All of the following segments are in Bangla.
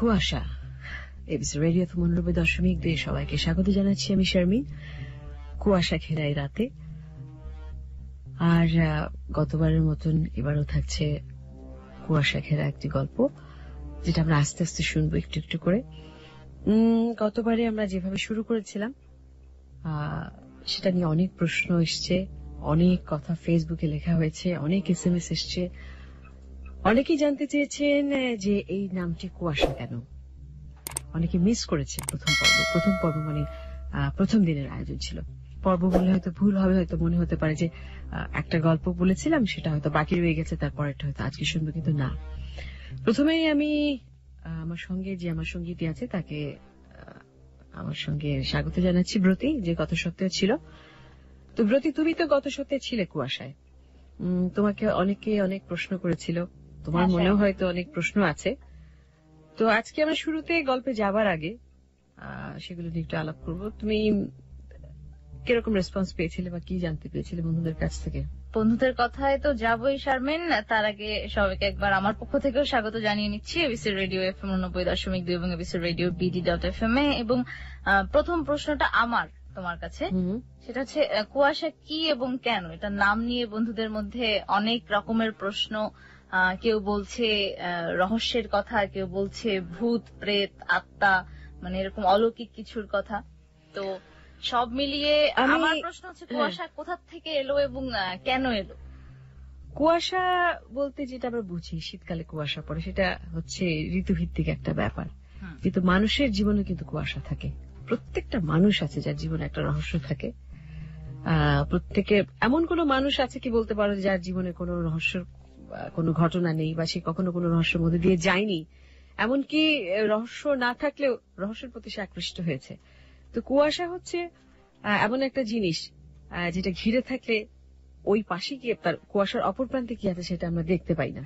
কুয়াশা এবিসি রেডিও ৯৯.২ সবাইকে স্বাগত জানাচ্ছি। আমি শারমিন। কুয়াশা ঘেরা এই রাতে, আর গতবারের মতন এবারও থাকছে কুয়াশা ঘেরা একটি গল্প, যেটা আমরা আস্তে আস্তে শুনবো একটু একটু করে। গতবারে আমরা যেভাবে শুরু করেছিলাম সেটা নিয়ে অনেক প্রশ্ন এসছে, অনেক কথা ফেসবুকে লেখা হয়েছে, অনেক SMS এসছে। অনেকেই জানতে চেয়েছেন যে এই নামটি কুয়াশা কেন। অনেকে মিস করেছেন প্রথম পর্ব মানে প্রথম দিনের আয়োজন ছিল। পর্ব বলে হয়তো ভুল হবে, হয়তো মনে হতে পারে যে একটা গল্প বলেছিলাম সেটা হয়তো বাকি রয়ে গেছে, তারপরেরটা হয়তো আজকে শুনবো, কিন্তু না। প্রথমেই আমি আমার সঙ্গীটি আছে তাকে আমার সঙ্গে স্বাগত জানাচ্ছি। ব্রতী, যে গত সপ্তাহে ছিল। তো ব্রতী, তুমি তো গত সপ্তাহে ছিলে কুয়াশায়। তোমাকে অনেকে অনেক প্রশ্ন করেছিল, তোমার মনেও হয়তো অনেক প্রশ্ন আছে। তো আজকে আমরা শুরুতে গল্পে যাবার আগে সেগুলো নিয়ে একটু আলাপ করবো। তুমি কিরকম রেসপন্স পেয়েছিলে বা কি জানতে পেরেছিলে বন্ধুদের কাছ থেকে? বন্ধুদের কথায় তো যাবই শারমিন, তার আগে সবাইকে একবার আমার পক্ষ থেকেও স্বাগত জানিয়ে নিচ্ছি এবিসি রেডিও FM ৯৯.২ এবং এবিসি রেডিও BD.FM এ। এবং প্রথম প্রশ্নটা আমার তোমার কাছে, সেটা হচ্ছে কুয়াশা কি এবং কেন? এটা নাম নিয়ে বন্ধুদের মধ্যে অনেক রকমের প্রশ্ন। কেউ বলছে রহস্যের কথা, কেউ বলছে ভূত প্রেত আত্মা, মানে এরকম অলৌকিক কিছুর কথা। তো সব মিলিয়ে আমার প্রশ্ন হচ্ছে কুয়াশা কোথা থেকে এলো এবং কেন এলো? কুয়াশা বলতে যেটা আমরা বুঝি, শীতকালে কুয়াশা পড়ে, সেটা হচ্ছে ঋতুভিত্তিক একটা ব্যাপার। কিন্তু মানুষের জীবনে কিন্তু কুয়াশা থাকে। প্রত্যেকটা মানুষ আছে যার জীবনে একটা রহস্য থাকে। প্রত্যেকে এমন কোন মানুষ আছে কি বলতে পারো যার জীবনে কোনো রহস্যের কোনো ঘটনা নেই, বা সে কখনো কোনো রহস্যের মধ্যে দিয়ে যায়নি। এমনকি রহস্য না থাকলেও রহস্যের প্রতি সে আকৃষ্ট হয়েছে। তো কুয়াশা হচ্ছে এমন একটা জিনিস যেটা ঘিরে থাকলে ওই পাশে গিয়ে তার কুয়াশার অপর প্রান্তে কি আছে সেটা আমরা দেখতে পাই না।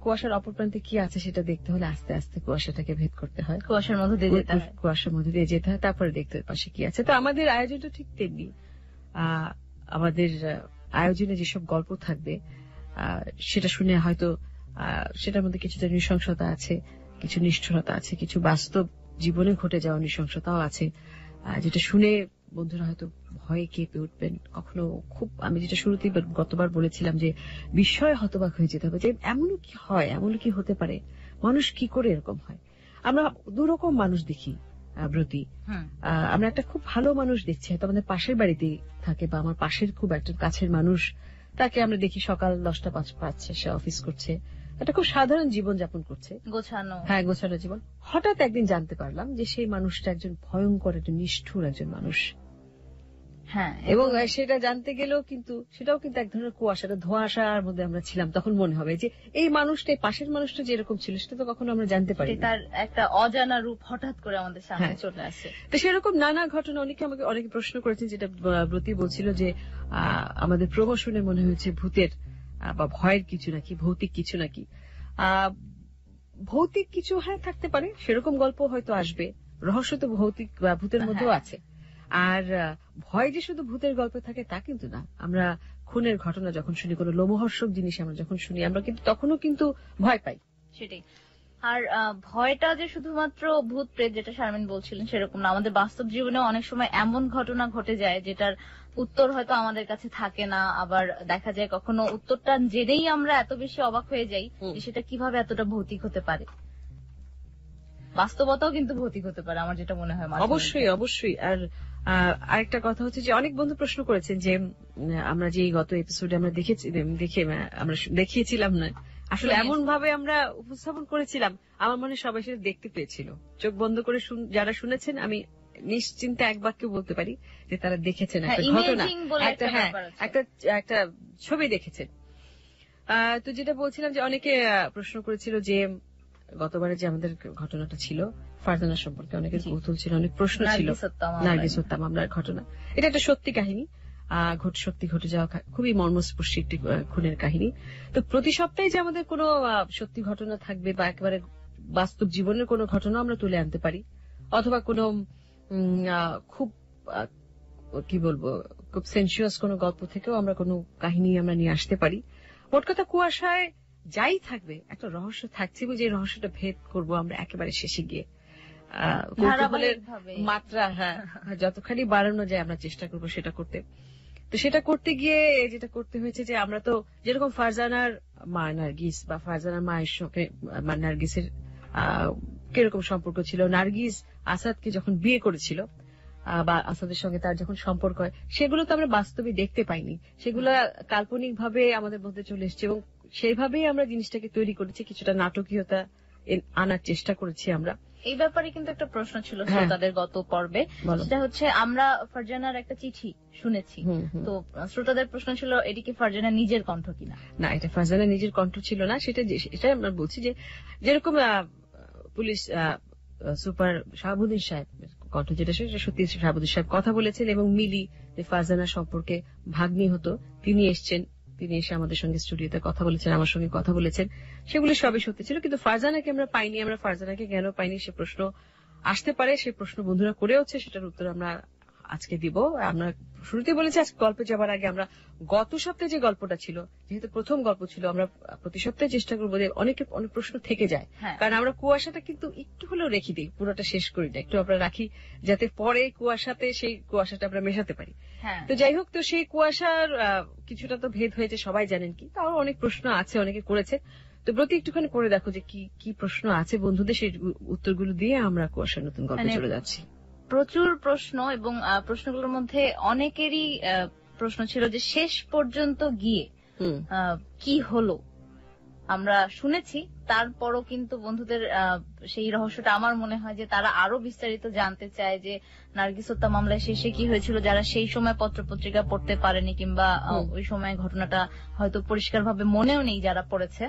কুয়াশার অপর প্রান্তে কি আছে সেটা দেখতে হলে আস্তে আস্তে কুয়াশাটাকে ভেদ করতে হয়, কুয়াশার মধ্যে দিয়ে যেতে হয়, তারপরে দেখতে হয় পাশে কি আছে। তো আমাদের আয়োজনটা ঠিক তেমনি। আমাদের আয়োজনে যেসব গল্প থাকবে সেটা শুনে হয়তো সেটার মধ্যে কিছুটা নৃশংসতা আছে, কিছু নিষ্ঠুরতা আছে, কিছু বাস্তব জীবনে ঘটে যাওয়া নৃশংসতাও আছে, যেটা শুনে বন্ধুরা হয়তো ভয়ে কেঁপে উঠবেন। কখনো খুব, আমি যেটা শুরুতেই গতবার বলেছিলাম যে বিস্ময়ে হতবাক হয়ে যেতে হবে যে এমনও কি হয়, এমনও কি হতে পারে, মানুষ কি করে এরকম হয়। আমরা দুরকম মানুষ দেখি ব্রতী। আমরা একটা খুব ভালো মানুষ দেখছি, হয়তো আমাদের পাশের বাড়িতে থাকে বা আমার পাশের খুব একটা কাছের মানুষ, তাকে আমরা দেখি সকাল 10টা 5 সে অফিস করছে, একটা খুব সাধারণ জীবন যাপন করছে, গোছানো জীবন। হঠাৎ একদিন জানতে পারলাম যে সেই মানুষটা একজন ভয়ঙ্কর, একজন নিষ্ঠুর একজন মানুষ। এবং সেটা জানতে গেলেও কিন্তু সেটাও কিন্তু এক ধরনের কুয়াশা, ধোঁয়াশার মধ্যে আমরা ছিলাম। তখন মনে হবে যে এই মানুষটা, পাশের মানুষটা যেরকম ছিল সেটা তো কখনো আমরা জানতে পারি, তার একটা অজানা রূপ হঠাৎ করে আমাদের সামনে চলে আসে। তো সেরকম নানা ঘটনা আমাকে অনেকে প্রশ্ন করেছেন, যেটা ব্রতী বলছিল যে আমাদের প্রমোশনে মনে হয়েছে ভূতের বা ভয়ের কিছু নাকি, ভৌতিক কিছু নাকি। ভৌতিক কিছু থাকতে পারে, সেরকম গল্প হয়তো আসবে। রহস্য তো ভৌতিক বা ভূতের মধ্যেও আছে। আর ভয় যে শুধু ভূতের গল্পে থাকে তা কিন্তু না। আমরা খুনের ঘটনা যখন শুনি, কোনো লোমহর্ষক জিনিস আমরা যখন শুনি, আমরা কিন্তু তখনও কিন্তু ভয় পাই। সেটাই। আর ভয়টা যে শুধুমাত্র ভূত প্রেত, যেটা শারমিন বলছিলেন, সেরকম না। আমাদের বাস্তব জীবনে অনেক সময় এমন ঘটনা ঘটে যায় যেটার উত্তর হয়তো আমাদের কাছে থাকে না। আবার দেখা যায় কখনো উত্তরটা জেনেই আমরা এত বেশি অবাক হয়ে যাই যে সেটা কিভাবে এতটা ভৌতিক হতে পারে। বাস্তবতাও কিন্তু ভৌতিক হতে পারে, আমার যেটা মনে হয়। অবশ্যই। আর আরেকটা কথা হচ্ছে যে অনেক বন্ধু প্রশ্ন করেছেন যে আমরা যে গত এপিসোডে আমরা আমরা দেখিয়েছিলাম না, আসলে এমন ভাবে আমরা উপস্থাপন করেছিলাম, আমার মনে সবাই সেটা দেখতে পেয়েছিল। চোখ বন্ধ করে যারা শুনেছেন, আমি নিশ্চিন্তে এক বাক্যে বলতে পারি যে তারা দেখেছেন একটা ঘটনা, একটা ছবি দেখেছেন। তো যেটা বলছিলাম যে অনেকে প্রশ্ন করেছিল যে গতবারে যে আমাদের ঘটনাটা ছিল ফারজানা সম্পর্কে অনেকের কৌতূহল ছিল, অনেক প্রশ্ন ছিল। নার্গিস হত্যা মামলার ঘটনা, এটা একটা সত্যি কাহিনী, সত্যি ঘটে যাওয়া খুবই মর্মস্পর্শী একটি খুনের কাহিনী। তো প্রতি সপ্তাহে যে আমাদের কোনো সত্যি ঘটনা থাকবে বা একেবারে বাস্তব জীবনের কোনো ঘটনা আমরা তুলে আনতে পারি, অথবা কোনো খুব কি বলবো, খুব সেনসিয়াস কোনো গল্প থেকেও আমরা কোনো কাহিনী আমরা নিয়ে আসতে পারি। মোট কথা কুয়াশায় যাই থাকবে একটা রহস্য থাকছে এবং যে রহস্যটা ভেদ করব আমরা একেবারে শেষে গিয়ে। কৌতূহলের মাত্রা যতখানি বাড়ানো যায় আমরা চেষ্টা করব সেটা করতে। তো সেটা করতে গিয়ে যেটা করতে হয়েছে যে আমরা তো যেরকম ফারজানার মা নার্গিস বা ফারজানার মায়ের সঙ্গে নার্গিসের কিরকম সম্পর্ক ছিল, নার্গিস আসাদকে যখন বিয়ে করেছিল বা আসাদের সঙ্গে তার যখন সম্পর্ক হয়, সেগুলো তো আমরা বাস্তবে দেখতে পাইনি, সেগুলো কাল্পনিক ভাবে আমাদের মধ্যে চলে এসছে এবং সেইভাবেই আমরা জিনিসটাকে তৈরি করেছি, কিছুটা নাটকীয়তা আনার চেষ্টা করেছি আমরা। এই ব্যাপারে কিন্তু একটা প্রশ্ন ছিল শ্রোতাদের গত পর্বে, সেটা হচ্ছে আমরা ফারজানার একটা চিঠি শুনেছি, তো শ্রোতাদের প্রশ্ন ছিল এটি কি ফারজানা নিজের কণ্ঠ কিনা। না, এটা ফারজানা নিজের কণ্ঠ ছিল না, সেটা আমরা বলছি যে যেরকম পুলিশ সুপার শাহাবুদ্দিন সাহেব কণ্ঠ যেটা সেটা সত্যি শাহাবুদ্দিন সাহেব কথা বলেছেন এবং মিলি যে ফারজানা সম্পর্কে ভাগ্নি হতো তিনি এসছেন, তিনি এসে আমাদের সঙ্গে স্টুডিওতে কথা বলেছেন, আমার সঙ্গে কথা বলেছেন, সেগুলো সবই সত্যি ছিল। কিন্তু ফারজানাকে আমরা পাইনি। আমরা ফারজানাকে কেন পাইনি সে প্রশ্ন আসতে পারে, সে প্রশ্ন বন্ধুরা করেওছে, সেটার উত্তর আমরা আজকে দিব। আমরা শুরুতে বলেছি আজকে গল্পে যাবার আগে আমরা গত সপ্তাহে যে গল্পটা ছিল, যেহেতু প্রথম গল্প ছিল, আমরা প্রতি সপ্তাহে চেষ্টা করবো যে অনেক প্রশ্ন থেকে যায়, কারণ আমরা কুয়াশাটা কিন্তু একটু হলেও রেখে দিই, পুরোটা শেষ করি না, একটু আমরা রাখি যাতে পরে কুয়াশাতে সেই কুয়াশাটা আমরা মেশাতে পারি। তো যাই হোক, তো সেই কুয়াশার কিছুটা তো ভেদ হয়েছে সবাই জানেন, কি তাও অনেক প্রশ্ন আছে, অনেকে করেছে। তো প্রতি একটুখানি করে দেখো যে কি প্রশ্ন আছে বন্ধুদের, সেই উত্তরগুলো দিয়ে আমরা কুয়াশার নতুন গল্পে চলে যাচ্ছি। প্রচুর প্রশ্ন এবং প্রশ্নগুলোর মধ্যে অনেকেরই প্রশ্ন ছিল যে শেষ পর্যন্ত গিয়ে কি হলো। আমরা শুনেছি, তারপরও কিন্তু বন্ধুদের সেই রহস্যটা আমার মনে হয় যে তারা আরো বিস্তারিত জানতে চায় যে নার্গিস হত্যা মামলায় শেষে কি হয়েছিল, যারা সেই সময় পত্রপত্রিকা পড়তে পারেনি কিংবা ওই সময় ঘটনাটা হয়তো পরিষ্কারভাবে মনেও নেই যারা পড়েছে।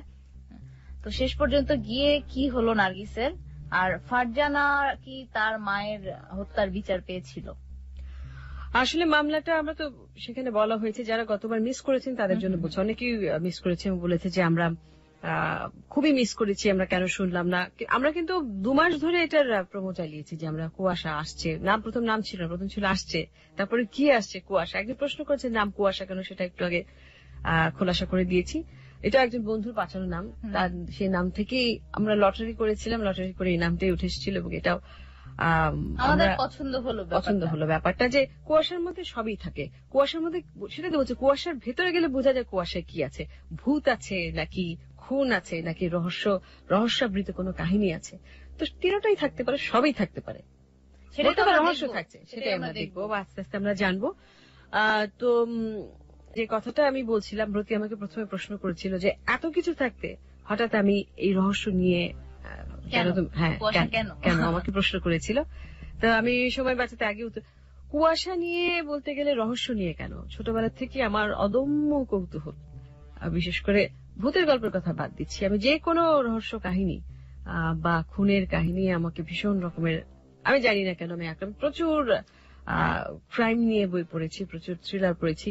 তো শেষ পর্যন্ত গিয়ে কি হলো নার্গিসের, আর ফারজানা কি তার মায়ের হত্যার বিচার পেয়েছিল। আসলে মামলাটা আমরা তো সেখানে বলা হয়েছে যারা গতবার মিস করেছেন তাদের জন্য বলছে, অনেকেই মিস করেছে এবং বলেছে যে আমরা খুবই মিস করেছি, আমরা কেন শুনলাম না। আমরা কিন্তু 2 মাস ধরে এটার প্রোমো চালিয়েছি যে আমরা কুয়াশা আসছে, প্রথম নাম ছিল না, প্রথম ছিল আসছে, তারপরে কি আসছে কুয়াশা। একজন প্রশ্ন করেছে নাম কুয়াশা কেন, সেটা একটু আগে খোলাসা করে দিয়েছি। এটা একজন বন্ধুর পাঠানো নাম, তার সেই নাম থেকেই আমরা লটারি করেছিলাম, লটারি করে এই নামটাই উঠে এসেছিল এবং এটাও আমাদের পছন্দ হলো ব্যাপারটা যে কুয়াশার মধ্যে সবই থাকে। কুয়াশার মধ্যে সেটা তো বলছে, কুয়াশার ভেতরে গেলে বোঝা যায় কুয়াশায় কি আছে, ভূত আছে নাকি খুন আছে নাকি রহস্যাবৃত কোনো কাহিনী আছে। তো তিনটাই থাকতে পারে, সবই থাকতে পারে, সেটা তো রহস্য থাকছে, সেটাই আমরা দেখবো বা আস্তে আস্তে আমরা জানবো। তো যে কথাটা আমি বলছিলাম, ব্রতি আমাকে প্রথমে প্রশ্ন করেছিল যে এত কিছু থাকতে হঠাৎ আমি এই রহস্য নিয়ে কেন আমাকে প্রশ্ন করেছিল। তো আমি সময় বাঁচাতে আগে কুয়াশা নিয়ে বলতে গেলে রহস্য নিয়ে কেন, ছোটবেলা থেকে আমার অদম্য কৌতূহল, বিশেষ করে ভূতের গল্পের কথা বাদ দিচ্ছি, আমি যে কোনো রহস্য কাহিনী বা খুনের কাহিনী আমাকে ভীষণ রকমের, আমি জানি না কেন আমি প্রচুর ক্রাইম নিয়ে বই পড়েছি, প্রচুর থ্রিলার পড়েছি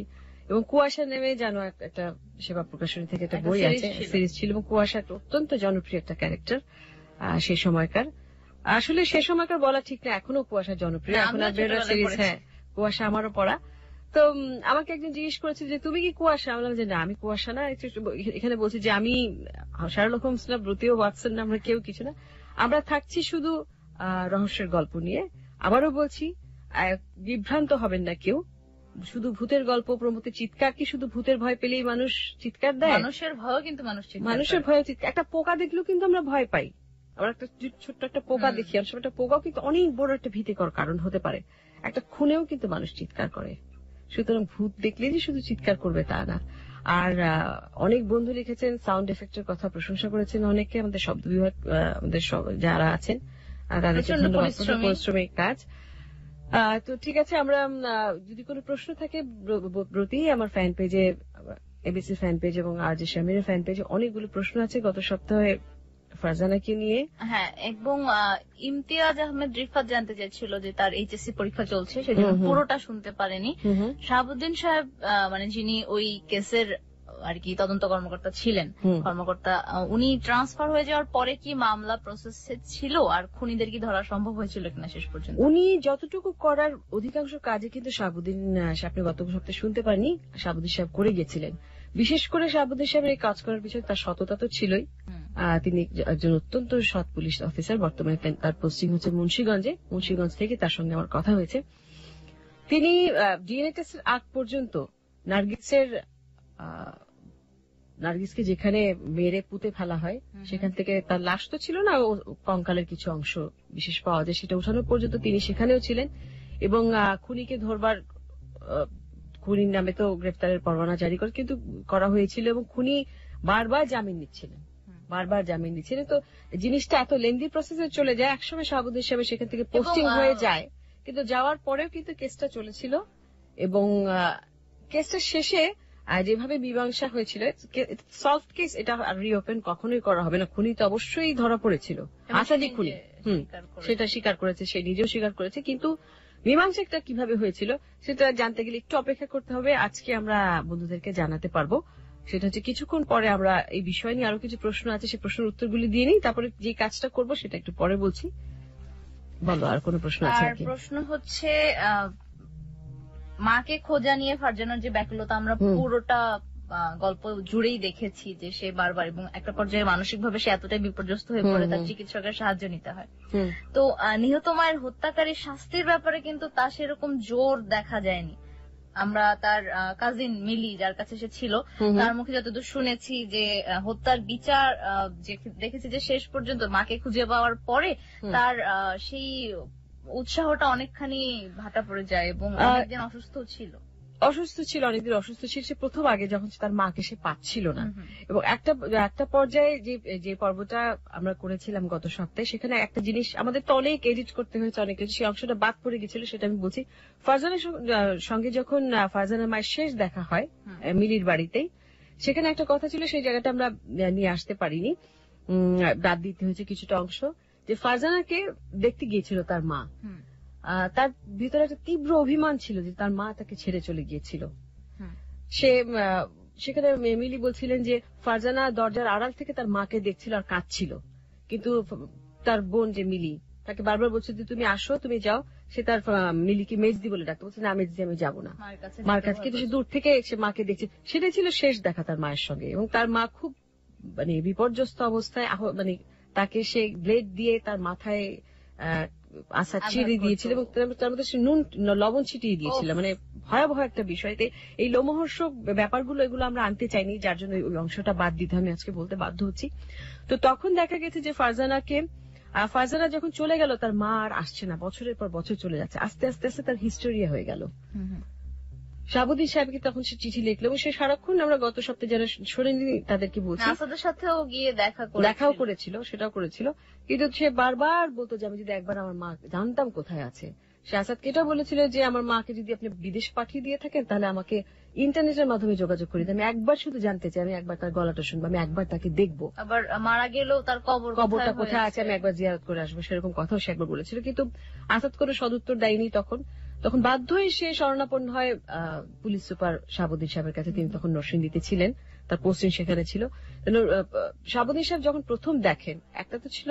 এবং কুয়াশা নেমে জানো একটা সেবা প্রকাশনী থেকে একটা বই আছে, সিরিজ ছিল, এবং কুয়াশা একটা অত্যন্ত জনপ্রিয় একটা ক্যারেক্টার সেই সময়কার। আসলে সে সময়কার বলা ঠিক না, এখনো কুয়াশা জনপ্রিয়, এখন আর সিরিজ। কুয়াশা আমারও পড়া। তো আমাকে একজন জিজ্ঞেস করেছে যে তুমি কি কুয়াশা, আমি বললাম যে না আমি কুয়াশা না। এখানে বলছি যে আমি শার্লক হোমস না, ব্রুতিও ওয়াটসন না, আমরা কেউ কিছু না, আমরা থাকছি শুধু রহস্যের গল্প নিয়ে। আবারও বলছি, বিভ্রান্ত হবেন না কেউ, শুধু ভূতের গল্প প্রমোতে চিৎকার কি শুধু ভূতের ভয় পেলেই মানুষ চিৎকার দেয়? মানুষের ভয়ও কিন্তু মানুষের ভয় চিৎকার, একটা পোকা দেখলেও কিন্তু আমরা ভয় পাই, আমরা একটা ছোট্ট একটা পোকা দেখি, অনেক সময় একটা পোকাও কিন্তু অনেক বড় একটা ভীতিকর কারণ হতে পারে, একটা খুনেও কিন্তু মানুষ চিৎকার করে। সুতরাং ভূত দেখলে যে শুধু চিৎকার করবে তা না। আর অনেক বন্ধু লিখেছেন সাউন্ড এফেক্টের কথা, প্রশংসা করেছেন অনেকে, আমাদের শব্দ বিভাগ আমাদের যারা আছেন তাদের জন্য পরিশ্রমিক কাজ। তো ঠিক আছে, আমরা যদি কোনো প্রশ্ন থাকে ব্রতি আমার ফ্যান পেজে, এবিসি ফ্যান পেজ এবং আর যে শামিরের ফ্যান পেজে অনেকগুলো প্রশ্ন আছে গত সপ্তাহে ফারজানাকে নিয়ে। হ্যাঁ, এবং ইমতিয়াজ আহমেদ রিফাত জানতে চাইছিল যে তার এইচএসসি পরীক্ষা চলছে, সেজন্য পুরোটা শুনতে পারেনি। শাহাবুদ্দিন সাহেব মানে যিনি ওই কেসের আর কি তদন্ত কর্মকর্তা ছিলেন, উনি ট্রান্সফার হয়ে যাওয়ার পরে কি মামলা প্রসেস ছিল আর খুনিদের কি ধরা সম্ভব হয়েছিল কিনা শেষ পর্যন্ত? উনি যতটুকু করার অধিকাংশ কাজে কিন্তু শাহাবুদ্দিন সাহেব গত সপ্তাহে শুনতে পারেনি, শাহাবুদ্দিন সাহেব করে গেছিলেন। বিশেষ করে শাহাবুদ্দিন সাহেবের এই কাজ করার পিছনে তার সততা তো ছিলই। তিনি একজন অত্যন্ত সৎ পুলিশ অফিসার। বর্তমানে তার পোস্টিং হচ্ছে মুন্সিগঞ্জে। মুন্সিগঞ্জ থেকে তার সঙ্গে আমার কথা হয়েছে। তিনি ডিএনএ টেস্টের আগ পর্যন্ত নার্গিসকে যেখানে মেরে পুঁতে ফেলা হয় সেখান থেকে তার লাশ তো ছিল না, ও কঙ্কালের কিছু অংশ বিশেষ পাওয়া যায়, সেটা উঠানোর পর্যন্ত তিনি সেখানেও ছিলেন। এবং খুনিকে ধরবার খুনির নামে তো গ্রেফতারের পরোয়ানা জারি করা হয়েছিল এবং খুনি বারবার জামিন নিচ্ছিলেন। তো জিনিসটা এত লেন্দি প্রসেসে চলে যায়, একসময় শাহাবুদ্দিন সাহেব সেখান থেকে পোস্টিং হয়ে যায়, কিন্তু যাওয়ার পরেও কিন্তু কেসটা চলেছিল এবং কেসটা শেষে যেভাবে মীমাংসা হয়েছিল, সলভ কেস, এটা রিওপেন কখনোই করা হবে না। খুনি তো অবশ্যই ধরা পড়েছিল, আসাদি খুনি, সেটা স্বীকার করেছে, সে নিজেও স্বীকার করেছে। কিন্তু মীমাংসাটা কিভাবে হয়েছিল সেটা জানতে গেলে একটু অপেক্ষা করতে হবে। আজকে আমরা বন্ধুদেরকে জানাতে পারবো। সেটা হচ্ছে কিছুক্ষণ পরে আমরা এই বিষয় নিয়ে আরো কিছু প্রশ্ন আছে, সেই প্রশ্নের উত্তরগুলি দিয়ে নিই, তারপরে যে কাজটা করব সেটা একটু পরে বলছি। বলো, আর কোনো প্রশ্ন আছে? প্রশ্ন হচ্ছে মাকে খোঁজা নিয়ে ফারজানার যে ব্যাকুলতা, আমরা পুরোটা গল্প জুড়েই দেখেছি যে সে বারবার, এবং একটা পর্যায়ে মানসিকভাবে সে এতটাই বিপর্যস্ত হয়ে পড়ে তার চিকিৎসকের সাহায্য নিতে হয়। তো নিহত মায়ের হত্যাকারীর শাস্তির ব্যাপারে কিন্তু তা সেরকম জোর দেখা যায়নি। আমরা তার কাজিন মিলি, যার কাছে সে ছিল, তার মুখে যতদূর শুনেছি যে হত্যার বিচার দেখেছি যে শেষ পর্যন্ত মাকে খুঁজে পাওয়ার পরে তার সেই উৎসাহটা অনেকখানি ভাটা পড়ে যায় এবং অনেকদিন অসুস্থ ছিল, অনেকদিন অসুস্থ ছিল। সে প্রথম আগে যখন তার মাকে সে পাচ্ছিল না, এবং একটা পর্যায়ে যে পর্বটা আমরা করেছিলাম গত সপ্তাহে, সেখানে একটা জিনিস আমাদের তো অনেক এডিট করতে হয়েছে, অনেক কিছু, সেই অংশটা বাদ পড়ে গেছিল, সেটা আমি বলছি। ফারজানার সঙ্গে যখন ফারজানার মায়ের শেষ দেখা হয় মিলির বাড়িতেই, সেখানে একটা কথা ছিল, সেই জায়গাটা আমরা নিয়ে আসতে পারিনি, বাদ দিতে হয়েছে কিছুটা অংশ। যে ফারজানাকে দেখতে গিয়েছিল তার মা, তার ভিতরে একটা তীব্র অভিমান ছিল যে তার মা তাকে ছেড়ে চলে গিয়েছিল। সেখানে মিলি বলছিলেন যে ফারজানা দরজার আড়াল থেকে তার মাকে দেখছিল আর কাঁদছিল, কিন্তু তার বোন যে মিলি তাকে বারবার বলছে যে তুমি আসো, তুমি যাও। সে তার মিলিকে মেজদি বলে ডাকতে বলছে, না মেজদি আমি যাবো না মার কাছে, কিন্তু সে দূর থেকে সে মাকে দেখছে। সেটাই ছিল শেষ দেখা তার মায়ের সঙ্গে, এবং তার মা খুব বিপর্যস্ত অবস্থায়, তাকে সে ব্লেড দিয়ে তার মাথায় আশা চিড়ে দিয়েছিল এবং তার মধ্যে সে লবণ ছিটিয়ে দিয়েছিল। ভয়াবহ একটা বিষয়। এই লোমহর্ষক ব্যাপারগুলো, এগুলো আমরা আনতে চাইনি, যার জন্য ওই অংশটা বাদ দিতে আমি আজকে বলতে বাধ্য হচ্ছি। তো তখন দেখা গেছে যে ফারজানা যখন চলে গেল, তার মা আর আসছে না, বছরের পর বছর চলে যাচ্ছে, আস্তে আস্তে আস্তে তার হিস্টোরিয়া হয়ে গেল। শাহাবুদ্দিন সাহেবকে তখন সে চিঠি লিখলো এবং সে সারাক্ষণ, আমরা গত সপ্তাহে যারা শোনেনি তাদেরকে বলছি, আসাদের সাথেও গিয়ে দেখাও করেছিল, সেটাও করেছিল, কিন্তু সে বারবার বলতো যে আমি যদি একবার আমার মা জানতাম কোথায় আছে। সে আসাদকে এটা বলেছিল যে আমার মাকে যদি আপনি বিদেশ পাঠিয়ে দিয়ে থাকেন তাহলে আমাকে ইন্টারনেটের মাধ্যমে যোগাযোগ করি, আমি একবার শুধু জানতে চাই, আমি একবার তার গলাটা শুনবো, আমি একবার তাকে দেখবো, আবার মারা গেলেও তার কবরটা কোথায় আছে আমি একবার জিয়ারত করে আসবো, সেরকম কথাও সে একবার বলেছিল। কিন্তু আসাদ কোনো সদুত্তর দেয়নি। তখন বাধ্য হয়ে সে শরণাপন্ন হয় পুলিশ সুপার শাহাবুদ্দিন সাহেবের কাছে। তিনি তখন নরসিংদীতে ছিলেন, তার পোস্টিং সেখানে ছিল। শাহাবুদ্দিন সাহেব যখন প্রথম দেখেন, একটা তো ছিল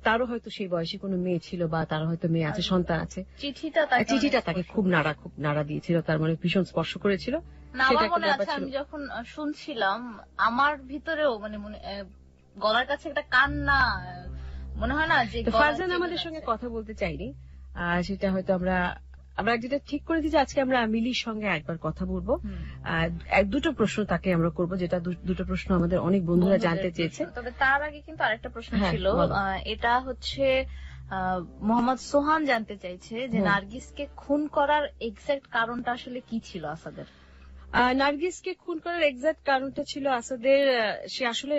তারও হয়তো সেই বয়সী কোনো মেয়ে ছিল, বা তার হয়তো মেয়ে আছে, সন্তান আছে, চিঠিটা তাকে খুব নাড়া দিয়েছিল, তার মানে ভীষণ স্পর্শ করেছিল। আমি যখন শুনছিলাম আমার ভিতরেও গলার কাছে একটা কান্না, মনে হয় না যে ফারজানা আমাদের সঙ্গে কথা বলতে চাইনি, সেটা হয়তো আমরা যেটা ঠিক করেছি যে আজকে আমরা মিলির সঙ্গে একবার কথা বলবো, দুটো প্রশ্ন তাকে আমরা করব, যেটা দুটো প্রশ্ন আমাদের অনেক বন্ধুরা জানতে চেয়েছে। তবে তার আগে কিন্তু আরেকটা প্রশ্ন ছিল, এটা হচ্ছে মোহাম্মদ সোহান জানতে চাইছে যে নার্গিসকে খুন করার এক্সাক্ট কারণটা আসলে কি ছিল আসাদের? নার্গিসকে খুন করার এক্সাক্ট কারণটা ছিল আসাদের, সে আসলে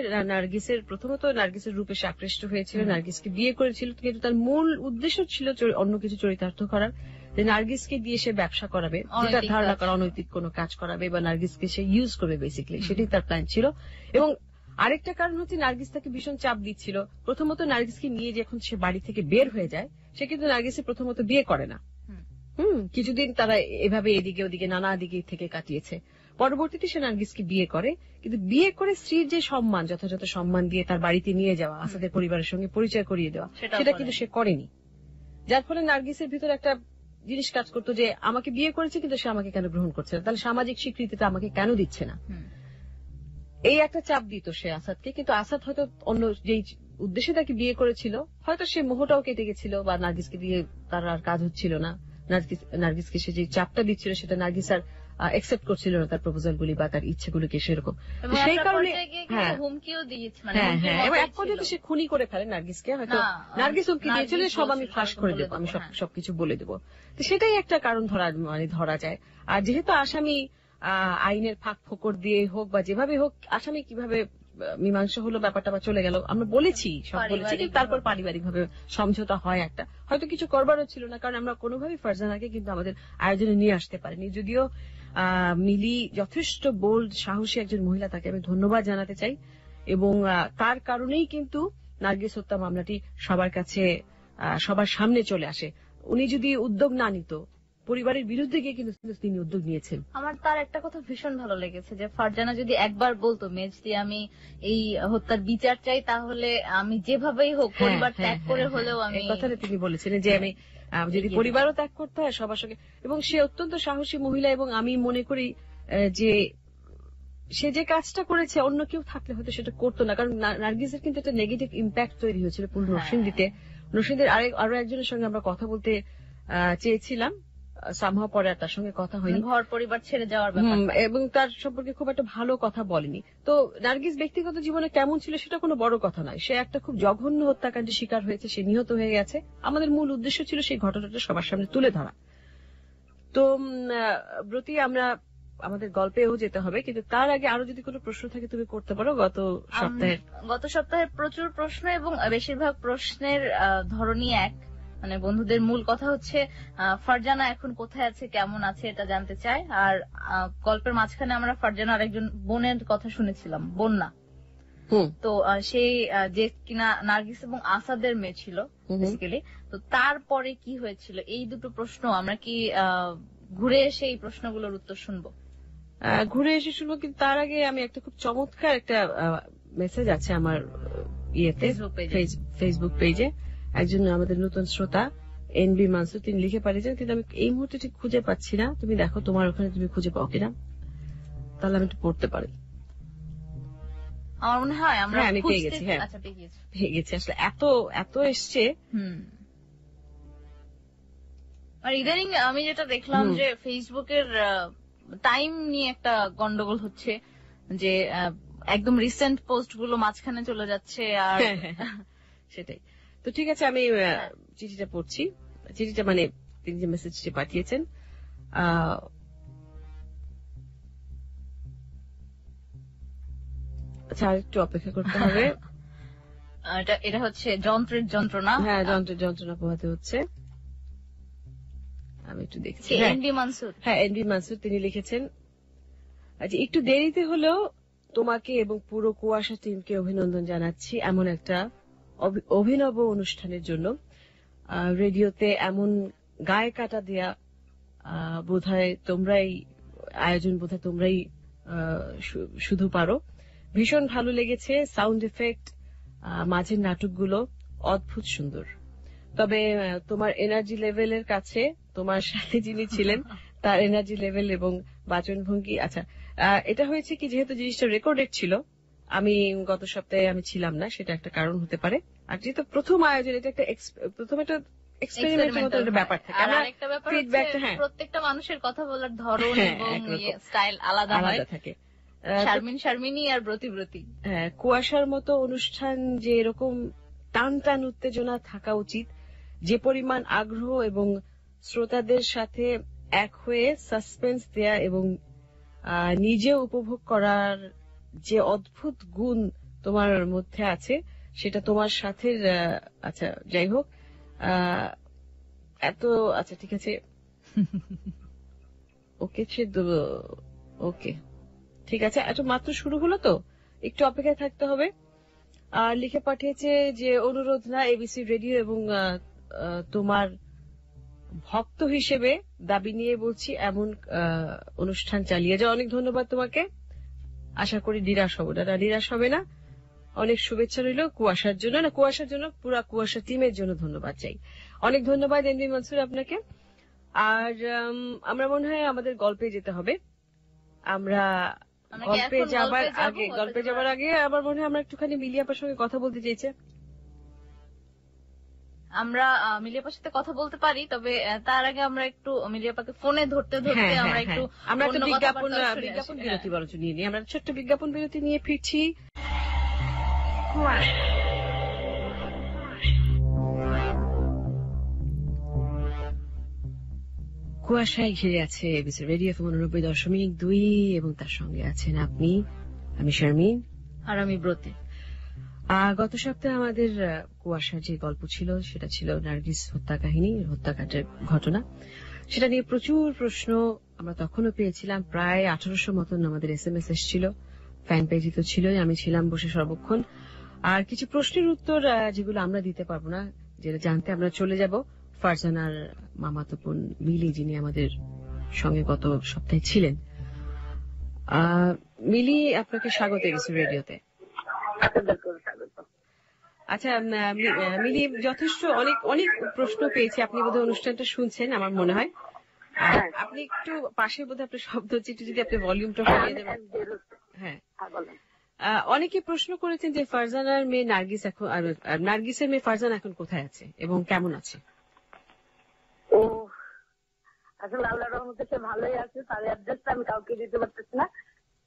প্রথমত নার্গিসের রূপে সে আকৃষ্ট হয়েছিল, নার্গিসকে বিয়ে করেছিল, কিন্তু তার মূল উদ্দেশ্য ছিল অন্য কিছু চরিতার্থ করার, যে নার্গিসকে দিয়ে সে ব্যবসা করাবে, যেটা ধারণা করা অনৈতিক কোনো কাজ করাবে, বা নার্গিসকে সে ইউজ করবে, বেসিক্যালি সেটাই তার প্ল্যান ছিল। এবং আরেকটা কারণ হচ্ছে নার্গিস তাকে ভীষণ চাপ দিচ্ছিল। প্রথমত নার্গিসকে নিয়ে যখন সে বাড়ি থেকে বের হয়ে যায়, সে কিন্তু নার্গিসে প্রথমত বিয়ে করে না। কিছুদিন তারা এভাবে এদিকে ওদিকে নানা দিকে থেকে কাটিয়েছে। পরবর্তীতে সে নার্গিসকে বিয়ে করে, কিন্তু বিয়ে করে স্ত্রীর যে সম্মান, যথাযথ সম্মান দিয়ে তার বাড়িতে নিয়ে যাওয়া, আসাদের পরিবারের সঙ্গে পরিচয় করিয়ে দেওয়া, সেটা কিন্তু সে করেনি। যার ফলে নার্গিসের ভিতরে একটা জিনিস কাজ করতো যে আমাকে বিয়ে করেছে কিন্তু সে আমাকে কেন গ্রহণ করছে না, তাহলে সামাজিক স্বীকৃতিটা আমাকে কেন দিচ্ছে না, এই একটা চাপ দিত সে আসাদকে। কিন্তু আসাদ হয়তো অন্য যেই উদ্দেশ্যে তাকে বিয়ে করেছিল হয়তো সে মোহটাও কেটে গেছিল, বা নার্গিসকে দিয়ে তার আর কাজ হচ্ছিল না, নার্গিসকে সে যে চাপটা দিচ্ছিল সেটা নার্গিস আর একসেপ্ট করছিল না তার প্রপোজালগুলি বা তার ইচ্ছেগুলিকে সেরকম। সেই কারণে হুমকিও দিয়েছে, এবার এক পর্যন্ত সে খুনি করে ফেলে নার্গিসকে, হয়তো নার্গিস হুমকি দিয়েছিল সব আমি ফাঁস করে দেবো, আমি সবকিছু বলে দেবো। তো সেটাই একটা কারণ ধরা যায়। আর যেহেতু আসামি আইনের ফাঁক ফোকর দিয়ে হোক বা যেভাবে হোক আসামি কিভাবে মীমাংসা হলো ব্যাপারটা বা চলে গেল আমরা বলেছি, সব বলেছি, কিন্তু তারপর পারিবারিক ভাবে সমঝোতা হয় একটা, হয়তো কিছু করবারও ছিল না, কারণ আমরা কোনোভাবেই ফারজানাকে কিন্তু আমাদের আয়োজনে নিয়ে আসতে পারিনি। যদিও মিলি যথেষ্ট বোল্ড সাহসী একজন মহিলা, তাকে আমি ধন্যবাদ জানাতে চাই, এবং তার কারণেই কিন্তু নার্গিস হত্যা মামলাটি সবার কাছে সবার সামনে চলে আসে। উনি যদি উদ্যোগ না নিত, পরিবারের বিরুদ্ধে গিয়ে কিন্তু তিনি উদ্যোগ নিয়েছেন। আমার তার একটা কথা ভীষণ ভালো লেগেছে যে ফারজানা যদি একবার বলতো মেজদি আমি এই হত্যার বিচার চাই, তাহলে আমি যেভাবেই হোক পরিবার ত্যাগ করে হলেও আমি, এই কথাটা তিনি বলেছিলেন যে আমি যদি পরিবারও ত্যাগ করতে হয় সবার সঙ্গে, এবং সে অত্যন্ত সাহসী মহিলা, এবং আমি মনে করি যে সে যে কাজটা করেছে অন্য কেউ থাকলে হয়তো সেটা করতো না, কারণ নার্গিসের কিন্তু একটা নেগেটিভ ইম্প্যাক্ট তৈরি হয়েছিল পুরো নরসিংদীতে। নরসিংদীর আরো একজনের সঙ্গে আমরা কথা বলতে চেয়েছিলাম, সামহাও পরে তার সঙ্গে কথা হয়নি, ঘর পরিবার ছেড়ে যাওয়ার ব্যাপার, এবং তার সম্পর্কে খুব একটা ভালো কথা বলেনি। তো নার্গিস ব্যক্তিগত জীবনে কেমন ছিল সেটা কোনো বড় কথা নয়, সে একটা খুব জঘন্য হত্যাকাণ্ডের শিকার হয়েছে, সে নিহত হয়ে গেছে। আমাদের মূল উদ্দেশ্য ছিল সেই ঘটনাটা সবার সামনে তুলে ধরা। তো ব্রতি আমরা আমাদের গল্পেও যেতে হবে, কিন্তু তার আগে আরো যদি কোনো প্রশ্ন থাকে তুমি করতে পারো। গত সপ্তাহের প্রচুর প্রশ্ন, এবং বেশিরভাগ প্রশ্নের ধরনই এক, মানে বন্ধুদের মূল কথা হচ্ছে ফারজানা এখন কোথায় আছে, কেমন আছে এটা জানতে চাই। আর গল্পের মাঝখানে আমরা ফারজানার একজন বোনের কথা শুনেছিলাম, বন্যা, তো সেই যে কিনা নার্গিস এবং আসাদের মেয়ে ছিল বেসিক্যালি, তো তারপরে কি হয়েছিল, এই দুটো প্রশ্ন আমরা কি ঘুরে এসে এই প্রশ্নগুলোর উত্তর শুনবো? ঘুরে এসে শুনবো, কিন্তু তার আগে আমি একটা খুব চমৎকার একটা মেসেজ আছে আমার ফেসবুক পেজে, একজন আমাদের নতুন শ্রোতা এনবি মানসুর, তিনি লিখে পাঠিয়েছেন, কিন্তু আমি এই মুহূর্তে ঠিক খুঁজে পাচ্ছি না। তুমি দেখো তোমার ওখানে তুমি খুঁজে পাও কিনা, তাহলে আমি একটু পড়তে পারি। আমার মনে হয় আমরা আমি পেয়ে গেছি। হ্যাঁ পেয়ে গেছি, আসলে এত এসছে। আর ইদানিং আমি যেটা দেখলাম যে ফেসবুকের টাইম নিয়ে একটা গন্ডগোল হচ্ছে, যে একদম রিসেন্ট পোস্ট গুলো মাঝখানে চলে যাচ্ছে, আর সেটাই। তো ঠিক আছে, আমি চিঠিটা পড়ছি। চিঠিটা মানে তিনি যে মেসেজটি পাঠিয়েছেন, আচ্ছা আরেকটু অপেক্ষা করতে হবে। এটা হচ্ছে যন্ত্রের যন্ত্রণা। হ্যাঁ, যন্ত্রের যন্ত্রণা পোহাতে হচ্ছে। আমি একটু দেখছি। এনবি মানসুর, হ্যাঁ এনবি মানসুর, তিনি লিখেছেন, আচ্ছা একটু দেরিতে হলেও তোমাকে এবং পুরো কুয়াশা টিমকে অভিনন্দন জানাচ্ছি এমন একটা অভিনব অনুষ্ঠানের জন্য। রেডিওতে এমন গায়ে কাটা দেয়া বোধহয় তোমরাই আয়োজন, বোধহয় তোমরাই শুধু পারো। ভীষণ ভালো লেগেছে, সাউন্ড এফেক্ট, মাঝের নাটকগুলো অদ্ভুত সুন্দর। তবে তোমার এনার্জি লেভেলের কাছে তোমার সাথে যিনি ছিলেন তার এনার্জি লেভেল এবং বাচনভঙ্গি, আচ্ছা এটা হয়েছে কি, যেহেতু জিনিসটা রেকর্ডেড ছিল, আমি গত সপ্তাহে আমি ছিলাম না, সেটা একটা কারণ হতে পারে। আর যেহেতু প্রথম আয়োজন, এটা একটা প্রথম একটা এক্সপেরিমেন্টের মতো একটা ব্যাপার থাকে, প্রত্যেকটা মানুষের কথা বলার ধরন এবং স্টাইল আলাদা থাকে। শারমিনী আর ব্রতি, হ্যাঁ, কুয়াশার মতো অনুষ্ঠান যে এরকম টান টান উত্তেজনা থাকা উচিত, যে পরিমাণ আগ্রহ এবং শ্রোতাদের সাথে এক হয়ে সাসপেন্স দেয়া এবং নিজে উপভোগ করার যে অদ্ভুত গুণ তোমার মধ্যে আছে, সেটা তোমার সাথে, আচ্ছা যাই হোক, এত, আচ্ছা ঠিক আছে, ওকে ওকে ঠিক আছে, এত মাত্র শুরু হলো তো একটু অপেক্ষায় থাকতে হবে। আর লিখে পাঠিয়েছে যে অনুরোধ না, এবিসি রেডিও এবং তোমার ভক্ত হিসেবে দাবি নিয়ে বলছি এমন অনুষ্ঠান চালিয়ে যাও। অনেক ধন্যবাদ তোমাকে, আশা করি নিরাশ হবো না। নিরাশ হবে না, অনেক শুভেচ্ছা রইল কুয়াশার জন্য, পুরা কুয়াশা টিমের জন্য ধন্যবাদ চাই। অনেক ধন্যবাদ এনবি মনসুর আপনাকে। আর আমরা মনে হয় আমাদের গল্পে যেতে হবে। আমরা গল্পে যাবার আগে আমার মনে হয় আমরা একটুখানি মিলি আপার সঙ্গে কথা বলতে চেয়েছে। আমরা মিলি আপার সাথে কথা বলতে পারি, তবে তার আগে আমরা একটু মিলি আপাকে ফোনে ধরতে আমরা একটু বিজ্ঞাপন বিরতি বরঞ্চ নিয়ে নিই। আমরা ছোট্ট বিজ্ঞাপন বিরতি নিয়ে ফিরছি। কুয়াশায় ঘিরে আছে এবিসি রেডিও এফএম 89.2 এবং তার সঙ্গে আছেন আপনি, আমি শারমিন আর আমি ব্রতী। গত সপ্তাহে আমাদের কুয়াশার যে গল্প ছিল সেটা ছিল নার্গিস হত্যা কাহিনী, হত্যাকাণ্ডের ঘটনা। সেটা নিয়ে প্রচুর প্রশ্ন আমরা তখনও পেয়েছিলাম। প্রায় 1800 মতন আমাদের SMS এসেছিল, ফ্যান পেজে তো ছিলই, আমি ছিলাম বসে সর্বক্ষণ। আর কিছু প্রশ্নের উত্তর যেগুলো আমরা দিতে পারবো না, যেটা জানতে আমরা চলে যাব ফারজানার মামাতো বোন মিলি, যিনি আমাদের সঙ্গে গত সপ্তাহে ছিলেন। মিলি, আপনাকে স্বাগত এবিসি রেডিওতে। আচ্ছা মিলি, যথেষ্ট অনেক প্রশ্ন পেয়েছি। আপনি বোধহয় অনুষ্ঠানটা শুনছেন আমার মনে হয়। আপনি একটু পাশে বোধহয় আপনার শব্দ হচ্ছে, একটু যদি আপনি ভলিউমটা কমিয়ে দেবেন। হ্যাঁ, অনেকে প্রশ্ন করেছেন যে ফারজানার মেয়ে নার্গিস এখন, আর নার্গিসের মেয়ে ফারজানা এখন কোথায় আছে এবং কেমন আছে? ও আসলে আল্লাহর রহমতে সে ভালোই আছে, তার অ্যাড্রেসটা আমি কাউকে দিতে পারতেছি না।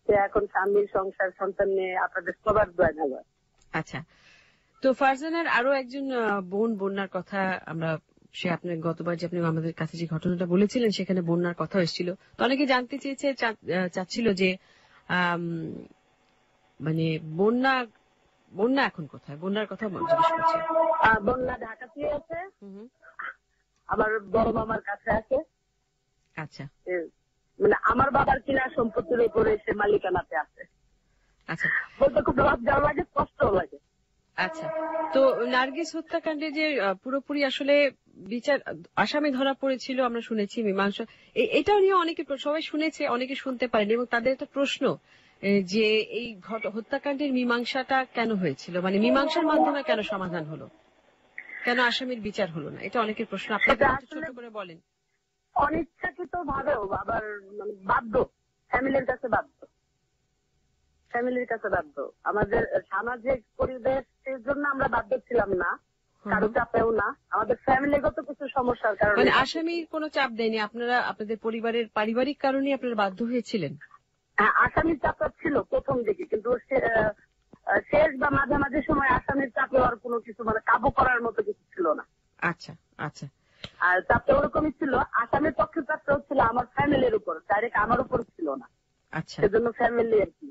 সে এখন স্বামীর সংসার সন্তান নিয়ে আপনাদের সবার দোয়া নেওয়া। আচ্ছা, তো ফারজানার আরো একজন বোন, বন্যার কথা আমরা, সে আপনার গতবার যে আপনি আমাদের কাছে যে ঘটনাটা বলেছিলেন সেখানে বন্যার কথা এসেছিল। তো অনেকে জানতে চাচ্ছিল যে মানে বন্যা এখন কোথায়, বন্যার কথা জিজ্ঞেস করছে। বন্যা ঢাকাতে আছে, আমার বড় মামার কাছে আছে। আচ্ছা, মানে আমার বাবার কিনা সম্পত্তির উপরে সে মালিকানাতে আছে। আচ্ছা, বলতে খুব লজ্জাও লাগে, কষ্টও লাগে। আচ্ছা, তো নার্গিস হত্যাকাণ্ডে যে পুরোপুরি আসলে বিচার আসামি ধরা পড়েছিল আমরা শুনেছি, মীমাংসা, এটাও নিয়ে অনেকে সবাই শুনেছে, অনেকে শুনতে পারেনি, এবং তাদের একটা প্রশ্ন যে এই হত্যাকাণ্ডের মীমাংসাটা কেন হয়েছিল, মানে মীমাংসার মাধ্যমে কেন সমাধান হলো, কেন আসামির বিচার হলো না, এটা অনেকের প্রশ্ন। আপনাকে ছোট করে বলেন। অনিচ্ছাকৃত ভাবেও আবার মানে বাধ্য, ফ্যামিলির কাছে বাধ্য, আমাদের সামাজিক পরিবেশের জন্য আমরা বাধ্য ছিলাম না, কারো চাপেও না, আমাদের ফ্যামিলিগত কিছু সমস্যার কারণে। মানে আসামির কোনো চাপ দেয়নি, আপনারা আপনাদের পরিবারের পারিবারিক কারণে আপনারা বাধ্য হয়েছিলেন? হ্যাঁ, আসামির চাপটা ছিল প্রথম দিকে, কিন্তু শেষ বা মাঝামাঝি সময় আসামির চাপে আর কোনো কিছু মানে কাবু করার মতো কিছু ছিল না। আচ্ছা আচ্ছা, আর চাপটা ওরকমই ছিল, আসামির পক্ষে চাপটাও ছিল আমার ফ্যামিলির উপর, ডাইরেক্ট আমার উপর ছিল না। আচ্ছা, সেজন্য ফ্যামিলি আর কি।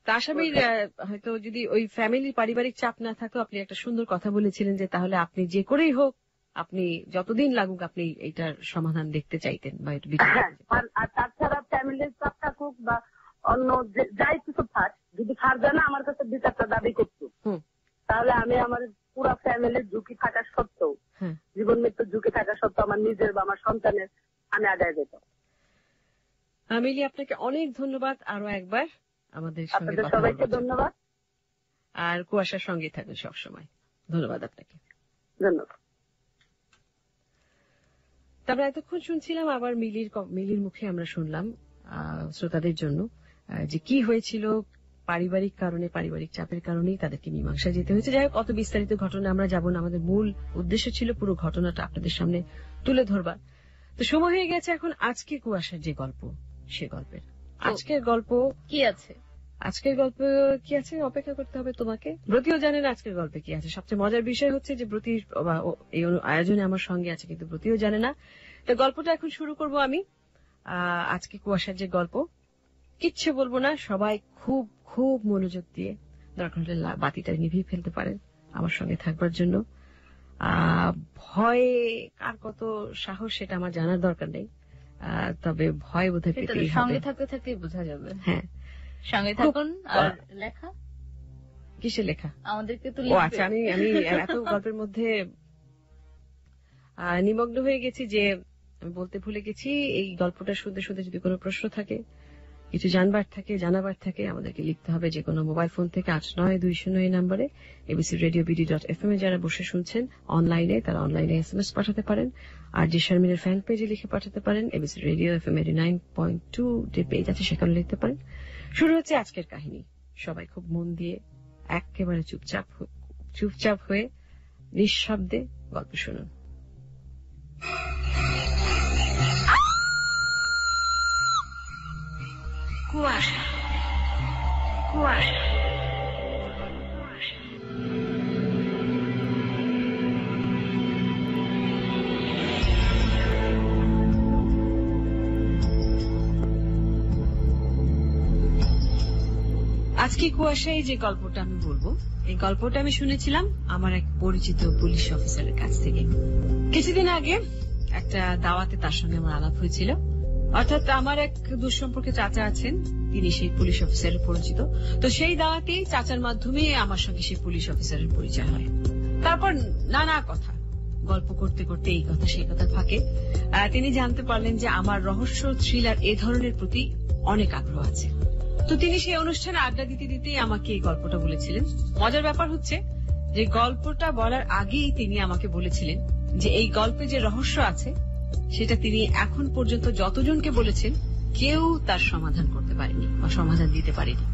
আসামির হয়তো যদি ওই ফ্যামিলির পারিবারিক চাপ না থাকতো, আপনি একটা সুন্দর কথা বলেছিলেন যে তাহলে আপনি যে করেই হোক, আপনি যতদিন লাগুক আপনি এইটার সমাধান দেখতে চাইতেন বা আর তাছাড়া ফ্যামিলির চাপ থাকুক বা অন্য যাই কিছু থাক, যদি ফারজানা আমার কাছে বিচারটা দাবি করতো, তাহলে আমি আমার পুরো ফ্যামিলির ঝুঁকি থাকা সত্ত্বেও, জীবন মৃত্যুর ঝুঁকি থাকা সত্ত্বেও আমার নিজের বা আমার সন্তানের আমি আগায় যেতাম। মিলি, আপনাকে অনেক ধন্যবাদ আরো একবার আমাদের সঙ্গে কথা বলার জন্য। সবাইকে ধন্যবাদ, আর কুয়াশার সঙ্গে থাকবেন সবসময়। ধন্যবাদ আপনাকে। ধন্যবাদ। তারপরে এতক্ষণ শুনছিলাম আবার মিলির মুখে আমরা শুনলাম শ্রোতাদের জন্য যে কি হয়েছিল, পারিবারিক কারণে, পারিবারিক চাপের কারণেই তাদেরকে মীমাংসা যেতে হয়েছে। যাই হোক, অত বিস্তারিত ঘটনা আমরা যাব না, আমাদের মূল উদ্দেশ্য ছিল পুরো ঘটনাটা আপনাদের সামনে তুলে ধরবার। তো সময় হয়ে গেছে এখন আজকে কুয়াশার যে গল্প, সে গল্পের আজকের গল্প কি আছে, অপেক্ষা করতে হবে তোমাকে। ব্রতিও জানে না আজকের গল্পে কি আছে। সবচেয়ে মজার বিষয় হচ্ছে যে ব্রতি এই আয়োজনে আমার সঙ্গে আছে, কিন্তু ব্রতিও জানে না। তো গল্পটা এখন শুরু করব আমি। আজকে কুয়াশার যে গল্প, কিচ্ছু বলবো না, সবাই খুব খুব মনোযোগ দিয়ে দরকার হলে বাতিটা নিভিয়ে ফেলতে পারেন আমার সঙ্গে থাকবার জন্য। ভয় কার কত সাহস সেটা আমার জানার দরকার নেই, তবে ভয় বোধহয় পেতেই হবে। সঙ্গে থাকতে থাকতেই বোঝা যাবে। হ্যাঁ, সঙ্গে থাকুন। আর লেখা, কিসের লেখা? আমাদেরকে তো আচ্ছা, আমি এত গল্পের মধ্যে নিমগ্ন হয়ে গেছি যে আমি বলতে ভুলে গেছি, এই গল্পটা শুনতে শুনতে যদি কোনো প্রশ্ন থাকে কিছু জানবার থাকে, জানাবার থাকে, আমাদেরকে লিখতে হবে যে কোনো মোবাইল ফোন থেকে 8920 এই নাম্বারে। abcradiobd.fm এ যারা বসে শুনছেন অনলাইনে, তারা অনলাইনে SMS পাঠাতে পারেন, আর যে শারমিনের ফ্যান পেজে লিখে পাঠাতে পারেন। ABC রেডিও FM 89.2 যে পেজ আছে সেখানে লিখতে পারেন। শুরু হচ্ছে আজকের কাহিনী। সবাই খুব মন দিয়ে একেবারে চুপচাপ হয়ে নিঃশব্দে গল্প শুনুন। কুয়াশা, কুয়াশা, আজকে কুয়াশায় যে গল্পটা আমি বলবো, এই গল্পটা আমি শুনেছিলাম আমার এক পরিচিত পুলিশ অফিসারের কাছ থেকে। কিছুদিন আগে একটা দাওয়াতে তার সঙ্গে আমার আলাপ হয়েছিল। অর্থাৎ আমার এক দুঃসম্পর্কে চাচা আছেন, তিনি সেই পুলিশ অফিসারের পরিচিত। তো সেই দাওয়াতেই চাচার মাধ্যমে আমার সঙ্গে সেই পুলিশ অফিসারের পরিচয় হয়। তারপর নানা কথা গল্প করতে করতে এই কথা সেই কথার ফাঁকে তিনি জানতে পারলেন যে আমার রহস্য থ্রিলার এ ধরনের প্রতি অনেক আগ্রহ আছে। তো তিনি সেই অনুষ্ঠানে আড্ডা দিতে দিতেই আমাকে এই গল্পটা বলেছিলেন। মজার ব্যাপার হচ্ছে যে গল্পটা বলার আগেই তিনি আমাকে বলেছিলেন যে এই গল্পে যে রহস্য আছে সেটা তিনি এখন পর্যন্ত যতজনকে বলেছেন কেউ তার সমাধান করতে পারেনি বা সমাধান দিতে পারেনি।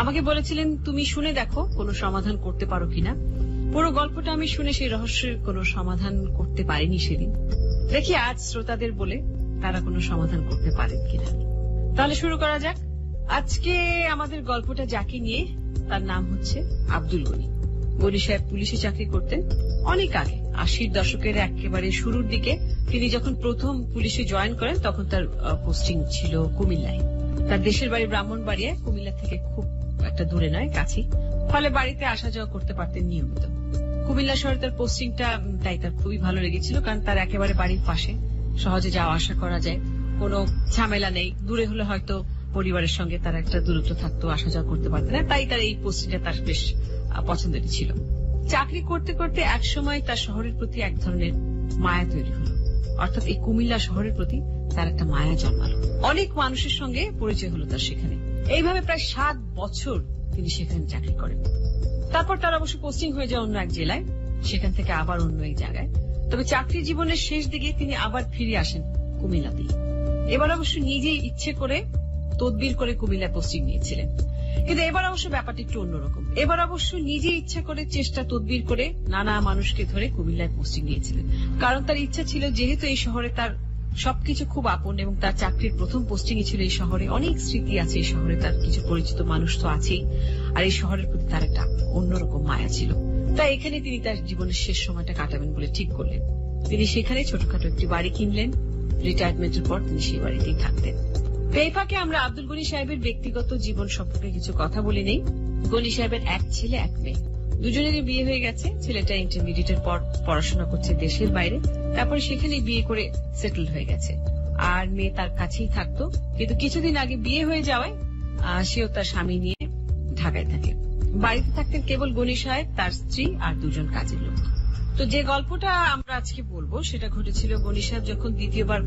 আমাকে বলেছিলেন তুমি শুনে দেখো কোনো সমাধান করতে পারো কিনা। পুরো গল্পটা আমি শুনে সেই রহস্যের কোনো সমাধান করতে পারিনি সেদিন। দেখি আজ শ্রোতাদের বলে তারা কোনো সমাধান করতে পারেন কিনা। তাহলে শুরু করা যাক। আজকে আমাদের গল্পটা যাকে নিয়ে, তার নাম হচ্ছে আব্দুল গনি। গনি সাহেব পুলিশে চাকরি করতেন অনেক আগে, 80-র দশকের একেবারে শুরুর দিকে। তিনি যখন প্রথম পুলিশে জয়েন করেন তখন তার পোস্টিং ছিল কুমিল্লায়। তার দেশের বাড়ি ব্রাহ্মণবাড়িয়ায়, কুমিল্লা থেকে খুব একটা দূরে নয়, কাছেই। ফলে বাড়িতে আসা যাওয়া করতে পারতেন নিয়মিত। কুমিল্লা শহরে তার পোস্টিংটা তাই তার খুবই ভালো লেগেছিল, কারণ তার একেবারে বাড়ির পাশে, সহজে যাওয়া আসা করা যায়, কোনো ঝামেলা নেই। দূরে হলে হয়তো পরিবারের সঙ্গে তার একটা দূরত্ব থাকতো, আসা যাওয়া করতে পারতেন না, তাই তার এই পোস্টিংটা তার বেশ পছন্দেরই ছিল। চাকরি করতে করতে এক সময় তার শহরের প্রতি এক ধরনের মায়া তৈরি হলো। অর্থাৎ এই কুমিল্লা শহরের প্রতি তার একটা মায়া জন্মালো। অনেক মানুষের সঙ্গে পরিচয় হলো তার সেখানে। এইভাবে প্রায় 7 বছর তিনি সেখানে চাকরি করেন। তারপর তার অবশ্য পোস্টিং হয়ে যায় অন্য এক জেলায়, সেখান থেকে আবার অন্য এক জায়গায়। তবে চাকরি জীবনের শেষ দিকে তিনি আবার ফিরে আসেন কুমিল্লাতেই। এবার অবশ্য নিজেই ইচ্ছে করে তদবির করে কুমিল্লায় পোস্টিং নিয়েছিলেন। কিন্তু এবার অবশ্য ব্যাপারটা একটু অন্যরকম। এবার অবশ্য নিজে ইচ্ছা করে চেষ্টা তদবির করে নানা মানুষকে ধরে কুমিল্লায় পোস্টিং নিয়েছিলেন। কারণ তার ইচ্ছা ছিল, যেহেতু এই শহরে তার সবকিছু খুব আপন এবং তার চাকরির প্রথম পোস্টিংই ছিল এই শহরে, অনেক স্মৃতি আছে এই শহরে, তার কিছু পরিচিত মানুষ তো আছেই, আর এই শহরের প্রতি তার একটা অন্যরকম মায়া ছিল। তাই এখানে তিনি তার জীবনের শেষ সময়টা কাটাবেন বলে ঠিক করলেন। তিনি সেখানে ছোটখাটো একটি বাড়ি কিনলেন। রিটায়ারমেন্টের পর তিনি সেই বাড়িতেই থাকতেন। এই ফাঁকে আমরা আব্দুল গনি সাহেবের ব্যক্তিগত জীবন সম্পর্কে কিছু কথা বলে নেই। গনি সাহেবের এক ছেলে এক মেয়ে, দুজনেরই বিয়ে হয়ে গেছে। ছেলেটা ইন্টারমিডিয়েটের পর পড়াশোনা করছে দেশের বাইরে, তারপরে সেখানে বিয়ে করে সেটেল হয়ে গেছে। আর মেয়ে তার কাছেই থাকতো, কিন্তু কিছুদিন আগে বিয়ে হয়ে যাওয়ায় সেও তার স্বামী নিয়ে ঢাকায় থাকে। বাড়িতে থাকতেন কেবল গনি সাহেব, তার স্ত্রী আর দুজন কাজের লোক। তো যে গল্পটা আমরা আজকে বলবো সেটা ঘটেছিল গনি সাহেব যখন দ্বিতীয়বার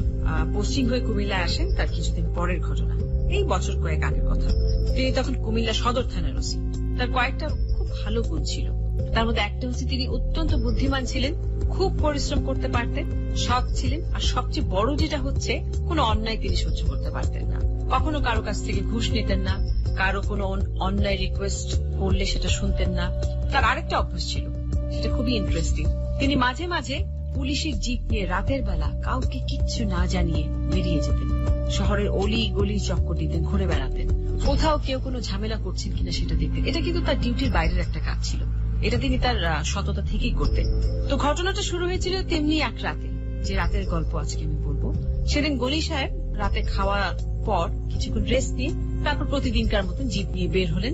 পোস্টিং হয়ে কুমিল্লায় আসেন, তার কিছুদিন পরের ঘটনা। এই বছর কয়েক আগের কথা। তিনি তখন কুমিল্লা সদর থানার ওসি। তার কয়েকটা খুব ভালো গুণ ছিল। তার মধ্যে একটা হচ্ছে তিনি অত্যন্ত বুদ্ধিমান ছিলেন, খুব পরিশ্রম করতে পারতেন, সৎ ছিলেন, আর সবচেয়ে বড় যেটা হচ্ছে কোনো অন্যায় তিনি সহ্য করতে পারতেন না। কখনো কারো কাছ থেকে ঘুষ নিতেন না, কারো কোনো অন্যায় রিকোয়েস্ট করলে সেটা শুনতেন না। তার আরেকটা অভ্যাস ছিল, সেটা খুবই ইন্টারেস্টিং। তিনি মাঝে মাঝে পুলিশের জিপ নিয়ে রাতের বেলা কাউকে কিচ্ছু না জানিয়ে বেরিয়ে যেতেন। শহরের অলি গলি চক্কর দিতেন, ঘুরে বেড়াতেন, কোথাও কেউ কোনো ঝামেলা করছেন কিনা সেটা দেখতেন। এটা কিন্তু তার ডিউটির বাইরের একটা কাজ ছিল, এটা তিনি তার সততা থেকেই করতেন। তো ঘটনাটা শুরু হয়েছিল তেমনি এক রাতে, যে রাতের গল্প আজকে আমি বলবো। সেদিন গনি সাহেব রাতে খাওয়ার পর কিছুক্ষণ রেস্ট নিয়ে তারপর প্রতিদিনকার মতন জিপ নিয়ে বের হলেন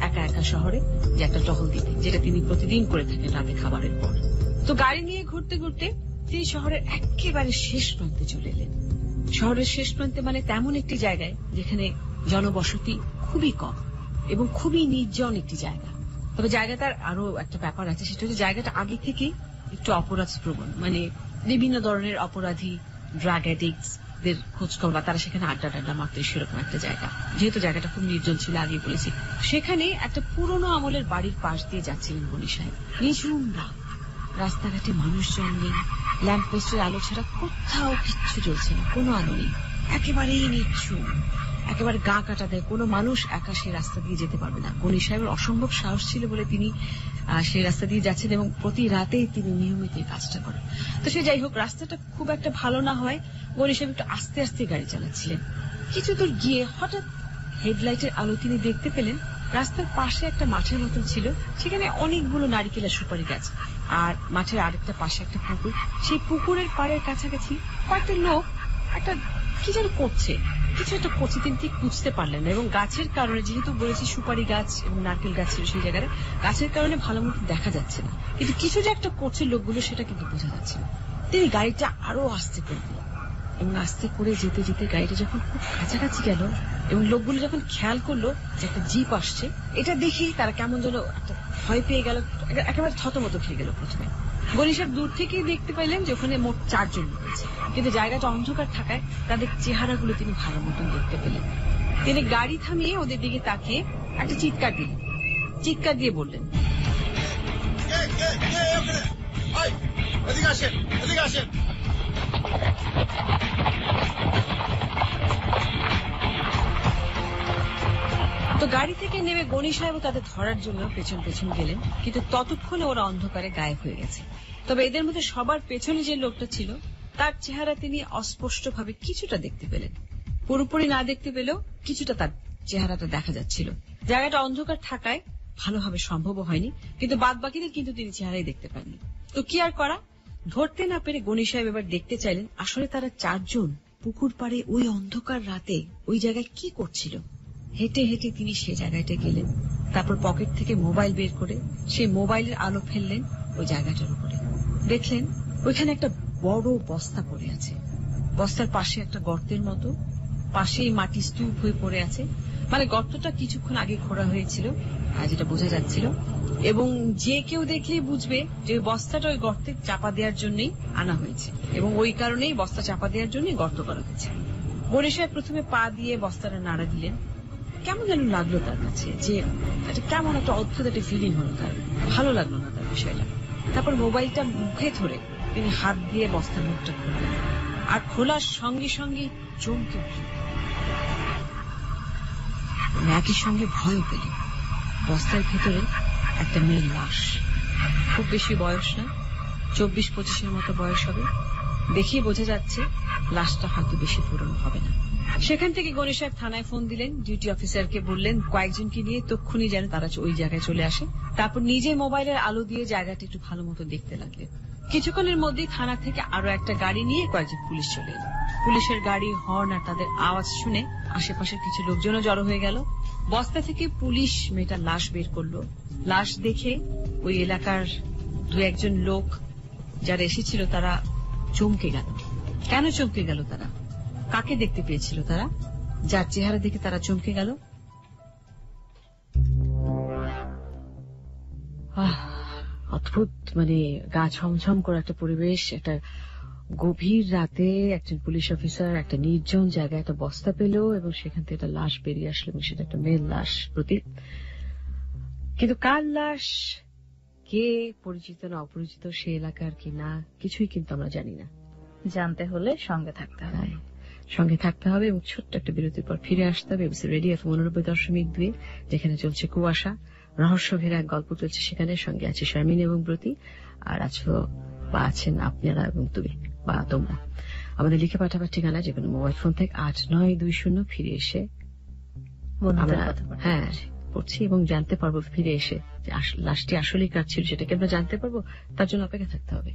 একা একা শহরে, যে একটা টহল দিতে, যেটা তিনি প্রতিদিন করে থাকেন রাতে খাবারের পর। তো গাড়ি নিয়ে ঘুরতে ঘুরতে তিনি শহরের একেবারে শেষ প্রান্তে চলে এলেন। শহরের শেষ প্রান্তে মানে তেমন একটি জায়গায় যেখানে জনবসতি খুবই কম এবং খুবই নির্জন একটি জায়গা। তবে জায়গাটার আরো একটা ব্যাপার আছে, সেটা হচ্ছে জায়গাটা আগে থেকেই একটু অপরাধ প্রবণ, মানে বিভিন্ন ধরনের অপরাধী, ড্রাগ অ্যাডিক্টস, বন্ধুদের খোঁজ খবর বা তারা সেখানে আড্ডা টাড্ডা মারত, সেরকম একটা জায়গা। যেহেতু জায়গাটা খুব নির্জন ছিল, আগে বলেছি, সেখানে একটা পুরনো আমলের বাড়ির পাশ দিয়ে যাচ্ছিলেন গনি সাহেব। নিঝুম রাত, রাস্তাঘাটে মানুষজন নেই, ল্যাম্প পোস্টের আলো ছাড়া কোথাও কিচ্ছু জ্বলছে না, কোনো আলো নেই, একেবারেই নিঝুম, একেবারে গা কাটা দেয়। কোনো মানুষ একা সেই রাস্তা দিয়ে যেতে পারবে না। গনি সাহেবের অসম্ভব সাহস ছিল বলে তিনি সেই রাস্তা দিয়ে যাচ্ছেন এবং প্রতি রাতেই তিনি নিয়মিত এই কাজটা করেন। তো সে যাই হোক, রাস্তাটা খুব একটা ভালো না হয় গনি সাহেব একটু আস্তে আস্তে গাড়ি চালাচ্ছিলেন। কিছু দূর গিয়ে হঠাৎ হেডলাইটের আলো তিনি দেখতে পেলেন রাস্তার পাশে একটা মাঠের মতন ছিল, সেখানে অনেকগুলো নারিকেল আর সুপারি গাছ, আর মাঠের আরেকটা পাশে একটা পুকুর। সেই পুকুরের পাড়ের কাছাকাছি কয়েকটা লোক একটা কি যেন করছে, কিছু একটা করছে, তিনি ঠিক বুঝতে পারলেন না। এবং গাছের কারণে, যেহেতু বলেছি সুপারি গাছ এবং নারকেল গাছ ছিল সেই জায়গায়, গাছের কারণে ভালো মতো দেখা যাচ্ছে না, কিন্তু কিছু যে একটা করছে লোকগুলো সেটা কিন্তু বোঝা যাচ্ছে না। তিনি গাড়িটা আরো আস্তে করে দিলেন এবং আস্তে করে যেতে যেতে গাড়িটা যখন খুব কাছাকাছি গেল এবং লোকগুলো যখন খেয়াল করলো যে একটা জিপ আসছে, এটা দেখেই তারা কেমন যেন একটা ভয় পেয়ে গেল, একেবারে থতমত খেয়ে গেল। প্রথমে গনি সাহেব দূর থেকেই দেখতে পাইলেন যে ওখানে মোট 4 জন লোক আছে, কিন্তু জায়গাটা অন্ধকার থাকায় তাদের চেহারাগুলো তিনি ভালো মতন দেখতে পেলেন। তিনি গাড়ি থামিয়ে ওদের দিকে তাকিয়ে একটা চিৎকার দিলেন, চিৎকার দিয়ে বললেন, তো গাড়ি থেকে নেমে গনি সাহেব তাদের ধরার জন্য পেছন পেছন গেলেন, কিন্তু ততক্ষণে ওরা অন্ধকারে গায়েব হয়ে গেছে। তবে এদের মধ্যে সবার পেছনে যে লোকটা ছিল তার চেহারা তিনি অস্পষ্টভাবে কিছুটা দেখতে পেলেন, পুরোপুরি না দেখতে পেলেও কিছুটা তার চেহারাটা দেখা যাচ্ছিল। জায়গাটা অন্ধকার থাকায় ভালোভাবে সম্ভব হয়নি, কিন্তু বাদ বাকিদের কিন্তু তিনি চেহারাই দেখতে পাননি। তো কি আর করা, ধরতে না পেরে গনি সাহেব এবার দেখতে চাইলেন আসলে তারা 4 জন পুকুর পাড়ে ওই অন্ধকার রাতে ওই জায়গায় কি করছিল। হেঁটে হেঁটে তিনি সে জায়গাটা গেলেন, তারপর পকেট থেকে মোবাইল বের করে সেই মোবাইলের আলো ফেললেন ওই জায়গাটার উপরে। দেখলেন ওইখানে একটা বড় বস্তা পড়ে আছে, বস্তার পাশে একটা গর্তের মতো, পাশেই মাটি স্তূপ হয়ে পড়ে আছে, মানে গর্তটা কিছুক্ষণ আগে খোঁড়া হয়েছিল যেটা বোঝা যাচ্ছিল, এবং যে কেউ দেখলেই বুঝবে যে বস্তাটা ওই গর্তে চাপা দেওয়ার জন্যই আনা হয়েছে এবং ওই কারণেই বস্তা চাপা দেওয়ার জন্যই গর্ত করা হয়েছে। গনি সাহেব প্রথমে পা দিয়ে বস্তাটা নাড়া দিলেন, কেমন যেন লাগলো তার কাছে, যে কেমন একটা অদ্ভুত একটা ফিলিং হলো তার, ভালো লাগলো না তার বিষয়টা। তারপর মোবাইলটা মুখে ধরে তিনি হাত দিয়ে বস্তার মুখটা খুললেন, আর খোলার সঙ্গে সঙ্গে চমকে উঠলেন, একই সঙ্গে ভয়ও পেলেন। বস্তার ভেতরে একটা মেয়ের লাশ, খুব বেশি বয়স না, 24-25 মতো বয়স হবে, দেখেই বোঝা যাচ্ছে লাশটা হয়তো বেশি পুরনো হবে না। সেখান থেকে গনি সাহেব থানায় ফোন দিলেন, ডিউটি অফিসারকে বললেন কয়েকজনকে নিয়ে তক্ষুনি যেন তারা ওই জায়গায় চলে আসে। তারপর নিজে মোবাইলের আলো দিয়ে জায়গাটা একটু ভালো মতো দেখতে লাগলেন। কিছুক্ষণের মধ্যেই থানা থেকে আরো একটা গাড়ি নিয়ে কয়েকজন পুলিশ চলে এলো। পুলিশের গাড়ি হর্ন আর তাদের আওয়াজ শুনে আশেপাশের কিছু লোকজনও জড়ো হয়ে গেল। বস্তা থেকে পুলিশ মেয়েটার লাশ বের করলো। লাশ দেখে ওই এলাকার 2-1 লোক যারা এসেছিল তারা চমকে গেল। কেন চমকে গেল তারা? কাকে দেখতে পেয়েছিল তারা, যার চেহারা দেখে তারা চমকে গেল? অদ্ভুত, মানে গা ছমছম করে একটা পরিবেশ, একটা গভীর রাতে একজন পুলিশ অফিসার একটা নির্জন জায়গায় একটা বস্তা পেল এবং সেখান থেকে একটা লাশ বেরিয়ে আসলো এবং সেটা একটা মেয়ের লাশ প্রতীক। কিন্তু কার লাশ, কে, পরিচিত না অপরিচিত, সে এলাকার কি না, কিছুই কিন্তু আমরা জানি না। জানতে হলে সঙ্গে থাকতে হবে, সঙ্গে থাকতে হবে এবং ছোট্ট একটা বিরতির পর ফিরে আসতে হবে এবিসি রেডিও এফএম 89.2, যেখানে চলছে কুয়াশা, রহস্য ঘেরা এক গল্প চলছে। সেখানে সঙ্গে আছে শারমিন এবং ব্রতী, আর আছেন আপনারা এবং তুমি বা তোমরা। আমাদের লিখে পাঠাবার ঠিকানা যে কোনো মোবাইল ফোন থেকে 8920 ফিরে এসে পড়ছি এবং জানতে পারবো, ফিরে এসে যে লাশটি আসলেই কার ছিল সেটাকে আমরা জানতে পারবো। তার জন্য অপেক্ষা থাকতে হবে।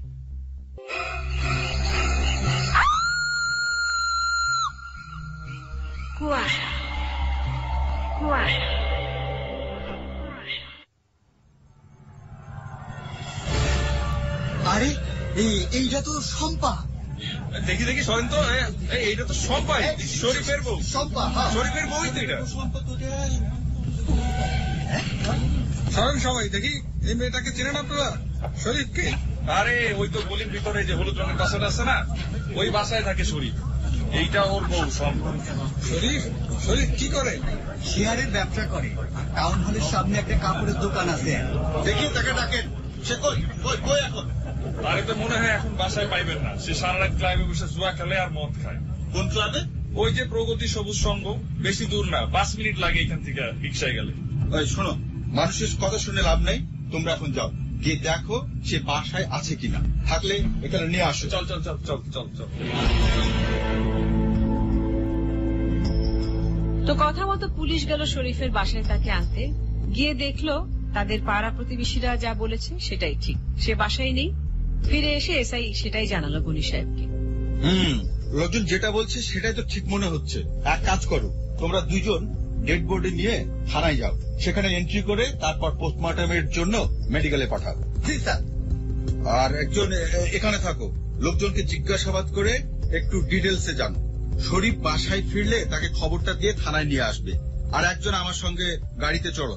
কুয়াশা, কুয়াশা, আরে এইটা তো শম্পা। দেখি দেখি সরেন তো, এইটা তো শম্পা, শরীফের বউ। শম্পা, শরীফের বউই তো এটা। সরেন সবাই, দেখি এই মেয়েটাকে চেনেন আপনারা? শরীফকে? আরে ওই তো গলির ভিতরে যে হলুদ রঙের বাসাটা আছে না, ওই বাসায় থাকে শরীফ। এইটা ওর বউ সম্পদ। শরীফ শরীফ কি করে? শেয়ারের ব্যবসা করে। টাউন হলের সামনে একটা কাপড়ের দোকান আছে। দেখি তাকে ডাকেন। সে কই কই কই এখন? আরে তো মনে হয় এখন বাসায় পাইবেন না, সে সারা রাত ক্লাবে বসে জুয়া খেলে আর মদ খায়। কোন ক্লাবে? ওই যে প্রগতি সবুজ সংঘ, বেশি দূর না, 5 মিনিট লাগে এখান থেকে রিক্সায় গেলে। ওই শোনো, মানুষের কথা শুনে লাভ নেই, তোমরা এখন যাও, গিয়ে দেখো সে বাসায় আছে কিনা, থাকলে এখানে নিয়ে আসো। চল চল চল চল চল চল। তো কথা মতো পুলিশ গেল শরীফের বাসায় তাকে আনতে। গিয়ে দেখলো তাদের পাড়া প্রতিবেশীরা যা বলেছে সেটাই ঠিক, সে বাসায় নেই। ফিরে এসে এসআই সেটাই জানালো গনি সাহেবকে। লোকজন যেটা বলছে সেটাই তো ঠিক মনে হচ্ছে। এক কাজ করো, তোমরা দুইজন ডেড বডি নিয়ে থানায় যাও, সেখানে এন্ট্রি করে তারপর পোস্টমর্টমের জন্য মেডিকেলে পাঠাও। জি স্যার। আর একজন এখানে থাকো, লোকজনকে জিজ্ঞাসাবাদ করে একটু ডিটেলসে জানো। শরীফ বাসায় ফিরলে তাকে খবরটা দিয়ে থানায় নিয়ে আসবে। আর একজন আমার সঙ্গে গাড়িতে চলো,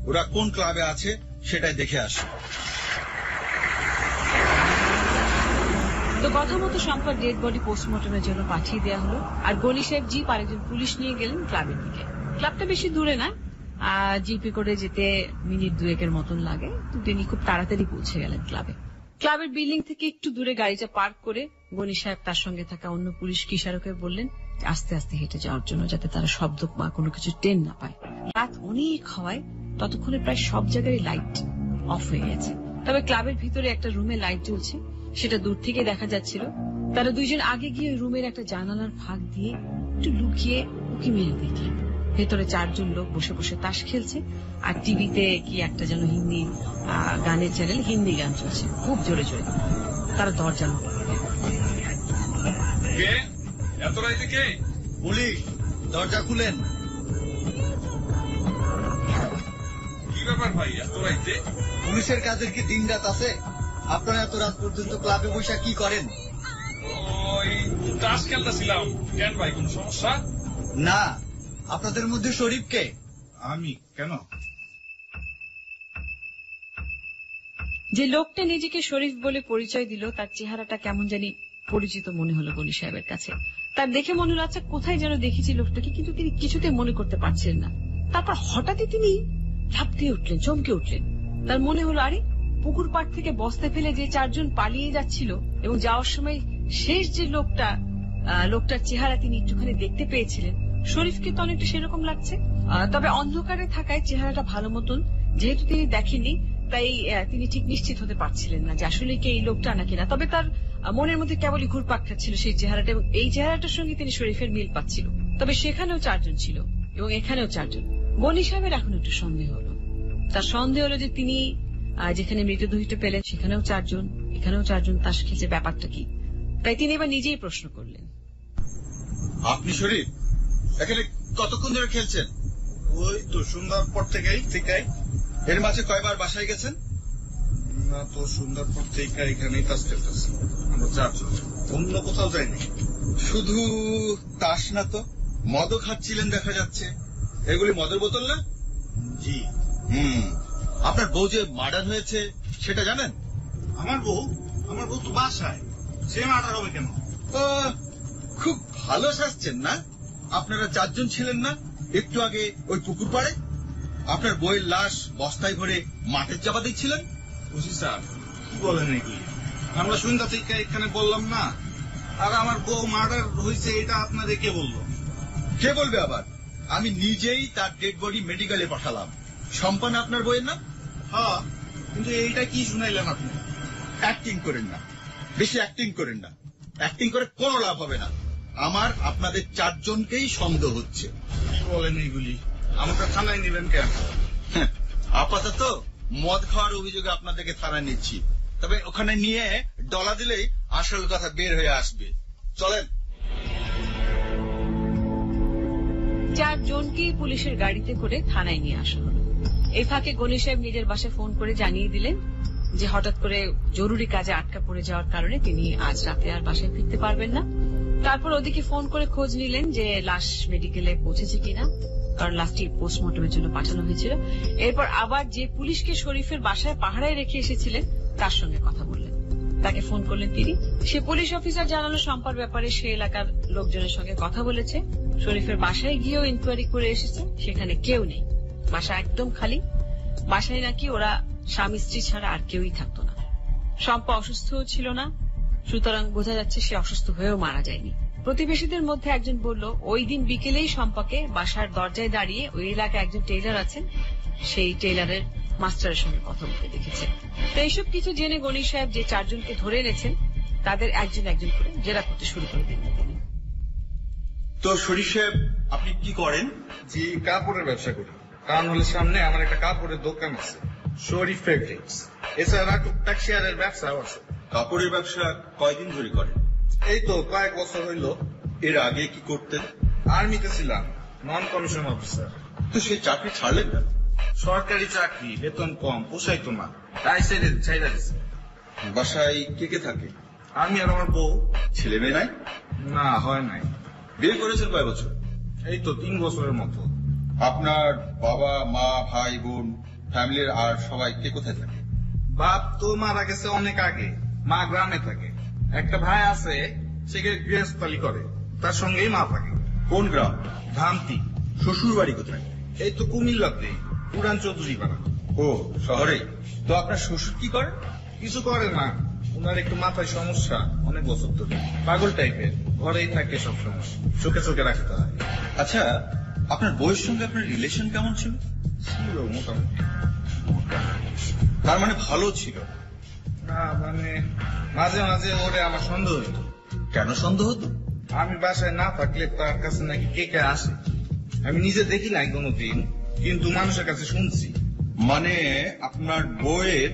ওরা কোন ক্লাবে আছে সেটাই দেখে আসে। তো কথা মতো সম্পদ ডেড বডি পোস্টমর্টমের জন্য পাঠিয়ে দেওয়া হলো। আর গনি সাহেব জিপ আর একজন পুলিশ নিয়ে গেলেন ক্লাবের দিকে। ক্লাবটা বেশি দূরে না, জিপে করে যেতে মিনিট 2-এর মতন লাগে। তো তিনি খুব তাড়াতাড়ি পৌঁছে গেলেন ক্লাবে। ক্লাবের বিল্ডিং থেকে একটু দূরে গাড়িটা পার্ক করে গনি সাহেব তার সঙ্গে থাকা অন্য পুলিশ কিশোরকে বললেন আস্তে আস্তে হেঁটে যাওয়ার জন্য, যাতে তারা শব্দ বা কোনো কিছু টেন না পায়। রাত অনেক হওয়ায় ততক্ষণে প্রায় সব জায়গায় লাইট অফ হয়ে গেছে। তবে ক্লাবের ভিতরে একটা রুমে লাইট জ্বলছে, সেটা দূর থেকে দেখা যাচ্ছিল। তারা দুইজন আগে গিয়ে রুমের একটা জানালার ফাঁক দিয়ে একটু লুকিয়ে উকি মেরে দেখলেন ভেতরে 4 জন লোক বসে বসে তাস খেলছে। আর টিভিতে কি একটা যেন হিন্দি গানের চ্যানেল, হিন্দি গান চলছে খুব জোরে জোরে। তারা দরজা কে? এত রাইতে কে? পুলিশ, দরজা খুলেন। কি ব্যাপার ভাই এত রাইতে? পুলিশের কাজের কি দিন রাত আছে? আপনারা এত রাত পর্যন্ত ক্লাবে বসে কি করেন? ওই তাস খেলতেছিলাম। কেন ভাই, কোন সমস্যা? না, আপনাদের মধ্যে শরীফকে? আমি কেন? যে লোকটা নিজেকে শরীফ বলে পরিচয় দিল, তার চেহারাটা কেমন জানি পরিচিত মনে হলো গনি সাহেবের কাছে। তার দেখে মনে হলো আচ্ছা কোথায় যেন দেখেছি লোকটাকে, কিন্তু তিনি কিছুতে মনে করতে পারছিলেন না। তারপর হঠাৎই তিনি ঝাঁপ দিয়ে উঠলেন, চমকে উঠলেন। তার মনে হলো আরে পুকুর পাড় থেকে বস্তা ফেলে যে 4 জন পালিয়ে যাচ্ছিল এবং যাওয়ার সময় শেষ যে লোকটার চেহারা তিনি একটুখানি দেখতে পেয়েছিলেন, শরীফকে তো অনেকটা সেরকম লাগছে। তবে অন্ধকারে থাকায় চেহারাটা ভালো মতন যেহেতু তিনি দেখেননি, তাই তিনি ঠিক নিশ্চিত হতে পারছিলেন না যে আসলে কি এই লোকটা নাকি না। তবে তার মনের মধ্যে কেবলই ঘুরপাক খাচ্ছিল সেই চেহারাটা, এবং এই চেহারাটার সঙ্গে তিনি শরীফের মিল পাচ্ছিল। তবে সেখানেও 4 জন ছিল এবং এখানেও 4 জন। গনি সাহেবের এখন একটু সন্দেহ হলো। তার সন্দেহ হলো যে তিনি যেখানে মৃতদেহটা পেলেন সেখানেও 4 জন, এখানেও 4 জন তাস খেলছে, ব্যাপারটা কি? তাই তিনি এবার নিজেই প্রশ্ন করলেন, আপনি শরীফ এখানে কতক্ষণ ধরে খেলছেন? ওই তো সন্ধ্যার পর থেকেই। এর মাঝে কয়বার বাসায় গেছেন? না তো, সন্ধ্যার পর থেকে এখানেই তাস খেলতেছি। আমরা 4 জন, অন্য কোথাও যাইনি। শুধু তাস না তো, মদও খাচ্ছিলেন দেখা যাচ্ছে। এগুলি মদের বোতল না? জি। আপনার বউ যে মার্ডার হয়েছে সেটা জানেন? আমার বউ তো বাসায়, সে মার্ডার হবে কেন? খুব ভালো সাজছেন না? আপনারা 4 জন ছিলেন না একটু আগে ওই পুকুর পাড়ে? আপনার বউয়ের লাশ বস্তায় ভরে মাঠের চাপা দিচ্ছিলেন। বুঝি স্যার, কি বলেন এগুলি? আমরা সন্ধ্যা থেকে এখানে বললাম না। আর আমার বউ মার্ডার হয়েছে এটা আপনাদের কে বললো? কে বলবে আবার? আমি নিজেই তার ডেড বডি মেডিকেলে পাঠালাম। সম্পান আপনার বইয়ের নাম? হ্যাঁ, কিন্তু এইটা কি শুনাইলেন আপনি? অ্যাক্টিং করেন না, বেশি অ্যাক্টিং করেন না। অ্যাক্টিং করে কোনো লাভ হবে না। আমার আপনাদের 4 জনকেই সন্দেহ হচ্ছে। কি বলেন এইগুলি? আমাকে থানায় নিবেন কেন? আপাতত মদ খাওয়ার অভিযোগে আপনাদেরকে থানায় নিচ্ছি, তবে ওখানে নিয়ে ডলা দিলেই আসল কথা বের হয়ে আসবে। চলেন। 4 জনকেই পুলিশের গাড়িতে করে থানায় নিয়ে আসা হলো। এই ফাঁকে গনি সাহেব নিজের বাসায় ফোন করে জানিয়ে দিলেন যে হঠাৎ করে জরুরি কাজে আটকা পড়ে যাওয়ার কারণে তিনি আজ রাতে আর বাসায় ফিরতে পারবেন না। তারপর ওদিকে ফোন করে খোঁজ নিলেন যে লাশ মেডিকেলে পৌঁছেছে কিনা, কারণ লাশটি পোস্টমর্টমের জন্য পাঠানো হয়েছিল। এরপর আবার যে পুলিশকে শরীফের বাসায় পাহারায় রেখে এসেছিলেন তার সঙ্গে কথা বললেন। তাকে ফোন করলেন তিনি। সে পুলিশ অফিসার জানালো শম্পার ব্যাপারে সে এলাকার লোকজনের সঙ্গে কথা বলেছে, শরীফের বাসায় গিয়েও ইনকোয়ারি করে এসেছে, সেখানে কেউ নেই, বাসা একদম খালি। বাসায় নাকি ওরা স্বামী স্ত্রী ছাড়া আর কেউই থাকতো না। শম্পা অসুস্থও ছিল না, সুতরাং বোঝা যাচ্ছে সে অসুস্থ হয়েও মারা যায়নি। প্রতিবেশীদের মধ্যে একজন বলল ওই দিন বিকেলেই শম্পাকে বাসার দরজায় দাঁড়িয়ে ওই এলাকায় একজন টেইলার আছেন, সেই টেইলারের মাস্টারের সঙ্গে কথা বলতে দেখেছে। তো এইসব কিছু জেনে গনি সাহেব যে 4 জনকে ধরে এনেছেন তাদের একজন একজন করে জেরা করতে শুরু করে দিলেন। তো শরীফ সাহেব আপনি কি করেন? জি, কাপড়ের ব্যবসা করি। কারণ হলে সামনে আমার একটা কাপড়ের দোকান আছে, শরীফ ফেব্রিক্স। এছাড়া টুকটাক শেয়ারের ব্যবসাও আছে। কাপড়ের ব্যবসা কয়দিন ধরে করেন? এই তো কয়েক বছর হইল। এর আগে কি করতেন? আর্মিতে ছিলাম, নন কমিশন অফিসার। তো সেই চাকরি ছাড়লেন না? সরকারি চাকরি, বেতন কম, পোষাইতো না, তাই ছেড়ে দিছি। বাসায় কে কে থাকে? আমি আর আমার বউ। ছেলে মেয়ে নাই? না, হয় নাই। বিয়ে করেছেন কয় বছর? এই তো 3 বছরের মতো। আপনার বাবা মা ভাই বোন ফ্যামিলির আর সবাই কে কোথায় থাকে? বাপ তো মারা গেছে অনেক আগে, মা গ্রামে থাকে। একটা ভাই আছে, সে গৃহস্থালি করে, তার সঙ্গেই মা থাকে। কোন গ্রাম? ধামতি। শ্বশুর বাড়ি কোথায়? এই তো কুমিল্লাতে, পুরান চৌধুরী পাড়া। ও, শহরেই। তো আপনার শ্বশুর কি করেন? কিছু করে না, ওনার একটু মাথায় সমস্যা, অনেক বছর ধরে। পাগল টাইপের, ঘরেই থাকে সবসময়, চোখে চোখে রাখতে হয়। আচ্ছা, আপনার বউয়ের সঙ্গে আপনার রিলেশন কেমন ছিল? ছিল মোটামুটি। তার মানে ভালো ছিল না, মানে মাঝে মাঝে ওরে আমার সন্দেহ হতো। কেন সন্দেহ হতো? আমি বাসায় না থাকলে তার কাছে নাকি কে কে আসে। আমি নিজে দেখি নাই কোনোদিন, কিন্তু মানুষের কাছে শুনছি। মানে আপনার বউয়ের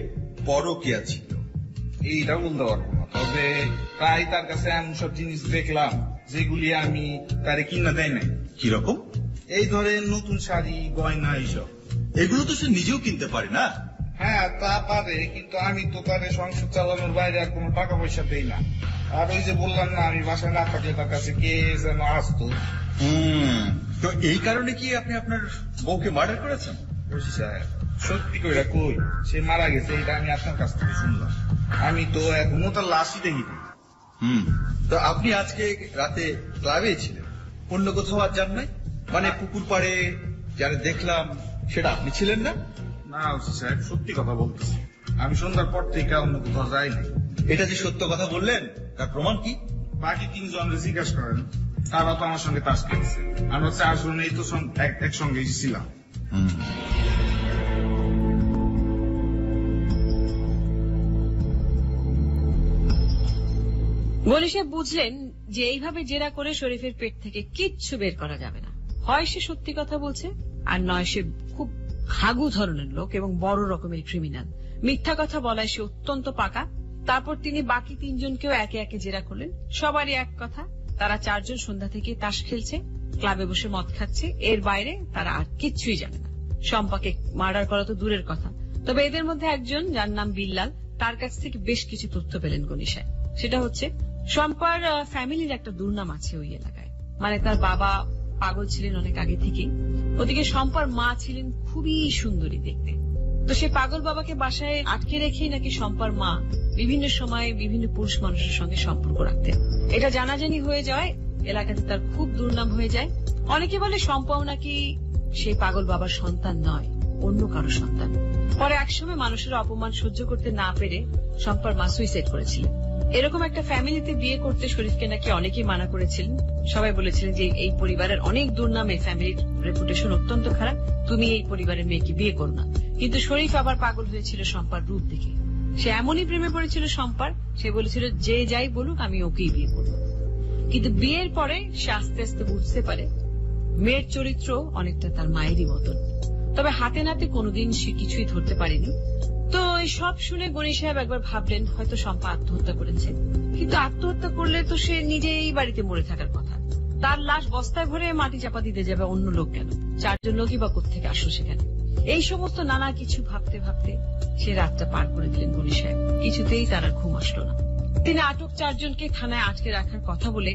পরকীয়া ছিল? এইটা বলতে পারবো না, তবে তাই তার কাছে এমন সব জিনিস দেখলাম যেগুলি আমি তারে কিনা দেয় নাই। কিরকম? এই ধরেন নতুন শাড়ি, গয়না, এইসব। এগুলো তো সে নিজেও কিনতে পারে না? হ্যাঁ, তা পারে, কিন্তু আমি তো তারে সংসার চালানোর বাইরে আর কোনো টাকা পয়সা দেই না। আর ওই যে বললাম না, আমি বাসায় না থাকলে তার কাছে কে যেন আসতো। তো এই কারণে কি আপনি আপনার বউকে মার্ডার করেছেন? সত্যি কইরা কই, সে মারা গেছে, এটা আমি আপনার কাছ থেকে শুনলাম। আমি তো এখনো তার লাশই দেখিনি। তো আপনি আজকে রাতে ক্লাবে ছিলেন, অন্য কোথাও আর যান নাই? মানে পুকুর পাড়ে যারা দেখলাম সেটা আপনি ছিলেন না? না সাহেব, সত্যি কথা বলতেছি, আমি সন্ধ্যার পর থেকে অন্য কোথাও যাইনি। এটা যে সত্য কথা বললেন তার প্রমাণ কি? বাকি 3 জনকে জিজ্ঞাসা করেন, তারা তো আমার সঙ্গে তাস খেলছে। আমরা 4 জনেই তো একসঙ্গে ছিলাম। গনি সাহেব বুঝলেন যে এইভাবে জেরা করে শরীফের পেট থেকে কিচ্ছু বের করা যাবে না। হয় সে সত্যি কথা বলছে, আর নয় সে খুব হাগু ধরনের লোক এবং বড় রকমের ক্রিমিনাল। মিথ্যা কথা বলায় সে অত্যন্ত পাকা। তারপর তিনি বাকি 3 জনকেও একে একে জেরা করলেন। সবারই এক কথা, তারা 4 জন সন্ধ্যা থেকে তাস খেলছে, ক্লাবে বসে মদ খাচ্ছে, এর বাইরে তারা আর কিচ্ছুই জানে না। শম্পাকে মার্ডার করা তো দূরের কথা, তবে এদের মধ্যে একজন, যার নাম বিল্লাল, তার কাছ থেকে বেশ কিছু তথ্য পেলেন গনি সাহেব। সেটা হচ্ছে শম্পার ফ্যামিলির একটা দুর্নাম আছে ওই এলাকায়। মানে তার বাবা পাগল ছিলেন অনেক আগে থেকেই, ওদিকে শম্পার মা ছিলেন খুবই সুন্দরী দেখতে। তো সে পাগল বাবাকে বাসায় আটকে রেখেই নাকি শম্পার মা বিভিন্ন সময় বিভিন্ন পুরুষ মানুষের সঙ্গে সম্পর্ক রাখতেন। এটা জানাজানি হয়ে যায়, এলাকাতে তার খুব দুর্নাম হয়ে যায়। অনেকে বলে শম্পাও নাকি সেই পাগল বাবার সন্তান নয়, অন্য কারো সন্তান। পরে একসময় মানুষের অপমান সহ্য করতে না পেরে শম্পার মা সুইসাইড করেছিলেন। এরকম একটা ফ্যামিলিতে বিয়ে করতে শরীফকে নাকি অনেকেই মানা করেছিলেন। সবাই বলেছিলেন যে এই পরিবারের অনেক দুর্নামে, ফ্যামিলির রেপুটেশন অত্যন্ত খারাপ, তুমি এই পরিবারের মেয়েকে বিয়ে করো না। কিন্তু শরীফ আবার পাগল হয়েছিল শম্পার রূপ দেখে। সে এমনই প্রেমে পড়েছিল শম্পার, সে বলেছিল যে যাই বলুক আমি ওকেই বিয়ে করব। কিন্তু বিয়ের পরে সে আস্তে আস্তে বুঝতে পারে মেয়ের চরিত্র অনেকটা তার মায়েরই মতন। তবে হাতে নাতে কোনোদিন সে কিছুই ধরতে পারেনি। তো এই সব শুনে গনি সাহেব একবার ভাবলেন হয়তো শম্পা আত্মহত্যা করেছে। কিন্তু আত্মহত্যা করলে তো সে নিজেই বাড়িতে মরে থাকার কথা, তার লাশ বস্তায় ভরে মাটি চাপা দিতে যাবে অন্য লোক কেন? 4 জন লোকই বা কোত্থেকে আসলো সেখানে? এই সমস্ত নানা কিছু ভাবতে ভাবতে সে রাতটা পার করে দিলেন গনি সাহেব। কিছুতেই তার আর ঘুম আসলো না। তিনি আটক 4 জনকে থানায় আটকে রাখার কথা বলে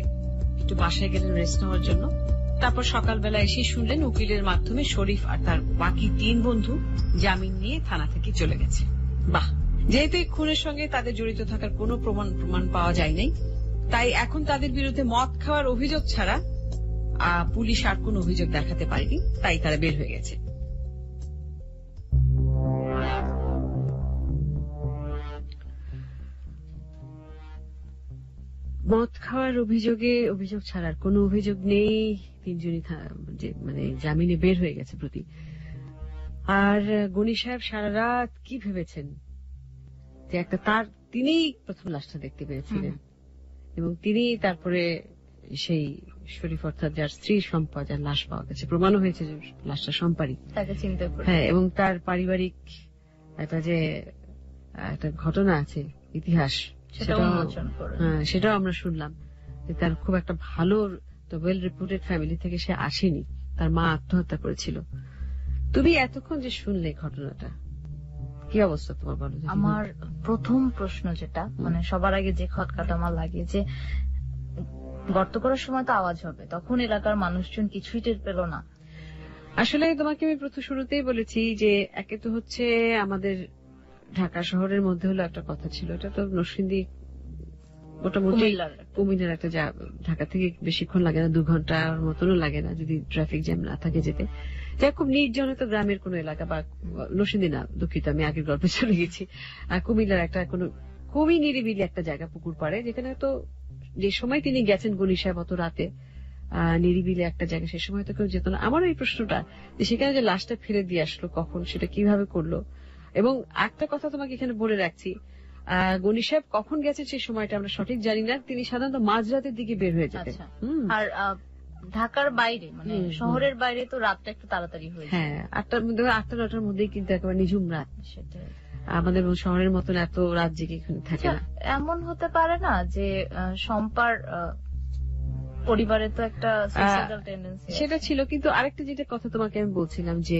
একটু বাসায় গেলেন রেস্ট নেওয়ার জন্য। তারপর সকালবেলা এসে শুনলেন উকিলের মাধ্যমে শরীফ আর তার বাকি 3 বন্ধু জামিন নিয়ে থানা থেকে চলে গেছে। বাহ, যেহেতু এই খুনের সঙ্গে তাদের জড়িত থাকার কোনো প্রমাণ পাওয়া যায়নি, তাই এখন তাদের বিরুদ্ধে মদ খাওয়ার অভিযোগ ছাড়া পুলিশ আর কোন অভিযোগ দেখাতে পারেনি, তাই তারা বের হয়ে গেছে। মদ খাওয়ার অভিযোগ ছাড়ার কোনো অভিযোগ নেই, তিনজনই মানে জামিনে বের হয়ে গেছে প্রতি। আর গনি সাহেব সারা রাত কি ভেবেছেন যে তিনি প্রথম লাশটা দেখতে পেয়েছিলেন এবং তিনি তারপরে সেই শরীফ অর্থাৎ যার স্ত্রী শম্পা, যার লাশ পাওয়া গেছে, প্রমাণও হয়েছে যে লাশটা শম্পারই, তাকে চিনতে পারে। হ্যাঁ, এবং তার পারিবারিক একটা ঘটনা আছে, ইতিহাস, সেটাও আমরা শুনলাম যে তার খুব একটা ভালো ওয়েল রিপুটেড ফ্যামিলি থেকে সে আসেনি, তার মা আত্মহত্যা করেছিল। তুমি এতক্ষণ যে শুনলে ঘটনাটা, কি অবস্থা তোমার বলো? আমার প্রথম প্রশ্ন যেটা, মানে সবার আগে যে খটকাটা আমার লাগে, যে গর্ত করার সময় তো আওয়াজ হবে, তখন এলাকার মানুষজন কিছুই টের পেল না। আসলে তোমাকে আমি প্রথম শুরুতেই বলেছি যে একে তো হচ্ছে আমাদের ঢাকা শহরের মধ্যে হলো একটা কথা ছিল, এটা তো নরসিংদী মোটামুটি কুমিল্লার একটা, ঢাকা থেকে বেশিক্ষণ লাগে না, 2 ঘন্টার মতনও লাগে না যদি ট্রাফিক জ্যাম না থাকে যেতে, যা খুব নির্জনিত গ্রামের কোন এলাকা, বা নরসিংদী না, দুঃখিত আমি আগের গল্পে চলে গেছি, কুমিল্লার একটা কোনো খুবই নিরিবিলি একটা জায়গা, পুকুর পাড়ে, যেখানে তো যে সময় তিনি গেছেন গনি সাহেব অত রাতে, নিরিবিলি একটা জায়গা, সে সময় তো কেউ যেত না। আমারও এই প্রশ্নটা যে সেখানে যে লাশটা ফেলে দিয়ে আসলো কখন, সেটা কিভাবে করলো। এবং একটা কথা তোমাকে এখানে বলে রাখছি, গনি সাহেব কখন গেছেন সেই সময়টা আমরা সঠিক জানি না, তিনি সাধারণত মাঝরাতের দিকে বের হয়ে যেতেন। আর ঢাকার বাইরে, মানে শহরের বাইরে তো রাতটা একটু তাড়াতাড়ি হয়ে যায়, হ্যাঁ, 8টা-9টার মধ্যেই কিন্তু একেবারে নিঝুম রাত। আমাদের শহরের মতন এত রাত জেগে এখানে থাকে না। এমন হতে পারে না যে শম্পার পরিবারে তো একটা সুইসাইডাল টেন্ডেন্সি সেটা ছিল, কিন্তু আরেকটা যেটা কথা তোমাকে আমি বলছিলাম যে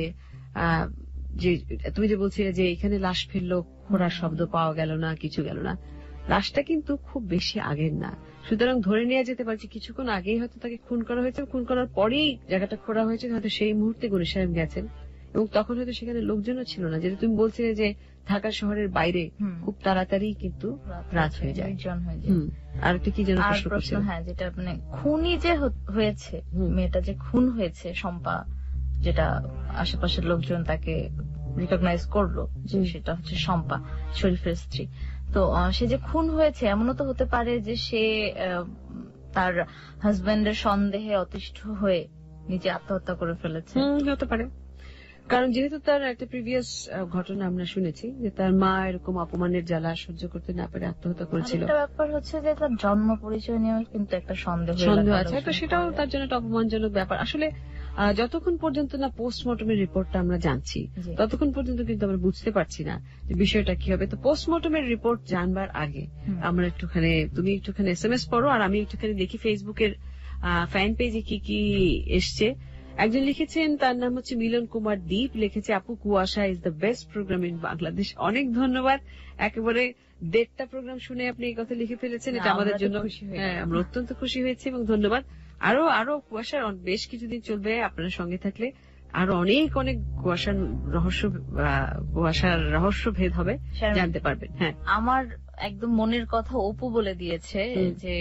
তুমি যে বলছিলে যে এখানে লাশ ফেললো, খোঁড়ার শব্দ পাওয়া গেল না, কিছু গেল না, লাশটা কিন্তু খুব বেশি আগের না, সুতরাং ধরে নেওয়া যেতে পারছে কিছুক্ষণ আগেই হয়তো তাকে খুন করা হয়েছে, খুন করার পরেই জায়গাটা খোঁড়া হয়েছে, হয়তো সেই মুহূর্তে গনি সাহেব গেছেন এবং তখন হয়তো সেখানে লোকজনও ছিল না, যেটা তুমি বলছিলে যে ঢাকা শহরের বাইরে খুব তাড়াতাড়ি কিন্তু রাত হয়ে যায়। আর একটা কি যেন প্রশ্ন, হ্যাঁ, যেটা মানে খুনই যে হয়েছে, মেয়েটা যে খুন হয়েছে শম্পা, যেটা আশেপাশের লোকজন তাকে রিকগনাইজ করলো যে সেটা হচ্ছে শম্পা, শরীফের স্ত্রী। তো সে যে খুন হয়েছে, এমনও তো হতে পারে যে সে তার হাজবেন্ডের সন্দেহে অতিষ্ঠ হয়ে নিজে আত্মহত্যা করে ফেলেছে। হতে পারে, কারণ যেহেতু তার একটা প্রিভিয়াস ঘটনা আমরা শুনেছি যে তার মা এরকম অপমানের জ্বালা সহ্য করতে না পেরে আত্মহত্যা করেছিল। একটা ব্যাপার হচ্ছে যে তার জন্ম পরিচয় নিয়েও কিন্তু একটা সন্দেহ আছে, তো সেটাও তার জন্য একটা অপমানজনক ব্যাপার। আসলে যতক্ষণ পর্যন্ত না পোস্টমর্টমের রিপোর্টটা আমরা জানছি, ততক্ষণ পর্যন্ত কিন্তু আমরা বুঝতে পারছি না যে বিষয়টা কি হবে। তো পোস্টমর্টমের রিপোর্ট জানবার আগে আমরা তুমি একটুখানি SMS পড়ো, আর আমি একটুখানি দেখি ফেসবুকের ফ্যান পেজে কি কি এসছে। একজন লিখেছেন, তার নাম হচ্ছে মিলন কুমার দীপ, লিখেছে, আপু Kuasha is the best programme in Bangladesh. অনেক ধন্যবাদ, একেবারে 1.5টা প্রোগ্রাম শুনে আপনি এই কথা লিখে ফেলেছেন, এটা আমাদের জন্য আমরা অত্যন্ত খুশি হয়েছি এবং ধন্যবাদ। আরো কুয়াশার বেশ কিছুদিন চলবে আপনার সঙ্গে থাকলে, আরো অনেক কুয়াশার রহস্য ভেদ হবে, জানতে পারবেন। হ্যাঁ, আমার একদম মনের কথা অপু বলে দিয়েছে যে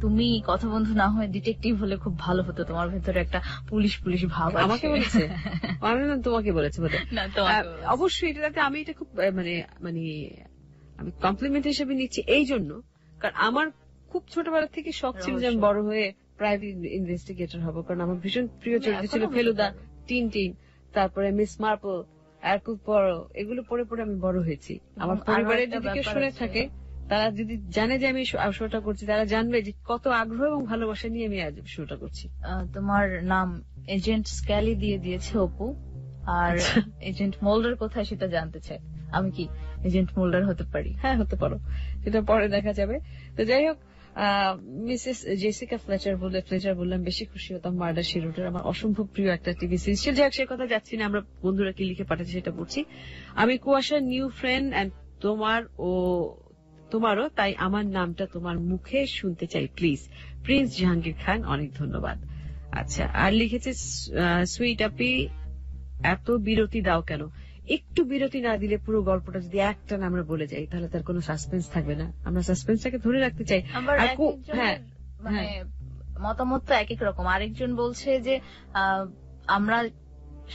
তুমি কথা বন্ধু না হয়ে ডিটেকটিভ হলে খুব ভালো হতো, তোমার ভেতরে একটা পুলিশ ভাব। আমাকে বলেছে? আমি তোমাকে বলেছে বোধ হয়। অবশ্যই আমি এটা খুব মানে আমি কমপ্লিমেন্ট হিসেবে নিচ্ছি এই জন্য, কারণ আমার খুব ছোটবেলা থেকে শখ ছিল যে আমি বড় হয়ে প্রাইভেট ইনভেস্টিগেটর হবো, কারণ আমার ভীষণ প্রিয় চরিত্র ছিল ফেলুদা, টিনটিন, তারপরে মিস মার্পল, এরকুল পরো, এগুলো পড়ে পড়ে আমি বড় হয়েছি। আমার পরিবারের যদি কেউ শুনে থাকে, তারা যদি জানে যে আমি শোটা করছি, তারা জানবে যে কত আগ্রহ এবং ভালোবাসা নিয়ে আমি আজ শোটা করছি। তোমার নাম এজেন্ট স্ক্যালি দিয়ে দিয়েছে অপু, আর এজেন্ট মোল্ডার কোথায় সেটা জানতে চাই। আমি কি এজেন্ট মোল্ডার হতে পারি? হ্যাঁ, হতে পারো, সেটা পরে দেখা যাবে। তো যাই হোক, মিসেস জেসিকা ফ্লেচার বললাম বেশি খুশি হতাম মার্ডার শি রুটের, আমার অসম্ভব প্রিয় একটা টিভি সিরিয়াল। যাই হোক, সে কথা যাচ্ছি না, আমরা বন্ধুরা কি লিখে পাঠাচ্ছি সেটা বলছি। আমি কুয়াশার নিউ ফ্রেন্ড অ্যান্ড তোমারও, তাই আমার নামটা তোমার মুখে শুনতে চাই প্লিজ, প্রিন্স জাহাঙ্গীর খান। অনেক ধন্যবাদ। আচ্ছা, আর লিখেছে সুইট আপি, এত বিরতি দাও কেন? একটু বিরতি না দিলে পুরো গল্পটা যদি একটানা আমরা বলে যাই তাহলে তার কোনো সাসপেন্স থাকবে না। আমরা সাসপেন্সটাকে ধরে রাখতে চাই। আবার আর একজনের মানে মতামত তো এক এক রকম। আরেকজন বলছে যে আমরা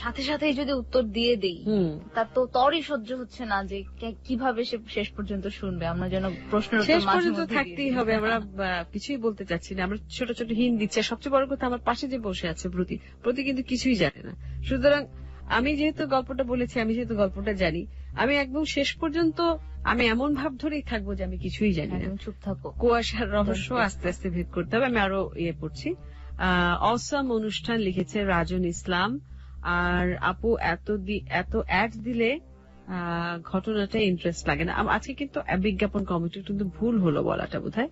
সাথে সাথেই যদি উত্তর দিয়ে দেই তার তো তরই সহ্য হচ্ছে না, যে কিভাবে সে শেষ পর্যন্ত শুনবে। আমরা যেন প্রশ্নের শেষ পর্যন্ত থাকতেই হবে, আমরা কিছুই বলতে চাচ্ছি না, আমরা ছোট ছোট হিন্ট দিচ্ছি। সবচেয়ে বড় কথা আমার পাশে যে বসে আছে প্রতি কিন্তু কিছুই জানে না। সুতরাং আমি যেহেতু গল্পটা বলেছি, আমি যেহেতু গল্পটা জানি, আমি একদম শেষ পর্যন্ত আমি এমন ভাব ধরেই থাকবো যে আমি কিছুই জানি না। চুপ থাকো। কুয়াশার রহস্য আস্তে আস্তে ভেদ করতে হবে। আমি আরো পড়ছি। অসম অনুষ্ঠান লিখেছে রাজন ইসলাম। আর আপু এত অ্যাড দিলে ঘটনাটা ইন্টারেস্ট লাগে না। আজকে কিন্তু বিজ্ঞাপন কমিটি কিন্তু ভুল হলো বলাটা বোধহয়।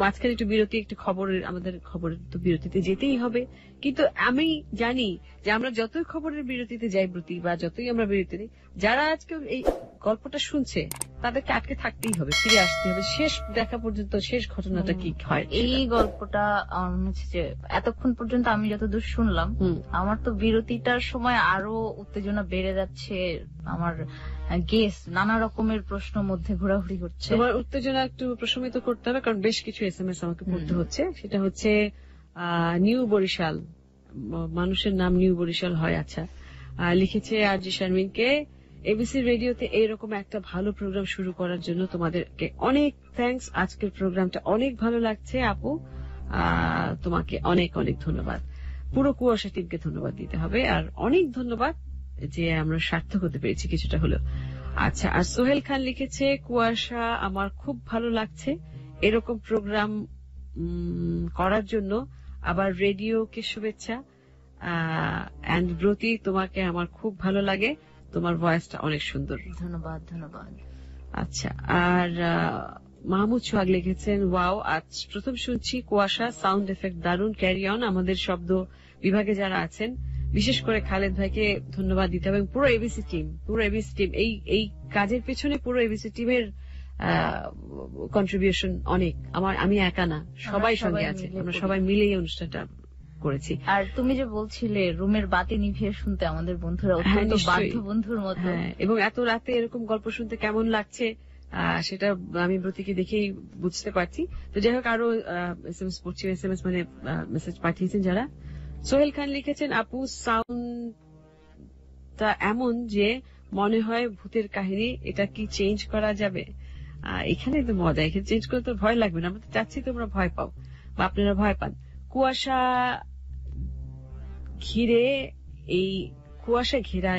মাঝখানে একটু বিরতি, একটু আমাদের খবরের তো বিরতিতে যেতেই হবে। কিন্তু আমি জানি যে আমরা যতই খবরের বিরতিতে যাই প্রতি বা যতই আমরা বিরতি দিই, যারা আজকে এই গল্পটা শুনছে তাদেরকে আটকে থাকতেই হবে, ফিরে আসতে হবে শেষ দেখা পর্যন্ত, শেষ ঘটনাটা কি হয়। এই গল্পটা আমার মনে হচ্ছে যে এতক্ষণ পর্যন্ত আমি যতদূর শুনলাম, আমার তো বিরতিটার সময় আরো উত্তেজনা বেড়ে যাচ্ছে। আমার গেস নানা রকমের প্রশ্ন মধ্যে ঘোরাঘুরি করছে। তোমার উত্তেজনা একটু প্রশমিত করতে হবে, কারণ বেশ কিছু SMS আমাকে পড়তে হচ্ছে। সেটা হচ্ছে নিউ বরিশাল, মানুষের নাম নিউ বরিশাল হয়। আচ্ছা, লিখেছে আরজি শারমিনকে এবিসি রেডিওতে এইরকম একটা ভালো প্রোগ্রাম শুরু করার জন্য তোমাদেরকে অনেক থ্যাঙ্কস। আজকের প্রোগ্রামটা অনেক ভালো লাগছে আপু, তোমাকে অনেক অনেক ধন্যবাদ। পুরো কুয়াশা টিমকে ধন্যবাদ দিতে হবে, আর অনেক ধন্যবাদ যে আমরা সার্থক হতে পেরেছি কিছুটা হলেও। আচ্ছা, আর সোহেল খান লিখেছে কুয়াশা আমার খুব ভালো লাগছে এরকম প্রোগ্রাম করার জন্য, আবার রেডিওকে শুভেচ্ছা। এন্ড ব্রতি, তোমাকে আমার খুব ভালো লাগে, তোমার ভয়েসটা অনেক সুন্দর। ধন্যবাদ ধন্যবাদ। আচ্ছা, আর মাহমুদ সোহাগ লিখেছেন ওয়াও, আজ প্রথম শুনছি কুয়াশা, সাউন্ড এফেক্ট দারুণ, ক্যারি অন। আমাদের শব্দ বিভাগে যারা আছেন, বিশেষ করে খালেদ ভাইকে ধন্যবাদ দিতে হবে, এবং পুরো এবিসি টিম এই কাজের পেছনে পুরো এবিসি টিমের কন্ট্রিবিউশন অনেক। আমি একা না, সবাই সঙ্গে আছে, আমরা সবাই মিলে এই অনুষ্ঠানটা করেছি। আর তুমি যে বলছিলে রুমের বাতি নিভিয়ে শুনতে আমাদের বন্ধুরা অত্যন্ত বাধ্য বন্ধুর মতো, এবং এত রাতে এরকম গল্প শুনতে কেমন লাগছে সেটা আমি ব্রতিকে দেখেই বুঝতে পারছি। তো যাই হোক, আরো SMS পড়ছি, SMS মানে মেসেজ পাঠিয়েছেন যারা। সোহেল খান লিখেছেন আপু সাউন্ডটা এমন যে মনে হয় ভূতের কাহিনী, এটা কি চেঞ্জ করা যাবে? এখানে তো মজা, এখানে চেঞ্জ করে তো ভয় লাগবে না, আমরা তো চাচ্ছি তোমরা ভয় পাও বা আপনারা ভয় পান। কুয়াশা ঘেরা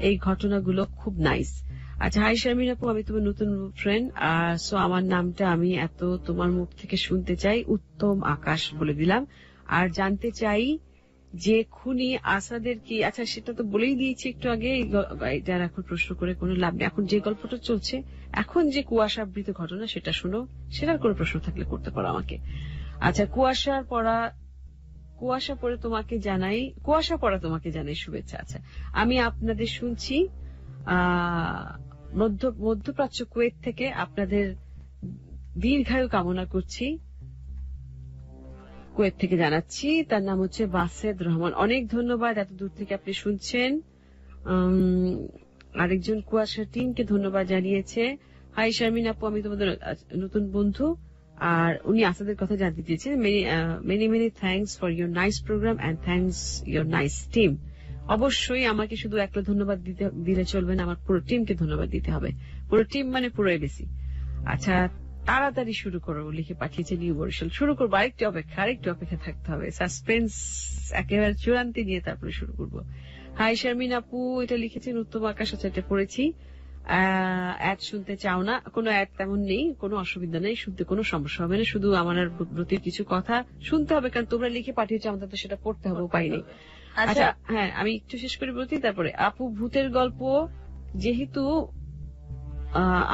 এই ঘটনাগুলো খুব নাইস। আচ্ছা, হাই শারমিন আপু, আমি তোমার নতুন ফ্রেন্ড, সো আমার নামটা আমি তোমার মুখ থেকে শুনতে চাই, উত্তম আকাশ বলে দিলাম। আর জানতে চাই যে খুনি আসাদের কি, আচ্ছা সেটা তো বলেই দিয়েছি একটু আগে, এটার এখন প্রশ্ন করে কোনো লাভ নেই। এখন যে গল্পটা চলছে, এখন যে কুয়াশাবৃত ঘটনা সেটা শুনো, সেটার কোনো প্রশ্ন থাকলে করতে পারো আমাকে। আচ্ছা, কুয়াশা পড়া তোমাকে জানাই শুভেচ্ছা। আচ্ছা, আমি আপনাদের শুনছি মধ্যপ্রাচ্য কুয়েত থেকে, আপনাদের দীর্ঘায়ু কামনা করছি, কুয়েত থেকে জানাচ্ছি। তার নাম হচ্ছে বাসেদ রহমান, অনেক ধন্যবাদ, এত দূর থেকে আপনি শুনছেন। আরেকজন কুয়াশা টিমকে ধন্যবাদ জানিয়েছে। হাই শারমিন আপু, আমি তোমাদের নতুন বন্ধু, আর উনি আসাদের কথা জানতে চেয়েছেন। Many thanks for your nice programme and thanks your nice team. অবশ্যই আমাকে শুধু একলা ধন্যবাদ দিলে চলবে না, আমার পুরো টিমকে ধন্যবাদ দিতে হবে। পুরো টিম মানে পুরো এবিসি। আচ্ছা, তাড়াতাড়ি শুরু করো লিখে পাঠিয়েছে নিউ বরিশাল। শুরু করবো, আরেকটু অপেক্ষা থাকতে হবে, সাসপেন্স একেবারে চূড়ান্তে নিয়ে তারপরে শুরু করবো। হাই শারমিন আপু, এটা লিখেছেন উত্তম আকাশ। আচ্ছা, এটা পড়েছি। অ্যাড শুনতে চাও না, কোনো অ্যাড তেমন নেই, কোনো অসুবিধা নেই, শুনতে কোনো সমস্যা হবে না, শুধু আমার আর ব্রতির কিছু কথা শুনতে হবে, কারণ তোমরা লিখে পাঠিয়েছো, আমাদের তো সেটা পড়তে হবে, উপায় নেই। আচ্ছা, হ্যাঁ, আমি একটু শেষ করে ব্রতি, তারপরে আপু ভূতের গল্প যেহেতু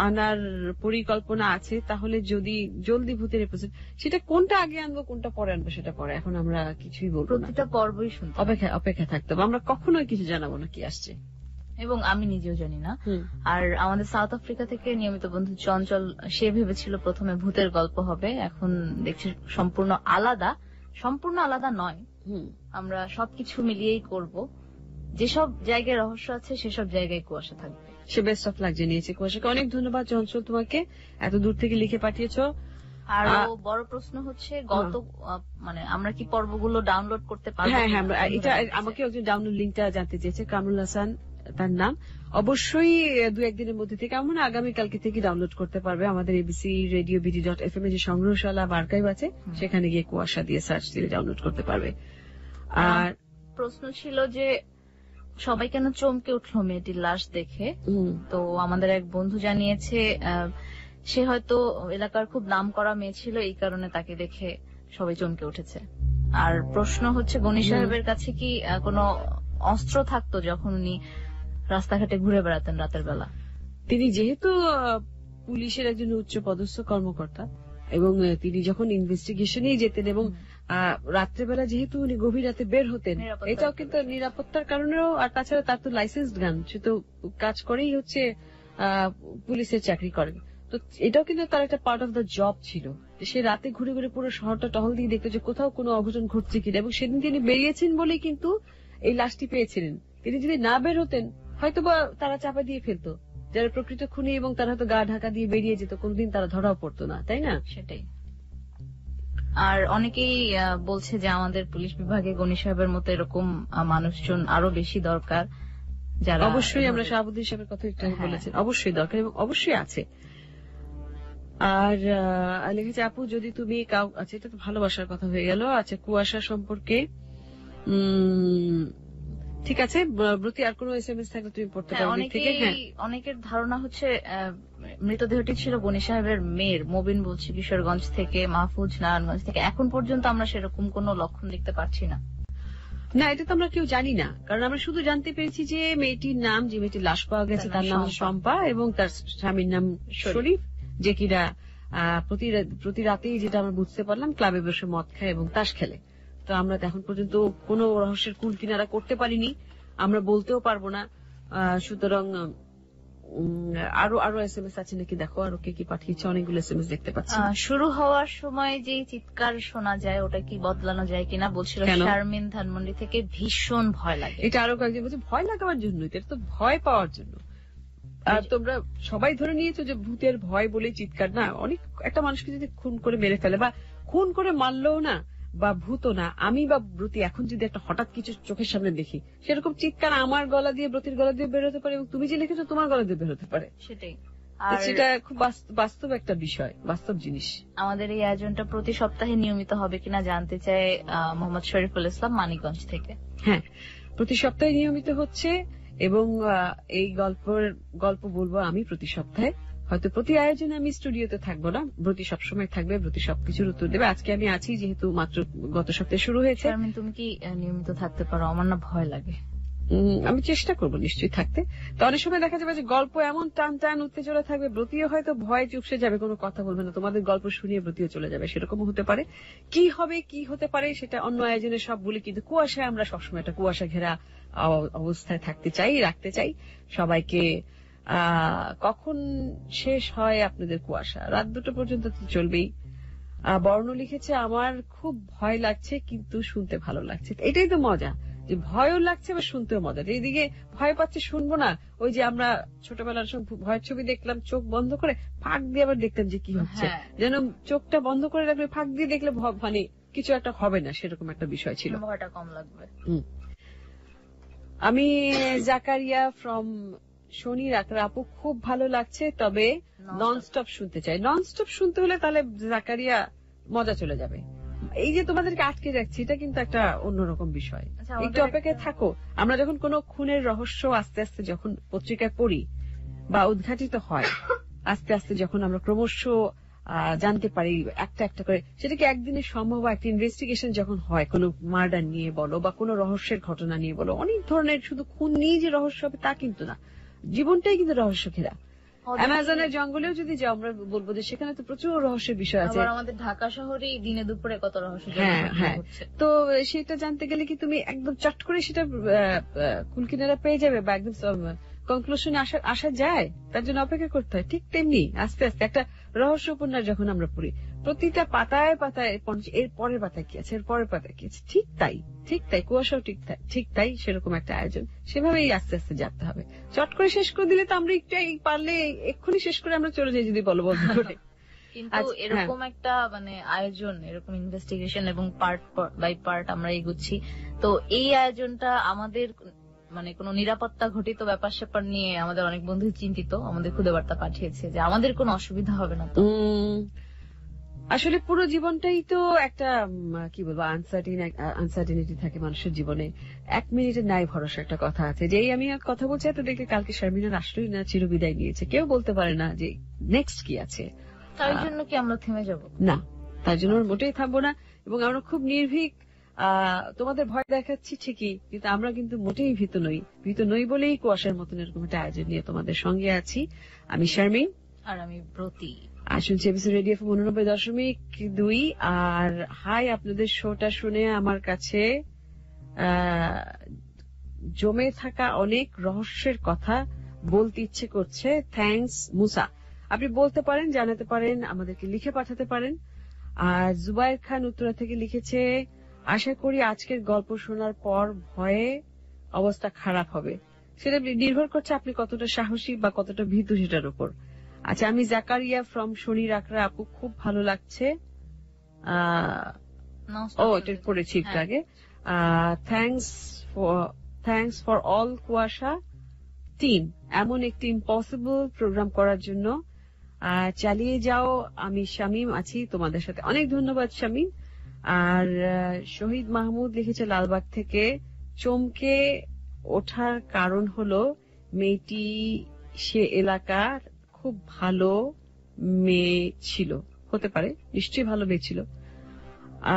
আনার পরিকল্পনা আছে, তাহলে যদি জলদি ভূতের এপিসোড, সেটা কোনটা আগে আনবো কোনটা পরে আনবো সেটা পরে, এখন আমরা কিছুই বলবো না, প্রতিটা পর্বই শুনতে অপেক্ষা থাকতে হবে, আমরা কখনোই কিছু জানাবো না কি আসছে, এবং আমি নিজেও জানি না। আর আমাদের সাউথ আফ্রিকা থেকে নিয়মিত বন্ধু চঞ্চল, সে ভেবেছিল প্রথমে ভূতের গল্প হবে, এখন দেখছি সম্পূর্ণ আলাদা নয়, আমরা সবকিছু মিলিয়েই করব। যেসব জায়গায় রহস্য আছে সেসব জায়গায় কুয়াশা থাকবে। সে বেস্ট অফ লাক জানিয়েছে কুয়াশাকে। অনেক ধন্যবাদ চঞ্চল, তোমাকে এত দূর থেকে লিখে পাঠিয়েছো। আর বড় প্রশ্ন হচ্ছে মানে আমরা কি পর্বগুলো ডাউনলোড করতে পারবো? হ্যাঁ, এটা আমাকে একজন ডাউনলোড লিঙ্কটা জানতে চেয়েছে, কামরুল হাসান তার নাম। অবশ্যই 2-1 দিনের মধ্যে থেকে, আমরা আগামীকালকে থেকে ডাউনলোড করতে পারবে। আমাদের ABC Radio BD.FM এ যে সংগ্রহশালা বা আর্কাইভ আছে সেখানে গিয়ে কুয়াশা দিয়ে সার্চ দিয়ে ডাউনলোড করতে পারবে। আর প্রশ্ন ছিল যে সবাই কেন চমকে উঠলো মেয়েটির লাশ দেখে। তো আমাদের এক বন্ধু জানিয়েছে সে হয়তো এলাকার খুব নাম করা মেয়ে ছিল, এই কারণে তাকে দেখে সবাই চমকে উঠেছে। আর প্রশ্ন হচ্ছে গনি সাহেবের কাছে কি কোনো অস্ত্র থাকতো যখন উনি রাস্তাঘাটে ঘুরে বেড়াতেন রাতের বেলা? তিনি যেহেতু পুলিশের একজন উচ্চ পদস্থ কর্মকর্তা এবং তিনি যখন ইনভেস্টিগেশনেই যেতেন এবং রাত্রেবেলা যেহেতু উনি গভীর রাতে বের হতেন, এটাও কিন্তু নিরাপত্তার কারণেও। আর তাছাড়া তার তো লাইসেন্সড গান, সে তো কাজ করেই হচ্ছে পুলিশের চাকরি করেন, তো এটাও কিন্তু তার একটা পার্ট অফ দ্য জব ছিল। সে রাতে ঘুরে ঘুরে পুরো শহরটা টহল দিয়ে দেখতো যে কোথাও কোনো অঘটন ঘটছে কিনা, এবং সেদিন তিনি বেরিয়েছেন বলেই কিন্তু এই লাশটি পেয়েছিলেন। তিনি যদি না বের হতেন হয়তো বা তারা চাপা দিয়ে ফেলতো যারা প্রকৃত খুনি, এবং তারা হয়তো গা ঢাকা দিয়ে বেরিয়ে যেত, কোনদিন তারা ধরাও পড়তো না, তাই না? সেটাই। আর অনেকেই বলছে যে আমাদের পুলিশ বিভাগে গনি সাহেবের মতো এরকম মানুষজন আরো বেশি দরকার, যারা অবশ্যই, আমরা শাহাবুদ্দিন সাহেবের কথা একটু বলেছেন, অবশ্যই দরকার এবং অবশ্যই আছে। আর লিখেছে আপু যদি তুমি আচ্ছা, এটা তো ভালোবাসার কথা হয়ে গেল। আচ্ছা, কুয়াশা সম্পর্কে ঠিক আছে, ব্রতি আর কোনো SMS থাকলে তুমি পড়তে পারো। অনেকের ধারণা হচ্ছে মৃতদেহটি ছিল গনি সাহেবের মেয়ের। মবিন বলছে কিশোরগঞ্জ থেকে, মাহফুজ নারায়ণগঞ্জ থেকে। এখন পর্যন্ত আমরা সেরকম কোনো লক্ষণ দেখতে পাচ্ছি না। না, এটা তো আমরা কেউ জানি না, কারণ আমরা শুধু জানতে পেরেছি যে মেয়েটির নাম, যে মেয়েটির লাশ পাওয়া গেছে তার নাম শম্পা এবং তার স্বামীর নাম শরীফ, যে কিনা প্রতি রাতেই, যেটা আমরা বুঝতে পারলাম, ক্লাবে বসে মদ খায় এবং তাস খেলে। তো আমরা এখন পর্যন্ত কোনো রহস্যের কুল কিনারা করতে পারিনি, আমরা বলতেও পারবো না। সুতরাং আরো SMS আছে নাকি দেখো, আরো কে কি পাঠিয়েছে, অনেকগুলো SMS দেখতে পাচ্ছি। শুরু হওয়ার সময় যে চিৎকার শোনা যায় ওটা কি বদলানো যায় কিনা বলছিল শারমিন ধানমন্ডি থেকে। ভীষণ ভয় লাগে। এটা আরো কয়েকজন বলছে ভয় লাগাবার জন্য, এটা তো ভয় পাওয়ার জন্য। আর তোমরা সবাই ধরে নিয়েছো যে ভূতের ভয় বলে চিৎকার। না, অনেক একটা মানুষকে যদি খুন করে মেরে ফেলে বা খুন করে মারলেও না, বা ভূত না, আমি বা ব্রতি এখন যদি একটা হঠাৎ কিছু চোখের সামনে দেখি, সেরকম চিৎকার আমার গলা দিয়ে, ব্রতির গলা দিয়ে বেরোতে পারে, এবং তুমি যে লিখেছো তোমার গলা দিয়ে বেরোতে পারে। সেটাই, সেটা খুব বাস্তব একটা বিষয়, বাস্তব জিনিস। আমাদের এই আয়োজনটা প্রতি সপ্তাহে নিয়মিত হবে কিনা জানতে চাই মোহাম্মদ শরীফুল ইসলাম মানিকগঞ্জ থেকে। হ্যাঁ, প্রতি সপ্তাহে নিয়মিত হচ্ছে, এবং এই গল্প বলবো আমি প্রতি সপ্তাহে। হয়তো প্রতি আয়োজনে আমি স্টুডিওতে থাকবো না, ব্রতি সবসময় থাকবে, ব্রতি সবকিছুর উত্তর দেবে। আজকে আমি আছি যেহেতু মাত্র গত সপ্তাহে শুরু হয়েছে। তুমি কি নিয়মিত থাকতে পারো? আমার না ভয় লাগে। আমি চেষ্টা করবো নিশ্চয়ই থাকতে। তো অনেক সময় দেখা যাবে যে গল্প এমন টান উত্তেজনা থাকবে, ব্রতিও হয়তো ভয়ে চুপসে যাবে, কোনো কথা বলবে না, তোমাদের গল্প শুনিয়ে ব্রতিও চলে যাবে, সেরকমও হতে পারে। কি হবে কি হতে পারে সেটা অন্য আয়োজনে সব বলি, কিন্তু কুয়াশায় আমরা সবসময় একটা কুয়াশা ঘেরা অবস্থায় থাকতে চাই, রাখতে চাই সবাইকে। কখন শেষ হয় আপনাদের কুয়াশা? রাত 2টা পর্যন্ত তো চলবেই। বর্ণ লিখেছে আমার খুব ভয় লাগছে কিন্তু শুনতে ভালো লাগছে। এটাই তো মজা, যে ভয়ও লাগছে বা শুনতেও মজা। এইদিকে ভয় পাচ্ছে শুনবো না, ওই যে আমরা ছোটবেলার সব ভয়ের ছবি দেখলাম চোখ বন্ধ করে, ফাঁক দিয়ে আবার দেখতাম যে কি হচ্ছে, যেন চোখটা বন্ধ করে রাখলে ফাঁক দিয়ে দেখলে মানে কিছু একটা হবে না, সেরকম একটা বিষয় ছিল, ভয়টা কম লাগবে। আমি জাকারিয়া ফ্রম শনি রাখরা আপু, খুব ভালো লাগছে, তবে ননস্টপ শুনতে চাই। ননস্টপ শুনতে হলে তাহলে জাকারিয়া মজা চলে যাবে। এই যে তোমাদেরকে আটকে রাখছি, এটা কিন্তু একটা অন্যরকম বিষয়। একটু অপেক্ষায় থাকো। আমরা যখন কোন খুনের রহস্য আস্তে আস্তে যখন পত্রিকায় পড়ি বা উদ্ঘাটিত হয়, আস্তে আস্তে যখন আমরা ক্রমশ জানতে পারি একটা একটা করে, সেটা কি একদিনের সম্ভব? একটা ইনভেস্টিগেশন যখন হয় কোনো মার্ডার নিয়ে বলো বা কোনো রহস্যের ঘটনা নিয়ে বলো, অনেক ধরনের, শুধু খুন নিয়ে যে রহস্য হবে তা কিন্তু না, জীবনটাই কিন্তু রহস্য ঘেরা। অ্যামাজনের জঙ্গলেও যদি যাও আমরা বলবো যে সেখানে তো প্রচুর রহস্যের বিষয় আছে। আমাদের ঢাকা শহরেই দিনে দুপুরে কত রহস্য। হ্যাঁ, তো সেটা জানতে গেলে কি তুমি একদম চট করে সেটা কুলকিনারা পেয়ে যাবে বা একদম কনক্লুশনে আসা যায়? তার জন্য অপেক্ষা করতে হয়। ঠিক তেমনি আস্তে আস্তে একটা রহস্য উপন্যাস যখন আমরা পড়ি, প্রতিটা পাতায় পাতায় এর পরের পাতায় কি আছে, এর পরের পাতায় কি আছে, ঠিক তাই কুয়াশাও ঠিক তাই সেরকম একটা আয়োজন, সেভাবেই আস্তে আস্তে যেতে হবে। চট করে শেষ করে দিলে তো আমরা একটু পারলে এক্ষুনি শেষ করে আমরা চলে যাই যদি বলো বন্ধ করে। কিন্তু এরকম একটা মানে আয়োজন, এরকম ইনভেস্টিগেশন এবং পার্ট বাই পার্ট আমরা এগুচ্ছি, তো এই আয়োজনটা আমাদের মানে কোনো নিরাপত্তা ঘটিত ব্যাপার স্যাপার নিয়ে আমাদের অনেক বন্ধু চিন্তিত, আমাদের খুদে বার্তা পাঠিয়েছে যে আমাদের কোনো অসুবিধা হবে না তো। আসলে পুরো জীবনটাই তো একটা কি বলবো আনসার্টিনিটি থাকে মানুষের জীবনে। 1 মিনিটের নাই ভরসা একটা কথা আছে, যেই আমি কথা বলছি এত দেখলে কালকে শারমিনার আসলোই না, চিরবিদায় নিয়েছে, কেউ বলতে পারে না যে নেক্সট কি আছে। তার জন্য কি আমরা থেমে যাব? না, তার জন্য মোটেই থামবো না, এবং আমরা খুব নির্ভীক। তোমাদের ভয় দেখাচ্ছি ঠিকই, কিন্তু আমরা কিন্তু মোটেই ভীত নই বলেই কুয়াশার মতন এরকম একটা আয়োজন নিয়ে তোমাদের সঙ্গে আছি। আমি শারমিন আর আমি ব্রতী, আর শুনছি এবিসি রেডিও 89.2। আর হাই, আপনাদের শোটা শুনে আমার কাছে জমে থাকা অনেক রহস্যের কথা বলতে ইচ্ছে করছে। থ্যাঙ্কস মুসা। আপনি বলতে পারেন, জানাতে পারেন, আমাদেরকে লিখে পাঠাতে পারেন। আর জুবাইর খান উত্তরা থেকে লিখেছে, আশা করি আজকের গল্প শোনার পর ভয়ে অবস্থা খারাপ হবে। সেটা নির্ভর করছে আপনি কতটা সাহসী বা কতটা ভীতু সেটার উপর। আচ্ছা, আমি জাকারিয়া ফ্রম শনি রাকরা। আপু খুব ভালো লাগছে। এটা পড়েছি একটু আগে। থ্যাঙ্কস ফর অল কুয়াশা টিম, এমন একটি ইম্পসিবল প্রোগ্রাম করার জন্য। চালিয়ে যাও, আমি শামীম আছি তোমাদের সাথে। অনেক ধন্যবাদ শামীম। আর শহীদ মাহমুদ লিখেছে লালবাগ থেকে, চমকে ওঠার কারণ হলো মেয়েটি সে এলাকার খুব ভালো মেয়ে ছিল, হতে পারে, নিশ্চয়ই ভালো মেয়ে ছিল।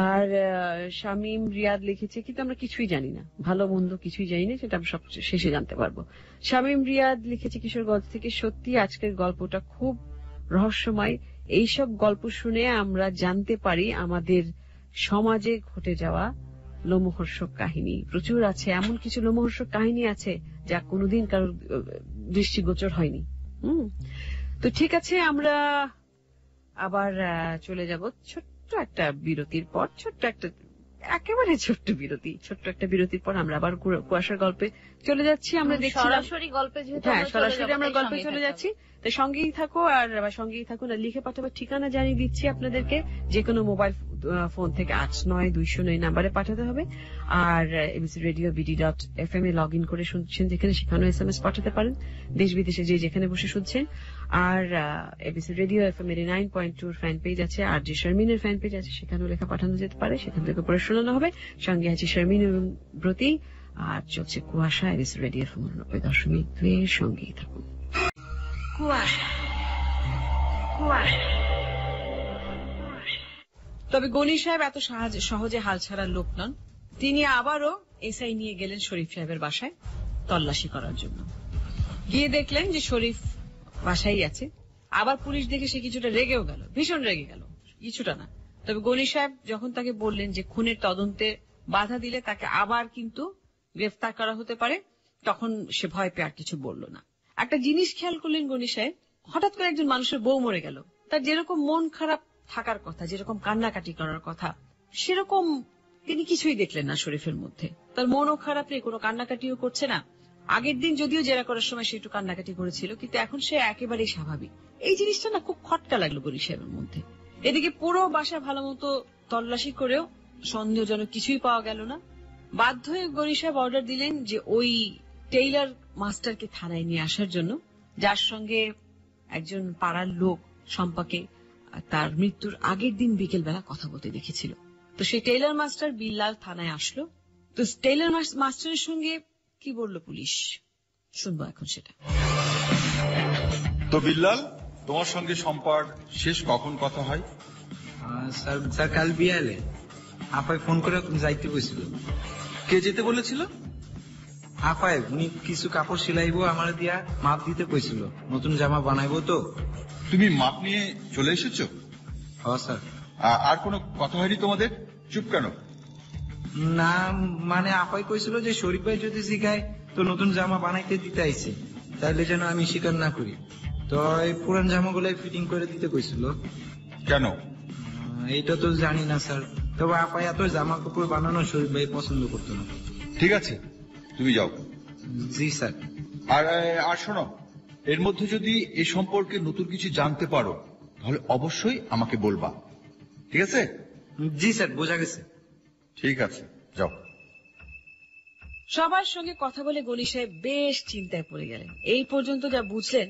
আর শামীম রিয়াদ লিখেছে, কিন্তু আমরা কিছুই জানি না, ভালো মন্দ কিছুই জানি না, সেটা আমরা সব শেষে জানতে পারবো। শামীম রিয়াদ লিখেছে কিশোরগঞ্জ থেকে, সত্যি আজকের গল্পটা খুব রহস্যময়। এইসব গল্প শুনে আমরা জানতে পারি আমাদের সমাজে ঘটে যাওয়া লোমহর্ষক কাহিনী প্রচুর আছে। এমন কিছু লোমহর্ষক কাহিনী আছে যা কোনোদিন কারোর দৃষ্টিগোচর হয়নি। তো ঠিক আছে, আমরা আবার চলে যাব ছোট্ট একটা বিরতির পর। একেবারে ছোট্ট একটা বিরতির পর আমরা আবার কুয়াশার গল্পে চলে যাচ্ছি। আমরা দেখছি সরাসরি গল্পে, সরাসরি আমরা গল্পে চলে যাচ্ছি। তো সঙ্গেই থাকো, আর সঙ্গেই থাকুন। আর লিখে পাঠাবার ঠিকানা জানিয়ে দিচ্ছি আপনাদেরকে, যে কোনো মোবাইল ফোন থেকে 8920 নাম্বারে পাঠাতে হবে। আর এবিসি রেডিও BD.FM এ লগ ইন করে শুনছেন যেখানে, সেখানেও SMS পাঠাতে পারেন, দেশ বিদেশে যে যেখানে বসে শুনছেন। আর এবিসি রেডিও FM এর 9.2 ফ্যান পেজ আছে, আর যে শারমিনের ফ্যান পেজ আছে সেখানেও লেখা পাঠানো যেতে পারে, সেখান থেকে পড়ে শোনানো হবে। সঙ্গে আছে শারমিন এবং ব্রতী। আর চলছে কুয়াশা, এবিসি রেডিও 90.2 এর সঙ্গেই থাকুন। তবে গনি সাহেব এত সহজে হাল ছাড়ার লোক নন। তিনি আবারও এসআই নিয়ে গেলেন শরীফ সাহেবের বাসায় তল্লাশি করার জন্য। গিয়ে দেখলেন যে শরীফ বাসায় আছে। আবার পুলিশ দেখে সে কিছুটা রেগেও গেল, ভীষণ রেগে গেল, কিছুটা না। তবে গনি সাহেব যখন তাকে বললেন যে খুনের তদন্তে বাধা দিলে তাকে আবার কিন্তু গ্রেফতার করা হতে পারে, তখন সে ভয় পেয়ে আর কিছু বলল না। একটা জিনিস খেয়াল করলেন গনি সাহেব, হঠাৎ করে একজন মানুষের বউ মরে গেল, তার যেরকম মন খারাপ থাকার কথা, যেরকম কান্নাকাটি করার কথা, সেরকম তিনি কিছুই দেখলেন না শরীফের মধ্যে। তার মনও খারাপ নেই, কোনো কান্নাকাটিও করছে না। আগের দিন যদিও জেরা করার সময় সে একটু কান্নাকাটি করেছিল, কিন্তু এখন সে একেবারেই স্বাভাবিক। এই জিনিসটা না খুব খটকা লাগলো গনি সাহেবের মধ্যে। এদিকে পুরো বাসা ভালো মতো তল্লাশি করেও সন্দেহজনক কিছুই পাওয়া গেল না। বাধ্য হয়ে গনি সাহেব অর্ডার দিলেন যে ওই টেইলার মাস্টারকে থানায় নিয়ে আসার জন্য, যার সঙ্গে একজন পাড়ার লোক সম্পর্কে তার মৃত্যুর আগের দিন বিকেল বেলা কথা বলতে দেখেছিল। তো সেই টেইলার মাস্টার বিল্লাল থানায় আসলো। তো টেইলার মাস্টারের সঙ্গে কি বলল পুলিশ, শুনবো এখন সেটা। তো বিল্লাল, তোমার সঙ্গে সম্পার শেষ কখন কথা হয়? স্যার কাল বিয়ালে আপায় ফোন করে যাইতে বলছিল। কে যেতে বলেছিল? আপায় উনি কিছু কাপড় সিলাইবো আমার দিয়া মাপ দিতে কইছিল, নতুন জামা বানাইবো। তো তুমি মাপ নিয়ে চলে এসেছো? হ্যাঁ স্যার। আর কোনো কথা হয়নি তোমাদের? চুপ কেন? না মানে আপাই কইছিল যে শরীফ ভাই যদি শিখায় তো নতুন জামা বানাইতে দিতে আইছে, তাইলে যেন আমি স্বীকার না করি। তো এই পুরান জামাগুলাই ফিটিং করে দিতে কইছিল। কেন? এটা তো জানি না স্যার, তবে আপা এত জামা কাপড় বানানো শরীফ ভাই পছন্দ করতো না। ঠিক আছে, তুমি যাও। জি স্যার। আর শোনো, এর মধ্যে যদি এ সম্পর্কে নতুন কিছু জানতে পারো তাহলে অবশ্যই আমাকে বলবা, ঠিক আছে? জি স্যার, বোঝা গেছে। ঠিক আছে, যাও। সবার সঙ্গে কথা বলে গনি সাহেব বেশ চিন্তায় পড়ে গেলেন। এই পর্যন্ত যা বুঝলেন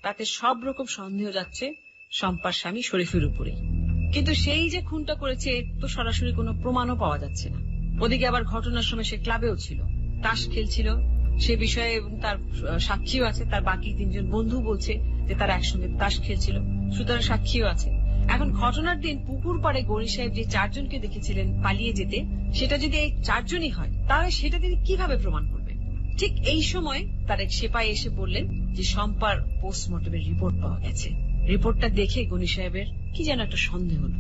তাতে সব রকম সন্দেহ যাচ্ছে শম্পার স্বামী শরীফের উপরেই। কিন্তু সেই যে খুনটা করেছে তো সরাসরি কোনো প্রমাণও পাওয়া যাচ্ছে না। ওদিকে আবার ঘটনার সময় সে ক্লাবেও ছিল, তাস খেলছিল সে বিষয়ে, এবং তার সাক্ষীও আছে। তার বাকি 3 জন বন্ধু বলছে যে তারা একসঙ্গে তাস খেলছিল, সুতরাং সাক্ষীও আছে। এখন ঘটনার দিন পুকুর পাড়ে গনি সাহেব যে 4 জনকে দেখেছিলেন পালিয়ে যেতে, সেটা যদি এই 4 জনই হয় তাহলে সেটা তিনি কিভাবে প্রমাণ করবেন? ঠিক এই সময় তার এক সেপাই এসে বললেন যে শম্পার পোস্টমর্টমের রিপোর্ট পাওয়া গেছে। রিপোর্টটা দেখে গনি সাহেবের কি যেন একটা সন্দেহ হল।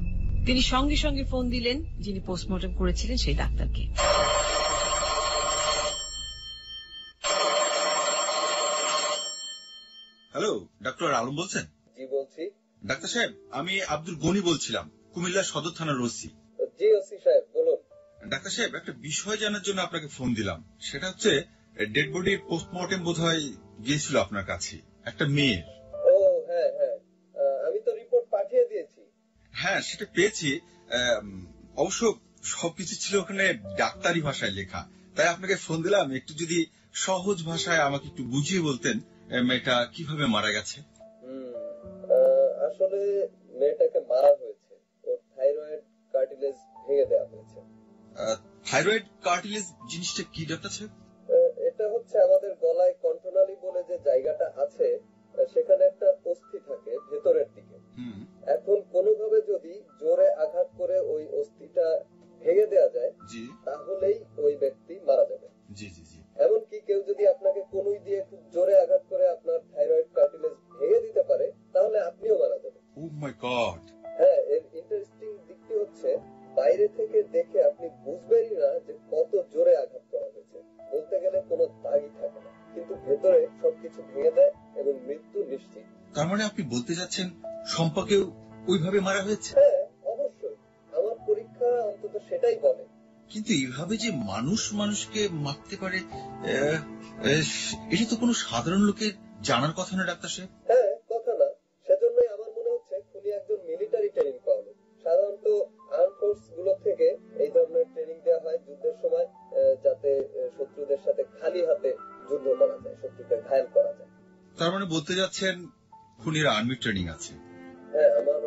তিনি সঙ্গে সঙ্গে ফোন দিলেন যিনি পোস্টমর্টম করেছিলেন সেই ডাক্তারকে। হ্যালো, ডক্টর আলম বলছেন? জি বলছি। ডাক্তার সাহেব, আমি আব্দুল গনি বলছিলাম, কুমিল্লা সদর থানার ওসি। জি ওসি সাহেব, বলুন। ডাক্তার সাহেব, একটা বিষয় জানার জন্য আপনাকে ফোন দিলাম। সেটা হচ্ছে ডেড বডির পোস্টমর্টেম বোধহয় গিয়েছিল আপনার কাছে, একটা মেয়ের। ও হ্যাঁ হ্যাঁ, আমি তো রিপোর্ট পাঠিয়ে দিয়েছি। হ্যাঁ, সেটা পেয়েছি। অবশ্য সবকিছু ছিল ওখানে ডাক্তারি ভাষায় লেখা, তাই আপনাকে ফোন দিলাম। একটু যদি সহজ ভাষায় আমাকে একটু বুঝিয়ে বলতেন মেয়েটা কিভাবে মারা গেছে। আসলে মেয়েটাকে মারা হয়েছে, ওর থাইরয়েড কার্টিলেজ ভেঙে দেওয়া হয়েছে। থাইরয়েড কার্টিলেজ জিনিসটা কি ডাক্তার সাহেব? এটা হচ্ছে আমাদের গলায় কন্ট্রোনালি বলে যে জায়গাটা আছে, সেখানে একটা অস্থি থাকে ভেতরের দিকে। এখন কোনোভাবে যদি জোরে আঘাত করে ওই অস্থিটা ভেঙে দেওয়া যায়, তাহলেই ওই ব্যক্তি মারা যাবে। জি জি জি। এমনকি কেউ যদি আপনাকে কনুই দিয়ে খুব জোরে আঘাত করে আপনার থাইরয়েড কার্টিলেজ ভেঙে দিতে পারে, তাহলে আপনিও মারা যাবেন। ও মাই গড। হ্যাঁ, এর ইন্টারেস্টিং দিকটি হচ্ছে বাইরে থেকে দেখে আপনি বুঝবেনই না যে কত জোরে আঘাত করা হয়েছে। বলতে গেলে কোনো দাগই থাকে না, কিন্তু ভেতরে সবকিছু ভেঙে দেয় এবং মৃত্যু নিশ্চিত। তার মানে আপনি বলতে যাচ্ছেন শম্পাকেও ওইভাবে মারা হয়েছে? হ্যাঁ অবশ্যই, আমার পরীক্ষা অন্তত সেটাই বলে। কিন্তু এইভাবে যে মানুষ মানুষকে মারতে পারে, এটা তো কোনো সাধারণ লোকের জানার কথা না ডাক্তার সাহেব। হ্যাঁ, কথা না। সেজন্যই আমার মনে হচ্ছে খুনি একজন মিলিটারি ট্রেনিং পাওয়া। সাধারণত আর্ম ফোর্স গুলো থেকে এই ধরনের ট্রেনিং দেওয়া হয় যুদ্ধের সময়, যাতে শত্রুদের সাথে খালি হাতে যুদ্ধ করা যায়, শত্রুকে ঘায়েল করা যায়। তার মানে বলতে যাচ্ছেন খুনির আর্মি ট্রেনিং আছে? হ্যাঁ, আমার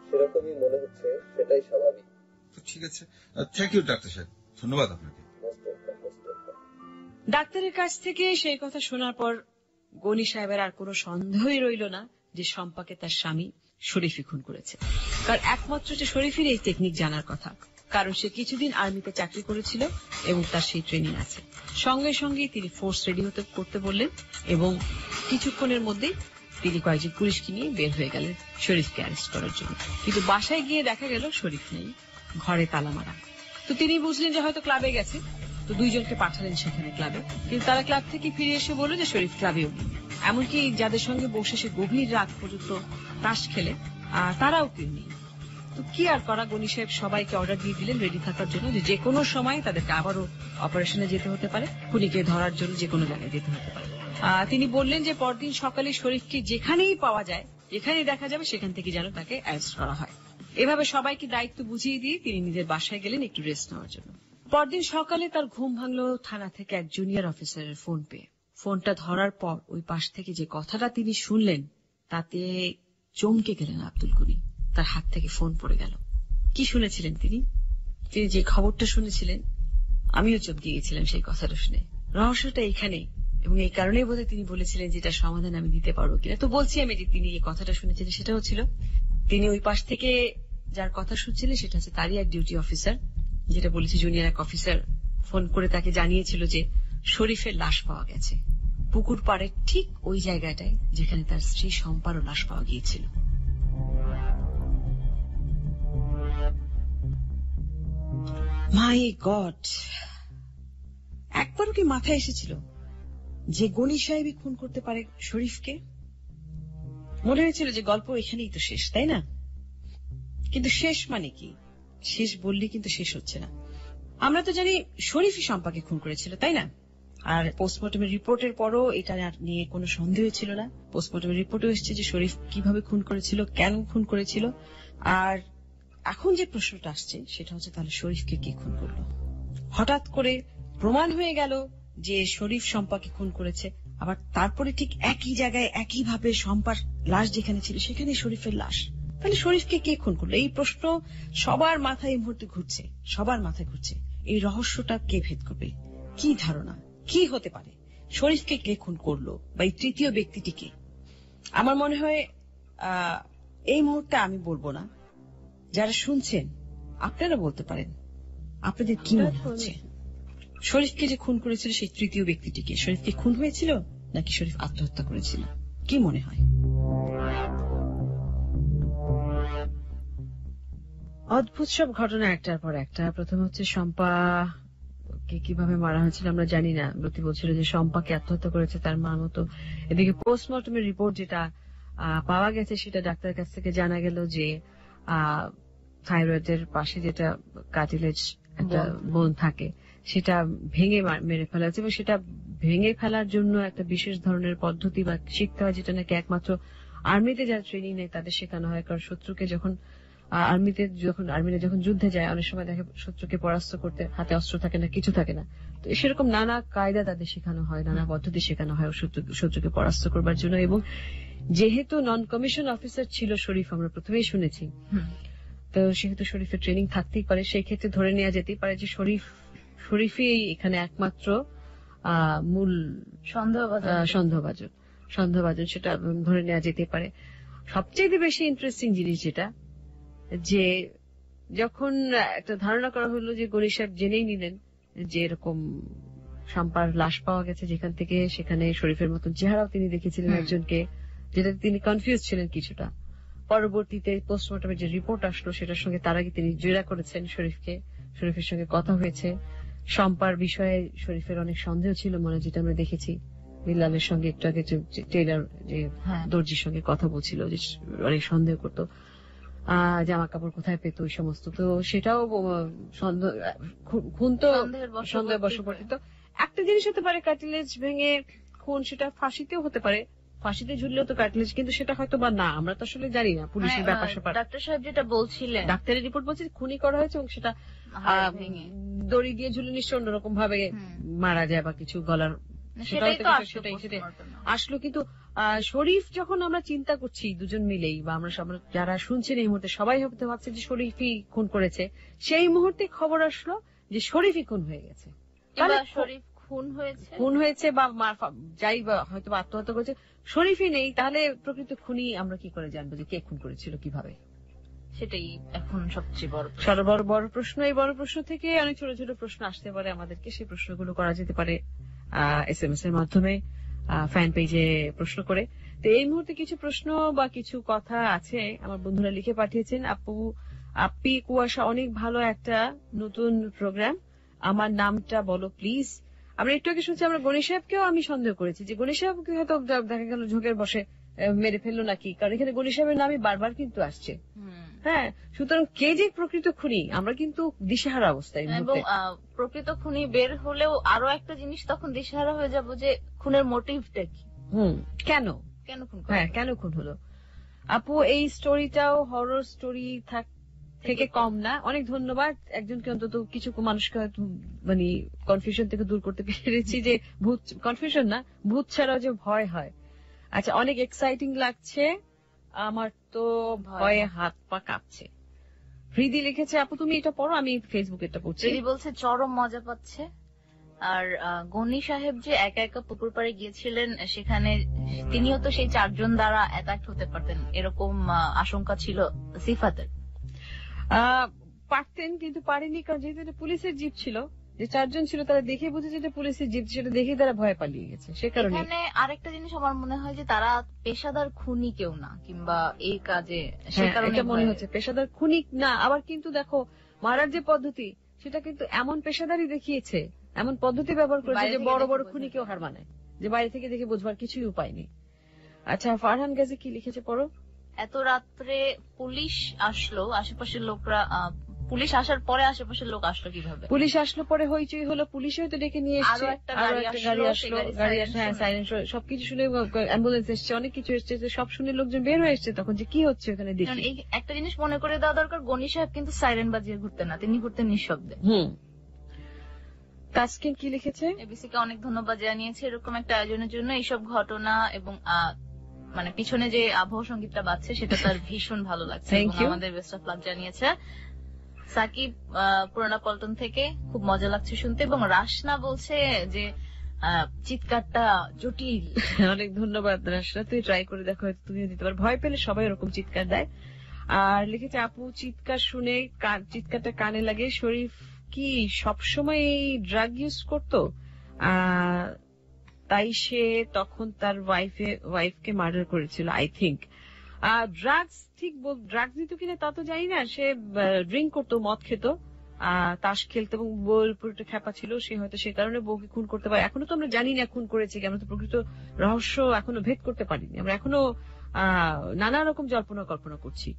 সেরকমই মনে হচ্ছে, সেটাই স্বাভাবিক। ঠিক আছে, থ্যাংক ইউ ডাক্তার সাহেব, ধন্যবাদ আপনাকে। ডাক্তারের কাছ থেকে সেই কথা শোনার পর গনি সাহেবের আর কোনো সন্দেহই রইল না যে শম্পাকে তার স্বামী শরীফই খুন করেছে। কারণ একমাত্র যে শরীফের এই টেকনিক জানার কথা, কারণ সে কিছুদিন আর্মিতে চাকরি করেছিল এবং তার সেই ট্রেনিং আছে। সঙ্গে সঙ্গে তিনি ফোর্স রেডি করতে বললেন এবং কিছুক্ষণের মধ্যেই তিনি কয়েকজন পুলিশকে নিয়ে বের হয়ে গেলেন শরীফকে অ্যারেস্ট করার জন্য। কিন্তু বাসায় গিয়ে দেখা গেল শরীফ নেই, ঘরে তালা মারা। তো তিনি বুঝলেন যে হয়তো ক্লাবে গেছে, তো 2 জনকে পাঠালেন সেখানে ক্লাবে। কিন্তু তারা ক্লাব থেকে ফিরে এসে বলল যে শরীফ ক্লাবেও নেই। এমনকি যাদের সঙ্গে বসে সে গভীর রাত পর্যন্ত তাস খেলে তারাও কেউ নেই। তো কি আর করা, গনি সাহেব সবাইকে অর্ডার দিয়ে দিলেন রেডি থাকার জন্য, যে কোনো সময় তাদেরকে আবারও অপারেশনে যেতে হতে পারে, খুনিকে ধরার জন্য যে কোনো জায়গায় যেতে হতে পারে। তিনি বললেন যে পরদিন সকালে শরীফকে যেখানেই পাওয়া যায়, যেখানেই দেখা যাবে সেখান থেকে যেন তাকে অ্যারেস্ট করা হয়। এভাবে সবাইকে দায়িত্ব বুঝিয়ে দিয়ে তিনি নিজের বাসায় গেলেন একটু রেস্ট নেওয়ার জন্য। পরদিন সকালে তার ঘুম ভাঙলো থানা থেকে এক জুনিয়র অফিসারের ফোন পেয়ে। ফোনটা ধরার পর ওই পাশ থেকে যে কথাটা তিনি শুনলেন তাতে চমকে গেলেন আব্দুল গনি। তার হাত থেকে ফোন পড়ে গেল। কি শুনেছিলেন তিনি? তিনি যে খবরটা শুনেছিলেন আমিও চমকে গিয়েছিলাম সেই কথাটা শুনে। রহস্যটা এখানে, এবং এই কারণেই বোধহয় তিনি বলেছিলেন যে এটার সমাধান আমি দিতে পারবো কিনা। তো বলছি আমি যে তিনি এই কথাটা শুনেছিলেন সেটা হচ্ছিল তিনি ওই পাশ থেকে যার কথা শুনছিলেন সেটা হচ্ছে তারই এক ডিউটি অফিসার, যেটা বলেছে জুনিয়র এক অফিসার ফোন করে তাকে জানিয়েছিল যে শরীফের লাশ পাওয়া গেছে পুকুর পাড়ে ঠিক ওই জায়গাটায় যেখানে তার স্ত্রী শম্পারও লাশ পাওয়া গিয়েছিল। মাই গড, একবারও কি মাথায় এসেছিল যে গনি সাহেবই খুন করতে পারে শরীফকে? মনে হয়েছিল যে গল্প এখানেই তো শেষ, তাই না? কিন্তু শেষ মানে কি? শেষ বললে কিন্তু শেষ হচ্ছে না। আমরা তো জানি শরীফই শম্পাকে খুন করেছিল, তাই না? আর পোস্টমর্টমের রিপোর্টের পরও এটা নিয়ে কোনো সন্দেহ ছিল না। পোস্টমর্টমের রিপোর্টও এসেছে যে শরীফ কিভাবে খুন করেছিল, কেন খুন করেছিল। আর এখন যে প্রশ্নটা আসছে সেটা হচ্ছে তাহলে শরীফকে কে খুন করলো? হঠাৎ করে প্রমাণ হয়ে গেল যে শরীফ শম্পাকে খুন করেছে, আবার তারপরে ঠিক একই জায়গায় একইভাবে শম্পার লাশ যেখানে ছিল সেখানে শরীফের লাশ। তাহলে শরীফকে কে খুন করলো? এই প্রশ্ন সবার মাথায় এই মুহূর্তে ঘুরছে, সবার মাথায় ঘুরছে। এই রহস্যটা কে ভেদ করবে? কি ধারণা, কি হতে পারে? শরীফকে কে খুন করলো বা এই তৃতীয় ব্যক্তিটিকে? আমার মনে হয় এই মুহূর্তে আমি বলবো না, যারা শুনছেন আপনারা বলতে পারেন আপনাদের কি মনে হচ্ছে। শরীফকে যে খুন করেছিল সেই তৃতীয় ব্যক্তিটিকে, শরীফকে খুন হয়েছিল নাকি শরীফ আত্মহত্যা করেছিল? কি মনে হয়? অদ্ভুত সব ঘটনা একটার পর একটা। প্রথম হচ্ছে শম্পাকে কিভাবে মারা হয়েছিল আমরা জানি না। ব্রতী বলছিল যে শম্পাকে আত্মহত্যা করেছে তার মা মতো। এদিকে পোস্টমর্টমের রিপোর্ট যেটা পাওয়া গেছে সেটা ডাক্তারের কাছ থেকে জানা গেল যে থাইরয়েডের পাশে যেটা কার্টিলেজ একটা বোন থাকে সেটা ভেঙে মেরে ফেলা হয়েছে, এবং সেটা ভেঙে ফেলার জন্য একটা বিশেষ ধরনের পদ্ধতি বা শিখতে হয়, যেটা নাকি একমাত্র আর্মিতে যারা ট্রেনিং নেয় তাদের শেখানো হয়। কারণ শত্রুকে যখন আর্মিতে যখন যুদ্ধে যায় অনেক সময় দেখে শত্রুকে পরাস্ত করতে হাতে অস্ত্র থাকে না, কিছু থাকে না, তো সেরকম নানা কায়দা তাদের শেখানো হয়, নানা পদ্ধতি শেখানো হয় শত্রুকে পরাস্ত করবার জন্য। এবং যেহেতু নন কমিশন অফিসার ছিল শরীফ, আমরা প্রথমেই শুনেছি, তো সেহেতু শরীফের ট্রেনিং থাকতেই পারে। সেই ক্ষেত্রে ধরে নেওয়া যেতেই পারে যে শরীফই এখানে একমাত্র মূল সন্দেহভাজন, সেটা ধরে নেওয়া যেতে পারে। সবচেয়ে বেশি ইন্টারেস্টিং জিনিস যেটা, যে যখন একটা ধারণা করা হলো যে গনি সাহেব জেনেই নিলেন যে এরকম শম্পার লাশ পাওয়া গেছে যেখান থেকে, সেখানে শরীফের মতন চেহারাও তিনি দেখেছিলেন একজনকে, যেটা তিনি কনফিউজ ছিলেন কিছুটা। পরবর্তীতে পোস্টমর্টমের যে রিপোর্ট আসলো সেটার সঙ্গে তার আগে তিনি জেরা করেছেন শরীফের সঙ্গে কথা হয়েছে। শম্পার বিষয়ে শরীফের অনেক সন্দেহ ছিল মনে, যেটা আমরা দেখেছি বিল্লালের সঙ্গে একটু আগে টেইলার যে দর্জির সঙ্গে কথা বলছিল যে অনেক সন্দেহ করতো জামা কাপড় কোথায় পেত ওই সমস্ত। তো সেটাও খুন তো সন্দেহ বশবর্তী। একটা জিনিস হতে পারে কার্টিলেজ ভেঙে খুন, সেটা ফাঁসিতেও হতে পারে, ফাঁসিতে ঝুললেও তো কার্টিলেজ, কিন্তু সেটা হয়তো বা না, আমরা তো আসলে জানি না পুলিশের ব্যাপার স্যাপার। ডাক্তার সাহেব যেটা বলছিলেন, ডাক্তারের রিপোর্ট বলছে খুনই করা হয়েছে এবং সেটা দড়ি দিয়ে ঝুলে নিশ্চয় অন্যরকম ভাবে মারা যায় বা কিছু গলার সেটাই আসলো। কিন্তু শরীফ যখন আমরা চিন্তা করছি দুজন মিলেই, বা আমরা যারা শুনছেন এই মুহূর্তে সবাই হয়তো ভাবছে যে শরীফই খুন করেছে, সেই মুহূর্তে খবর আসলো যে শরীফই খুন হয়ে গেছে, শরীফ খুন হয়েছে বা যাই বা হয়তো আত্মহত্যা করেছে, শরীফই নেই, তাহলে প্রকৃত খুনি আমরা কি করে জানবো যে কে খুন করেছিল, কিভাবে? সেটাই এখন সবচেয়ে বড় প্রশ্ন। এই বড় প্রশ্ন থেকে অনেক ছোট ছোট প্রশ্ন আসতে পারে আমাদেরকে, সেই প্রশ্নগুলো করা যেতে পারে SMS এর মাধ্যমে, ফ্যান পেজে প্রশ্ন করে। তো এই মুহূর্তে কিছু প্রশ্ন বা কিছু কথা আছে আমার বন্ধুরা লিখে পাঠিয়েছেন। আপি কুয়াশা, অনেক ভালো একটা নতুন প্রোগ্রাম, আমার নামটা বলো প্লিজ। আমরা একটু আগে শুনছি, আমরা গনি সাহেবকেও আমি সন্দেহ করেছি যে গনি সাহেবকে হয়তো দেখা গেল ঝোঁকের বসে মেরে ফেললো নাকি, কারণ এখানে গনি সাহেবের নামই বারবার কিন্তু আসছে। হ্যাঁ, সুতরাং কে যে প্রকৃত খুনি আমরা কিন্তু দিশেহারা অবস্থায়। এবং প্রকৃত খুনি বের হলেও আরো একটা জিনিস তখন দিশেহারা হয়ে যাব যে খুনের মোটিভটা কি, কেন খুন হলো। আপু এই স্টোরিটাও হরর স্টোরি থেকে কম না। অনেক ধন্যবাদ, একজনকে অন্তত কিছু মানুষকে মানে কনফিউশন থেকে দূর করতে পেরেছি, যে কনফিউশন না, ভূত ছাড়াও যে ভয় হয়। আচ্ছা, অনেক এক্সাইটিং লাগছে, আমার তো ভয়ে হাত পা কাঁপছে। হৃদি লিখেছে, আপু তুমি এটা পড়ো, আমি ফেসবুকে এটা পড়ছি। হৃদি বলছে চরম মজা পাচ্ছে। আর গনি সাহেব যে একা একা পুকুর পাড়ে গিয়েছিলেন, সেখানে তিনিও তো সেই 4 জন দ্বারা অ্যাটাক হতে পারতেন, এরকম আশঙ্কা ছিল সিফাতের। পারতেন, কিন্তু পারেনি, কারণ যেহেতু এটা পুলিশের জিপ ছিল, যে 4 জন ছিল তারা দেখে বুঝেছে এটা পুলিশের জিপ, সেটা দেখে তারা ভয় পালিয়ে গেছে। সে কারণে এখানে আরেকটা জিনিস আমার মনে হয় যে তারা পেশাদার খুনি কেউ না, কিংবা এই কাজে সে কারণে মনে হচ্ছে পেশাদার খুনি না। আবার কিন্তু দেখো মারার যে পদ্ধতি, সেটা কিন্তু এমন পেশাদারই দেখিয়েছে, এমন পদ্ধতি ব্যবহার করেছে যে বড় বড় খুনিকেও হার মানায়, যে বাইরে থেকে দেখে বুঝবার কিছুই উপায় নেই। আচ্ছা, ফারহান গাজী কি লিখেছে পড়ো। এত রাত্রে পুলিশ আসলো, আশেপাশের লোকরা, পুলিশ আসার পরে আশেপাশের লোক আসলো কিভাবে? পুলিশ আসলো পরে হইচই হলো, পুলিশ হয়তো ডেকে নিয়ে এসছে, আরো একটা গাড়ি আসলো, হ্যাঁ সাইরেন সবকিছু শুনে অ্যাম্বুলেন্স এসছে, অনেক কিছু এসছে, সব শুনে লোকজন বের হয়ে এসছে। তখন যে কি হচ্ছে ওখানে দেখি, একটা জিনিস মনে করে দেওয়া দরকার, গনি সাহেব কিন্তু সাইরেন বাজিয়ে ঘুরতেন না, তিনি ঘুরতেন নিঃশব্দে। তাসকিন কি লিখেছে? এবিসি কে অনেক ধন্যবাদ জানিয়েছে এরকম একটা আয়োজনের জন্য। এইসব ঘটনা এবং মানে পিছনে যে আবহাওয়া সঙ্গীতটা বাজছে সেটা তার ভীষণ ভালো লাগছে, আমাদের বেস্ট অফ লাক জানিয়েছে। সাকিব পুরানা পল্টন থেকে, খুব মজা লাগছে শুনতে। এবং রাশনা বলছে যে চিৎকারটা জটিল। অনেক ধন্যবাদ রাশনা, তুই ট্রাই করে দেখো, হয়তো তুমিও দিতে পারো। ভয় পেলে সবাই এরকম চিৎকার দেয়। আর লিখেছে আপু চিৎকার শুনে চিৎকারটা কানে লাগে, শরীফ কি সবসময় ড্রাগ ইউজ করতো, তাই সে তখন তার ওয়াইফকে মার্ডার করেছিল আই থিঙ্ক। ড্রাগস ড্রাগস দিত কিনা তা তো জানি না, সে ড্রিঙ্ক করতো, মদ খেত, তাস খেলতো এবং বউর পুরোটা খ্যাপা ছিল, সে হয়তো সে কারণে বউকে খুন করতে পারে। এখনো তো আমরা জানি না খুন করেছে কি, আমরা তো প্রকৃত রহস্য এখনো ভেদ করতে পারিনি, আমরা এখনো নানা রকম জল্পনা কল্পনা করছি।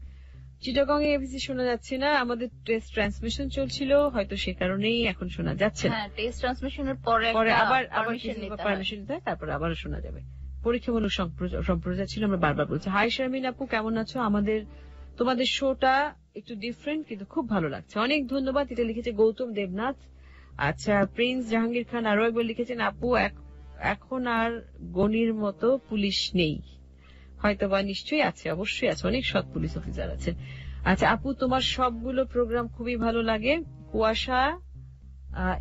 চিটাগং এ এবিসি শোনা যাচ্ছে না, আমাদের টেস্ট ট্রান্সমিশন চলছিল, হয়তো সে কারণেই এখন শোনা যাচ্ছে না। টেস্ট ট্রান্সমিশনের পরে আবার পারমিশন নিতে হয়, তারপরে আবার শোনা যাবে। পরীক্ষামূলক সম্প্রচার ছিল, আমরা বারবার বলছি। হাই শারমিন আপু, কেমন আছো? তোমাদের শোটা একটু ডিফারেন্ট কিন্তু খুব ভালো লাগছে, অনেক ধন্যবাদ। এটা লিখেছে গৌতম দেবনাথ। আচ্ছা, প্রিন্স জাহাঙ্গীর খান আরো একবার লিখেছেন আপু এখন আর গনির মতো পুলিশ নেই, হয়তো বা নিশ্চয়ই আছে, অবশ্যই আছে, অনেক সৎ পুলিশ অফিসার আছেন। আচ্ছা আপু, তোমার সবগুলো প্রোগ্রাম খুবই ভালো লাগে, কুয়াশা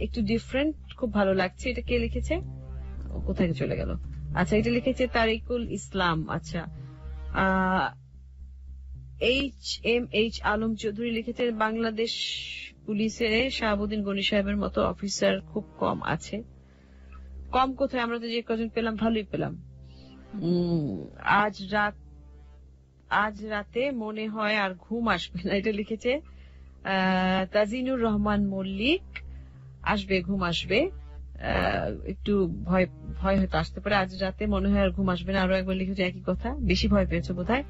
একটু ডিফারেন্ট, খুব ভালো লাগছে। এটা কে লিখেছে, কোথায় চলে গেল? আচ্ছা, এটা লিখেছে তারিকুল ইসলাম। আচ্ছা, HMH আলম চৌধুরী লিখেছে বাংলাদেশ পুলিশের শাহাবুদ্দিন গনি সাহেবের মতো অফিসার খুব কম আছে। কম কোথায়, আমরা তো যে কজন পেলাম ভালোই পেলাম। আজ রাতে মনে হয় আর ঘুম আসবে না, এটা লিখেছে তাজিনুর রহমান মল্লিক। আসবে, ঘুম আসবে, একটু ভয় হয়তো আসতে পারে, আজ রাতে মনে হয় আর ঘুম আসবে না। আরো একবার লিখেছে একই কথা, বেশি ভয় পেয়েছে বোধহয়।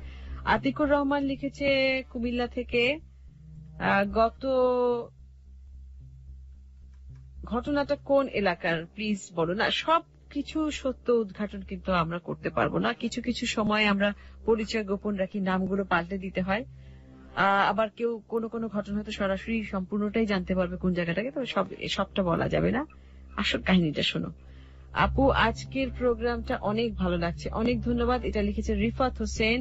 আতিকুর রহমান লিখেছে কুমিল্লা থেকে, ঘটনাটা কোন এলাকার প্লিজ বলো না। সবকিছু সত্য উদ্ঘাটন কিন্তু আমরা করতে পারবো না, কিছু কিছু সময় আমরা পরিচয় গোপন রাখি, নামগুলো পাল্টে দিতে হয়। আবার কেউ কোনো ঘটনা হয়তো সরাসরি সম্পূর্ণটাই জানতে পারবে কোন জায়গাটাকে, তবে সবটা বলা যাবে না। আসল কাহিনীটা শোনো। আপু আজকের প্রোগ্রামটা অনেক ভালো লাগছে, অনেক ধন্যবাদ। এটা লিখেছে রিফাত হোসেন।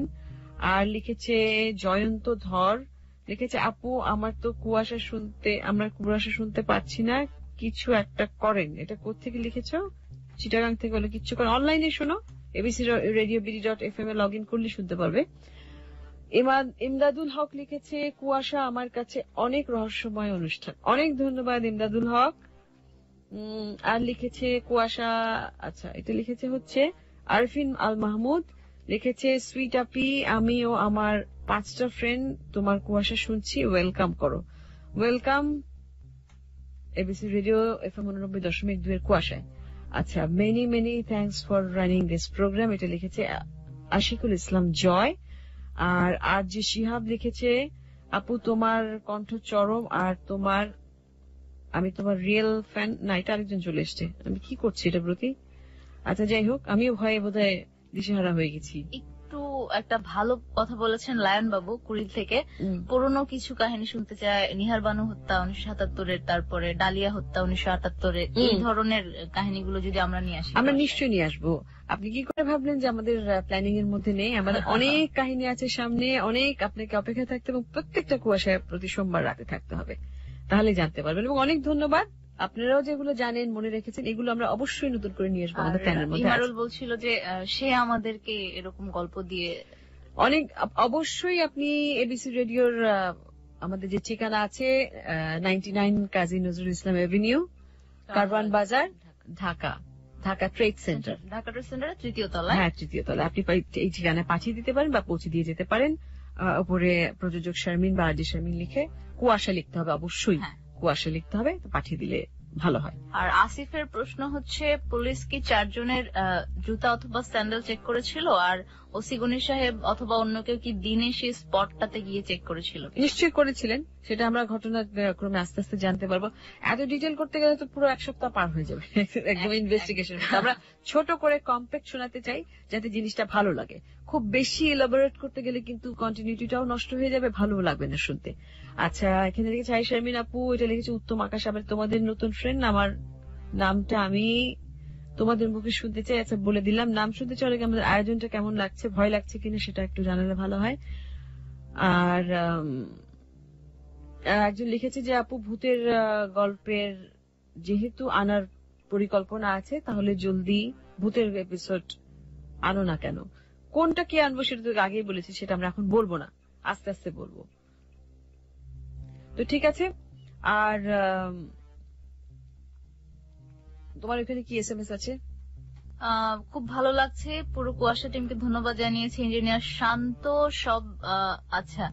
আর লিখেছে জয়ন্ত ধর, লিখেছে আপু আমরা কুয়াশা শুনতে পাচ্ছি না, কিছু একটা করেন। এটা কোত্থেকে লিখেছো? চিটাগাং থেকে হলে কিচ্ছু করেন, অনলাইনে শোনো, এবিসি রেডিও BD.FM এ লগ ইন করলে শুনতে পারবে। ইমদাদুল হক লিখেছে কুয়াশা আমার কাছে অনেক রহস্যময় অনুষ্ঠান, অনেক ধন্যবাদ ইমদাদুল হক। আর লিখেছে কুয়াশা, আচ্ছা এটা লিখেছে হচ্ছে আরফিন আল মাহমুদ, লিখেছে সুইট আপি আমি ও আমার 5টা ফ্রেন্ড তোমার কুয়াশা শুনছি, ওয়েলকাম করো। ওয়েলকাম এবিসি রেডিও FM 89.2 এর কুয়াশায়। আচ্ছা, many thanks for running this programme, এটা লিখেছে আশিকুল ইসলাম জয়। আর যে শিহাব লিখেছে আপু তোমার কণ্ঠ চরম, আর আমি তোমার রিয়েল ফ্যান। না, এটা আরেকজন চলে এসছে, আমি কি করছি এটা প্রতি। আচ্ছা যাই হোক, আমিও ভয়ে বোধহয় দিশেহারা হয়ে গেছি। একটু একটা ভালো কথা বলেছেন লায়ন বাবু কুড়িল থেকে, পুরনো কিছু কাহিনী শুনতে চায়, নিহার বানু হত্যা 1977-এর, তারপরে ডালিয়া হত্যা 1978-এর, এই ধরনের কাহিনীগুলো যদি আমরা নিয়ে আসি। আমরা নিশ্চয়ই নিয়ে আসবো। আপনি কি করে ভাবলেন যে আমাদের প্ল্যানিং এর মধ্যে নেই? আমাদের অনেক কাহিনী আছে সামনে, অনেক আপনাকে অপেক্ষা থাকতে এবং প্রত্যেকটা কুয়াশায় প্রতি সোমবার রাতে থাকতে হবে, তাহলে জানতে পারবেন। এবং অনেক ধন্যবাদ, আপনারাও যেগুলো জানেন মনে রেখেছেন, এগুলো আমরা অবশ্যই নতুন করে নিয়ে আসবো আমাদের প্ল্যানের মধ্যে। ইমারুল বলছিল যে সে আমাদেরকে এরকম গল্প দিয়ে অনেক, অবশ্যই আপনি এবিসি রেডিওর আমাদের যে ঠিকানা আছে 99 কাজী নজরুল ইসলাম এভিনিউ, কারওয়ান বাজার, Dhaka trade centre, Dhaka trade সেন্টারের 3য় তলায়। হ্যাঁ, 3য় তলায়। আপনি এই ঠিকানায় পাঠিয়ে দিতে পারেন বা পৌঁছে দিয়ে যেতে পারেন। উপরে প্রযোজক শারমিন বা আরজি শারমিন লিখে কুয়াশা লিখতে হবে, অবশ্যই কুয়াশা লিখতে হবে, পাঠিয়ে দিলে ভালো হয়। আর আসিফের প্রশ্ন হচ্ছে, পুলিশ কি 4 জনের জুতা অথবা স্যান্ডেল চেক করেছিল? আর ওসি গণি সাহেব অথবা অন্য কেউ কি দিনে সেই স্পটটাতে গিয়ে চেক করেছিল? নিশ্চয়ই করেছিলেন, সেটা আমরা ঘটনাক্রমে আস্তে আস্তে জানতে পারবো। এত ডিটেল করতে গেলে তো পুরো 1 সপ্তাহ পার হয়ে যাবে একদম ইনভেস্টিগেশন। আমরা ছোট করে কম্প্যাক্ট শোনাতে চাই যাতে জিনিসটা ভালো লাগে। খুব বেশি এলাবোরেট করতে গেলে কিন্তু কন্টিনিউটিটাও নষ্ট হয়ে যাবে, ভালো লাগবে না শুনতে। আচ্ছা, এখানে লিখেছে হাই শারমিন আপু, এটা লিখেছে উত্তম আকাশ, আবার তোমাদের নতুন ফ্রেন্ড। আমার নামটা আমি তোমাদের মুখে শুনতে চাই। আচ্ছা, বলে দিলাম, নাম শুনতে চাই। আমাদের আয়োজনটা কেমন লাগছে, ভয় লাগছে কিনা সেটা একটু জানালে ভালো হয়। আর একজন লিখেছে যে আপু, ভূতের গল্পের যেহেতু আনার পরিকল্পনা আছে, তাহলে জলদি ভূতের এপিসোড আনো না কেন? কোনটা কি আনবো সেটা তো আগেই বলেছি, সেটা আমরা এখন বলবো না, আস্তে আস্তে বলবো। তো ঠিক আছে। আর তোমার এখানে কি এসএমএস আছে? খুব ভালো লাগছে, পুরো কুয়াশা টিমকে ধন্যবাদ জানিয়েছে, ইঞ্জিনিয়ার শান্ত সব। আচ্ছা,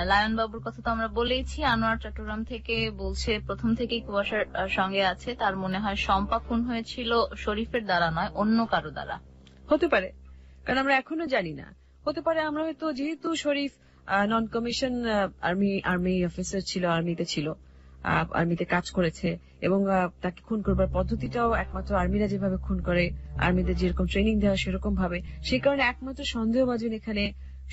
লায়ন বাবুর কথা তো আমরা বলেইছি। আনোয়ার চট্টগ্রাম থেকে বলছে প্রথম থেকেই কুয়াশার সঙ্গে আছে, তার মনে হয় শম্পা খুন হয়েছিল শরীফের দ্বারা নয়, অন্য কারো দ্বারা। হতে পারে, কারণ আমরা এখনো জানি না। হতে পারে আমরা হয়তো, যেহেতু শরীফ নন কমিশন আর্মি অফিসার ছিল, আর্মিতে কাজ করেছে, এবং তাকে খুন করবার পদ্ধতিটাও একমাত্র আর্মিরা যেভাবে খুন করে, আর্মিদের যেরকম ট্রেনিং দেওয়া সেরকম ভাবে, সেই কারণে একমাত্র সন্দেহভাজন এখানে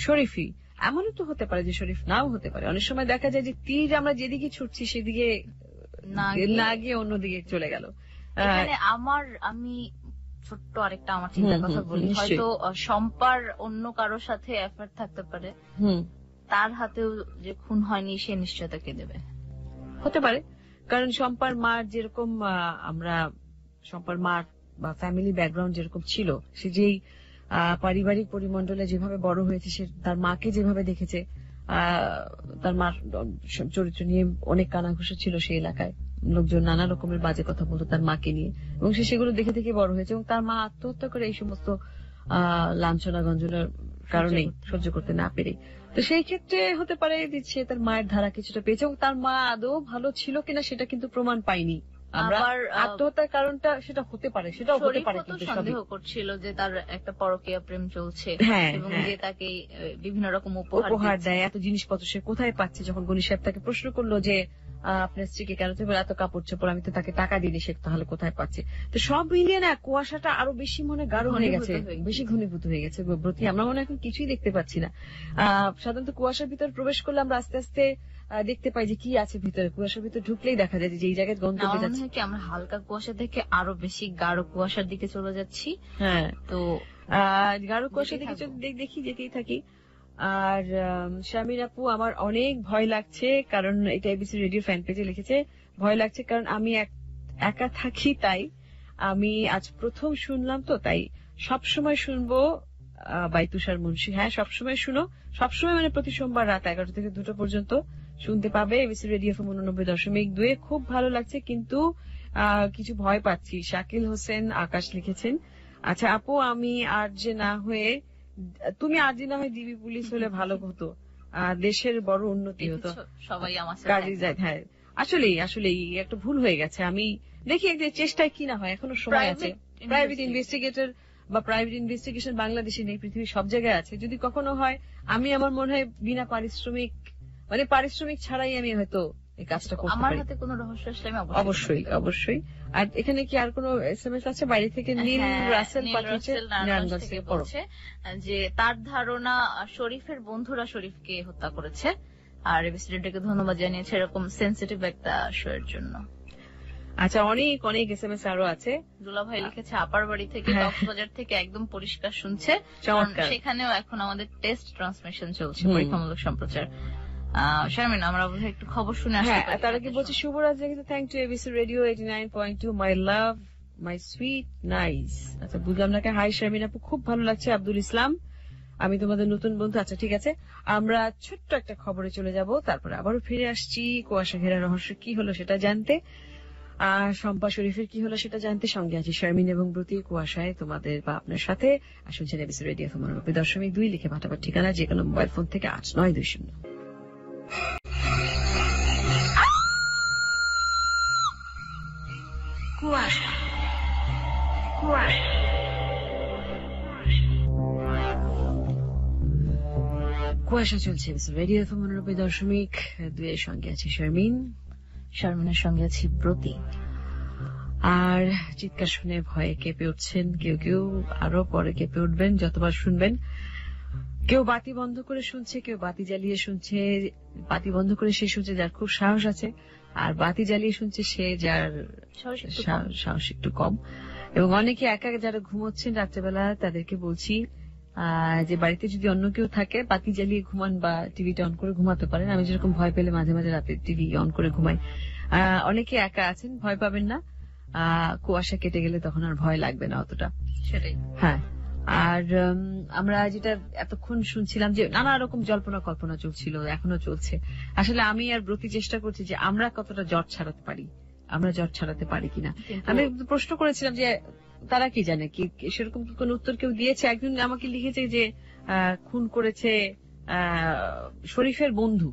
শরীফই। এমনও তো হতে পারে যে শরীফ নাও হতে পারে। অনেক সময় দেখা যায় যে তীর আমরা যেদিকে ছুটছি সেদিকে না গিয়ে অন্যদিকে চলে গেল। আমি ছোট্ট আরেকটা আমার চিন্তার কথা বলি, হয়তো শম্পার অন্য কারোর সাথে অ্যাফেয়ার থাকতে পারে, তার হাতেও যে খুন হয়নি সে নিশ্চয়তা কে দেবে? হতে পারে, কারণ শম্পার মার যেরকম, আমরা শম্পার মার বা ফ্যামিলি ব্যাকগ্রাউন্ড যেরকম ছিল, সে যেই পারিবারিক পরিমণ্ডলে যেভাবে বড় হয়েছে, সে তার মাকে যেভাবে দেখেছে, তার মার চরিত্র নিয়ে অনেক কানাঘুষা ছিল সেই এলাকায়, লোকজন নানা রকমের বাজে কথা বলতো তার মাকে নিয়ে, এবং সে সেগুলো দেখে দেখে বড় হয়েছে, এবং তার মা আত্মহত্যা করে এই সমস্ত লাঞ্ছনা গঞ্জনার কারণেই সহ্য করতে না পেরে। তো সেই ক্ষেত্রে হতে পারে যে সে তার মায়ের ধারা কিছুটা পেয়েছে, এবং তার মা আদৌ ভালো ছিল কিনা সেটা কিন্তু প্রমাণ পাইনি আমরা। আত্মহত্যার কারণটা সেটা হতে পারে, সেটাও হতে পারে, কিন্তু সন্দেহ করছিল যে তার একটা পরকীয়া প্রেম চলছে, এবং যে তাকে বিভিন্ন রকম উপহার দেয়, এত জিনিসপত্র সে কোথায় পাচ্ছে। যখন গণি সাহেব তাকে প্রশ্ন করলো যে আপনার স্ত্রীকে কেন তুমি এত কাপড় চোপড়, আমি তো তাকে টাকা দিইনি, সে তাহলে কোথায় পাচ্ছে? তো সব মিলিয়ে না কুয়াশাটা আরো বেশি মনে গাঢ় হয়ে গেছে, বেশি ঘনীভূত হয়ে গেছে ব্রতি। আমরা মনে এখন কিছুই দেখতে পাচ্ছি না। সাধারণত কুয়াশার ভিতর প্রবেশ করলে আমরা আস্তে আস্তে দেখতে পাই যে কি আছে ভিতরে। কুয়াশার ভিতরে ঢুকলেই দেখা যায় যে এই জায়গায় গন্তব্যে যাচ্ছে। কি আমরা হালকা কুয়াশা থেকে আরো বেশি গাঢ় কুয়াশার দিকে চলে যাচ্ছি? হ্যাঁ, তো গাঢ় কুয়াশার দিকে দেখি যেতেই থাকি। আর শারমিন আপু, আমার অনেক ভয় লাগছে, কারণ এটা এবিসি রেডিও ফ্যান পেজে লিখেছে, ভয় লাগছে কারণ আমি একা থাকি, তাই আমি আজ প্রথম শুনলাম, তো তাই সবসময় শুনবো বাইতুষার মুন্সি। হ্যাঁ, সবসময় শুনো, সবসময়, মানে প্রতি সোমবার রাত 11টা থেকে 2টা পর্যন্ত শুনতে পাবে এবিসি রেডিও FM 89.2। খুব ভালো লাগছে, কিন্তু কিছু ভয় পাচ্ছি। শাকিল হোসেন আকাশ লিখেছেন। আচ্ছা আপু, আমি আর যে না হয়ে, তুমি আর যে না হয়ে ডিবি পুলিশ হলে ভালো হতো, দেশের বড় উন্নতি হতো। সবাই আমার কাজে যায়। হ্যাঁ, আসলেই একটা ভুল হয়ে গেছে। আমি দেখি একটা চেষ্টায় কি না হয়, এখনো সময় আছে। প্রাইভেট ইনভেস্টিগেটর বা প্রাইভেট ইনভেস্টিগেশন বাংলাদেশে নেই, পৃথিবীর সব জায়গায় আছে। যদি কখনো হয়, আমি আমার মনে হয় বিনা পারিশ্রমিক ছাড়াই আমি হয়তো এই কাজটা করতে পারি। আমার হাতে কোনো রহস্য আসলে আমি অবশ্যই। আর এখানে কি আর কোনো এসএমএস আছে বাইরে থেকে? নীল রাসেল পাঠিয়েছে নারায়ণগঞ্জ থেকে, বলছে যে তার ধারণা শরীফের বন্ধুরা শরীফকে হত্যা করেছে। আর এবিসি রেডিওকে ধন্যবাদ জানিয়েছে এরকম সেন্সিটিভ একটা শোয়ের জন্য। আচ্ছা, অনেক এসএমএস আরো আছে। দুলা ভাই লিখেছে আপার বাড়ি থেকে, কক্সবাজার থেকে একদম পরিষ্কার শুনছে, সেখানেও এখন আমাদের টেস্ট ট্রান্সমিশন চলছে, পরীক্ষামূলক সম্প্রচার। শারমিন, আমরা বোধহয় একটু খবর শুনে আসি। তার আগে বলছি শুভরাজ লিখেছে, thank you ABC radio 89.2, my love my sweet nice. আচ্ছা, বুঝলাম না। হাই শারমিন আপু, খুব ভালো লাগছে। আব্দুল ইসলাম, আমি তোমাদের নতুন বন্ধু। আচ্ছা ঠিক আছে, আমরা ছোট্ট একটা খবরে চলে যাব, তারপরে আবারও ফিরে আসছি কুয়াশা ঘেরা রহস্য কি হলো সেটা জানতে, আর শম্পা শরীফের কি হলো সেটা জানতে। সঙ্গে আছি শারমিন এবং ব্রতি, কুয়াশায় তোমাদের বা আপনার সাথে। শুনছেন এবিসি রেডিও 89.2, লিখে পাঠাবার ঠিকানা যে কোনো মোবাইল ফোন থেকে 8920। কুয়াশা কুয়াশা কুয়াশা চলছে রেডিও এফএম 90.2 এর সঙ্গে আছি শারমিনের সঙ্গে আছি ব্রতী। আর চিৎকার শুনে ভয়ে কেঁপে উঠছেন কেউ কেউ, আরো পরে কেঁপে উঠবেন যতবার শুনবেন। কেউ বাতি বন্ধ করে শুনছে, কেউ বাতি জ্বালিয়ে শুনছে। বাতি বন্ধ করে সে শুনছে যার খুব সাহস আছে, আর বাতি জ্বালিয়ে শুনছে সে যার সাহস একটু কম। এবং অনেকে একা যারা ঘুমোচ্ছেন রাত্রেবেলা তাদেরকে বলছি যে বাড়িতে যদি অন্য কেউ থাকে বাতি জ্বালিয়ে ঘুমান বা টিভিটা অন করে ঘুমাতে পারেন। আমি যেরকম ভয় পেলে মাঝে মাঝে রাতে টিভি অন করে ঘুমাই। অনেকে একা আছেন, ভয় পাবেন না। কুয়াশা কেটে গেলে তখন আর ভয় লাগবে না অতটা। সেটাই। হ্যাঁ, আর আমরা যেটা এতক্ষণ শুনছিলাম যে নানা রকম জল্পনা কল্পনা চলছিল, এখনো চলছে। আসলে আমি আর ব্রতী চেষ্টা করছি যে আমরা কতটা জট ছাড়াতে পারি, আমরা জট ছাড়াতে পারি কিনা। আমি প্রশ্ন করেছিলাম যে তারা কি জানে, কি সেরকম কি কোন উত্তর কেউ দিয়েছে? একজন আমাকে লিখেছে যে খুন করেছে শরীফের বন্ধু,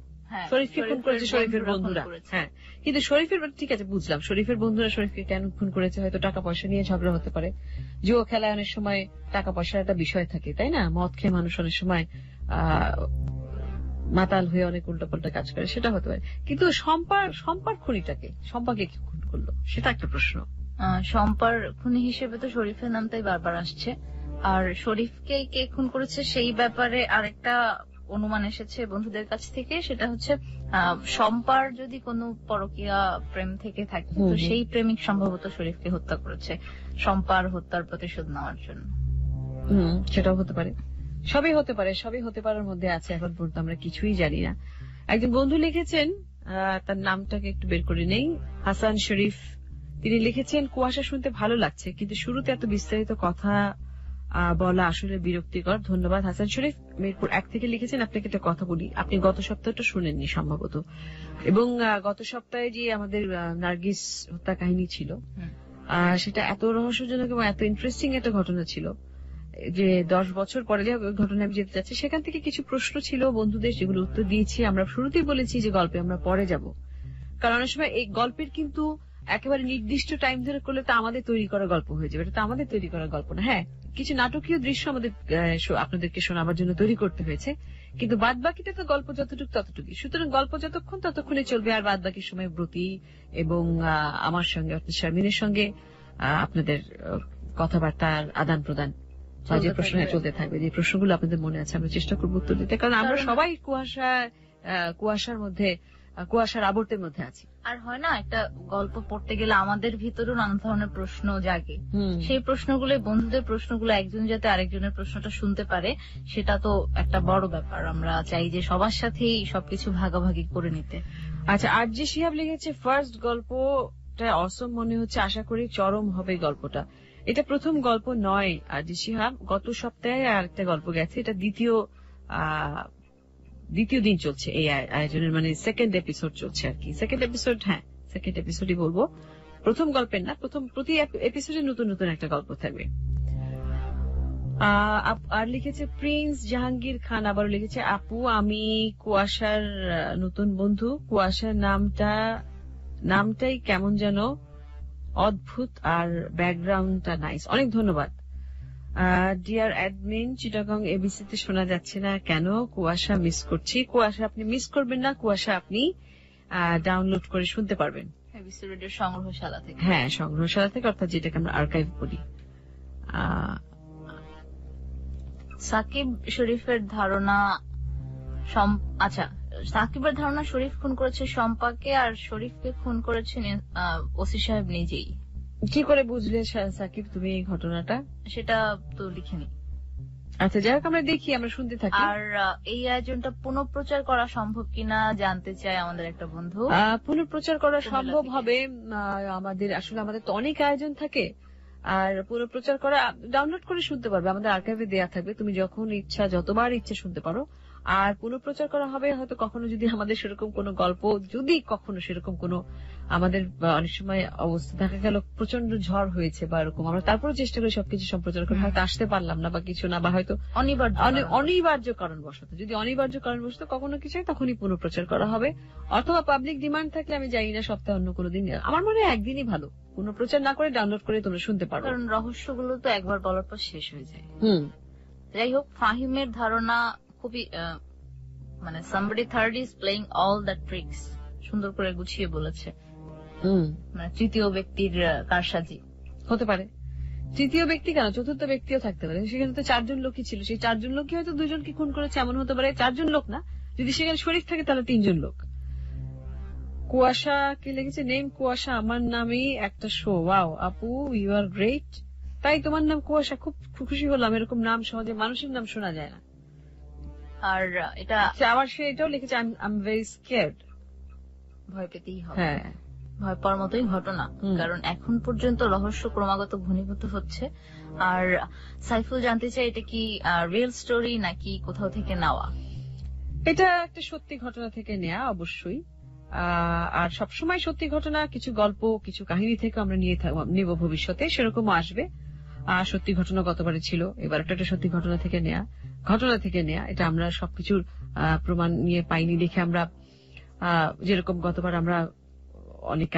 শরীফকে খুন করেছে শরীফের বন্ধুরা। হ্যাঁ, কিন্তু শরীফের, ঠিক আছে বুঝলাম, শরীফের বন্ধুরা শরীফকে কেন খুন করেছে? হয়তো টাকা পয়সা নিয়ে ঝগড়া হতে পারে। জুয়ো খেলায় অনেক সময় টাকা পয়সার একটা বিষয় থাকে, তাই না? মদ খেয়ে মানুষ অনেক সময় মাতাল হয়ে অনেক উল্টাপাল্টা কাজ করে, সেটা হতে পারে। কিন্তু শম্পার খুনিটাকে, শম্পাকে কি খুন করলো সেটা একটা প্রশ্ন। শম্পার খুনি হিসেবে তো শরীফের নামটাই বারবার আসছে, আর শরীফকে কে খুন করেছে সেই ব্যাপারে আরেকটা অনুমান এসেছে বন্ধুদের কাছ থেকে। সেটা হচ্ছে শম্পার যদি কোনো পরকীয়া প্রেম থেকে থাকে তো সেই প্রেমিক সম্ভবত শরীফকে হত্যা করেছে শম্পার হত্যার প্রতিশোধ নেওয়ার জন্য। সেটাও হতে পারে, সবই হতে পারে, সবই হতে পারার মধ্যে আছে। এখন পর্যন্ত আমরা কিছুই জানি না। একজন বন্ধু লিখেছেন, তার নামটাকে একটু বের করে নেই, হাসান শরীফ। তিনি লিখেছেন, কুয়াশা শুনতে ভালো লাগছে কিন্তু শুরুতে এত বিস্তারিত কথা বলা আসলে বিরক্তিকর। ধন্যবাদ হাসান শরীফ, মিরপুর 1 থেকে লিখেছেন। আপনাকে একটা কথা বলি, আপনি গত সপ্তাহটা শুনেননি সম্ভবত, এবং গত সপ্তাহে যে আমাদের নার্গিস হত্যা কাহিনী ছিল সেটা এত রহস্যজনক এবং এত ইন্টারেস্টিং একটা ঘটনা ছিল যে 10 বছর পরে যে ঘটনা আমি যেতে চাচ্ছি, সেখান থেকে কিছু প্রশ্ন ছিল বন্ধুদের, যেগুলো উত্তর দিয়েছি। আমরা শুরুতেই বলেছি যে গল্পে আমরা পরে যাব, কারণ অনেক সময় এই গল্পের কিন্তু একেবারে নির্দিষ্ট টাইম ধরে করলে তো আমাদের তৈরি করা গল্প হয়ে যাবে, এটা তো আমাদের তৈরি করা গল্প না। হ্যাঁ, কিছু নাটকীয় দৃশ্য আমাদের আপনাদেরকে শোনাবার জন্য তৈরি করতে হয়েছে, কিন্তু বাদ বাকিটা তো গল্প যতটুকু ততটুকুই। সুতরাং গল্প যতক্ষণ ততক্ষণে চলবে, আর বাদ বাকি সময় ব্রতী এবং আমার সঙ্গে অর্থাৎ শারমিনের সঙ্গে আপনাদের কথাবার্তার আদান প্রদান যে প্রশ্ন চলতে থাকবে। যে প্রশ্নগুলো আপনাদের মনে আছে আমরা চেষ্টা করবো উত্তর দিতে, কারণ আমরা সবাই কুয়াশার মধ্যে, কুয়াশার আবর্তের মধ্যে আছি। আর হয় না, একটা গল্প পড়তে গেলে আমাদের ভিতরেও নানা ধরনের প্রশ্ন জাগে। সেই প্রশ্নগুলো, বন্ধুদের প্রশ্নগুলো, একজন যাতে আরেকজনের প্রশ্নটা শুনতে পারে সেটা তো একটা বড় ব্যাপার। আমরা চাই যে সবার সাথেই সবকিছু ভাগাভাগি করে নিতে। আচ্ছা, আরজি শিহাব লিখেছে, ফার্স্ট গল্পটা অসম মনে হচ্ছে, আশা করি চরম হবে গল্পটা। এটা প্রথম গল্প নয় আরজি শিহাব, গত সপ্তাহে আরেকটা গল্প গেছে, এটা দ্বিতীয় দিন চলছে এই আয়োজনের, মানে সেকেন্ড এপিসোড চলছে আর কি। সেকেন্ড এপিসোড, হ্যাঁ সেকেন্ড এপিসোডই বলবো, প্রথম গল্পের না। প্রতি এপিসোডে নতুন নতুন একটা গল্প থাকবে। আর লিখেছে প্রিন্স জাহাঙ্গীর খান, আবার লিখেছে, আপু আমি কুয়াশার নতুন বন্ধু। কুয়াশার নামটাই কেমন যেন অদ্ভুত, আর ব্যাকগ্রাউন্ডটা নাইস। অনেক ধন্যবাদ। ডিয়ার অ্যাডমিন, চিটাগং এবিসিতে শোনা যাচ্ছে না কেন? কুয়াশা মিস করছি। কুয়াশা আপনি মিস করবেন না, কুয়াশা আপনি ডাউনলোড করে শুনতে পারবেন এবিসি রেডিওর সংগ্রহশালা থেকে। হ্যাঁ, সংগ্রহশালা থেকে, অর্থাৎ যেটাকে আমরা আর্কাইভ বলি। সাকিব শরীফের ধারণা, আচ্ছা, সাকিবের ধারণা শরীফ খুন করেছে শম্পাকে, আর শরীফকে খুন করেছেন ওসি সাহেব নিজেই। কি করে বুঝলে সাকিব তুমি এই ঘটনাটা? সেটা তো লিখিনি। আচ্ছা, যাই হোক, আমরা দেখি, আমরা শুনতে থাকি। আর এই আয়োজনটা পুনঃপ্রচার করা সম্ভব কিনা জানতে চাই আমাদের একটা বন্ধু। পুনঃপ্রচার করা সম্ভব হবে আমাদের, আসলে আমাদের তো অনেক আয়োজন থাকে, আর পুনঃপ্রচার করা ডাউনলোড করে শুনতে পারবে, আমাদের আর্কাইভে দেয়া থাকবে। তুমি যখন ইচ্ছা, যতবার ইচ্ছা শুনতে পারো। আর পুনঃপ্রচার করা হবে হয়তো কখনো যদি আমাদের সেরকম কোনো গল্প, যদি কখনো সেরকম কোনো আমাদের অনেক সময় অবস্থা দেখা গেল প্রচন্ড ঝড় হয়েছে বা এরকম, আমরা তারপরেও চেষ্টা করি সবকিছু সম্প্রচার করে, হয়তো আসতে পারলাম না বা কিছু না, বা হয়তো অনিবার্য কারণবশত, যদি অনিবার্য কারণবশত কখনো কিছু হয় তখনই পুনঃপ্রচার করা হবে। অথবা পাবলিক ডিমান্ড থাকলে আমি জানি না সপ্তাহে অন্য কোনো দিন, আমার মনে হয় একদিনই ভালো, পুনঃপ্রচার না করে ডাউনলোড করে তোমরা শুনতে পারো, কারণ রহস্যগুলো তো একবার বলার পর শেষ হয়ে যায়। যাই হোক, ফাহিমের ধারণা খুবই মানে somebody third is playing all the tricks, সুন্দর করে গুছিয়ে বলেছে। মানে তৃতীয় ব্যক্তির কারসাজি হতে পারে, তৃতীয় ব্যক্তি কেন, চতুর্থ ব্যক্তিও থাকতে পারে। সেখানে তো 4 জন লোকই ছিল, সেই 4 জন লোকই হয়তো 2 জনকে খুন করেছে, এমন হতে পারে। 4 জন লোক না, যদি সেখানে শরীফ থাকে তাহলে 3 জন লোক। কুয়াশা কে লিখেছে, নেম কুয়াশা আমার নামই একটা শো। ওয়াও আপু, ইউ আর গ্রেট। তাই তোমার নাম কুয়াশা, খুব খুশি হলাম, এরকম নাম সহজে মানুষের নাম শোনা যায় না। আর এটা আবার সে এটাও লিখেছে, আই এম ভেরি স্কেয়ার্ড, ভয় পেতেই হবে। হ্যাঁ, ভয় পাওয়ার মতোই ঘটনা, কারণ এখন পর্যন্ত রহস্য ক্রমাগত ঘনীভূত হচ্ছে। আর সাইফুল জানতে চাই, এটা কি রিয়েল স্টোরি নাকি কোথাও থেকে নেওয়া? এটা একটা সত্যি ঘটনা থেকে নেওয়া অবশ্যই, আর সবসময় সত্যি ঘটনা, কিছু গল্প, কিছু কাহিনী থেকে আমরা নিব ভবিষ্যতে, সেরকমও আসবে। সত্যি ঘটনা গতবারে ছিল, এবার একটা সত্যি ঘটনা থেকে নেয়া, এটা আমরা সবকিছুর প্রমাণ নিয়ে পাইনি দেখে আমরা, যেরকম গতবার আমরা অনেককে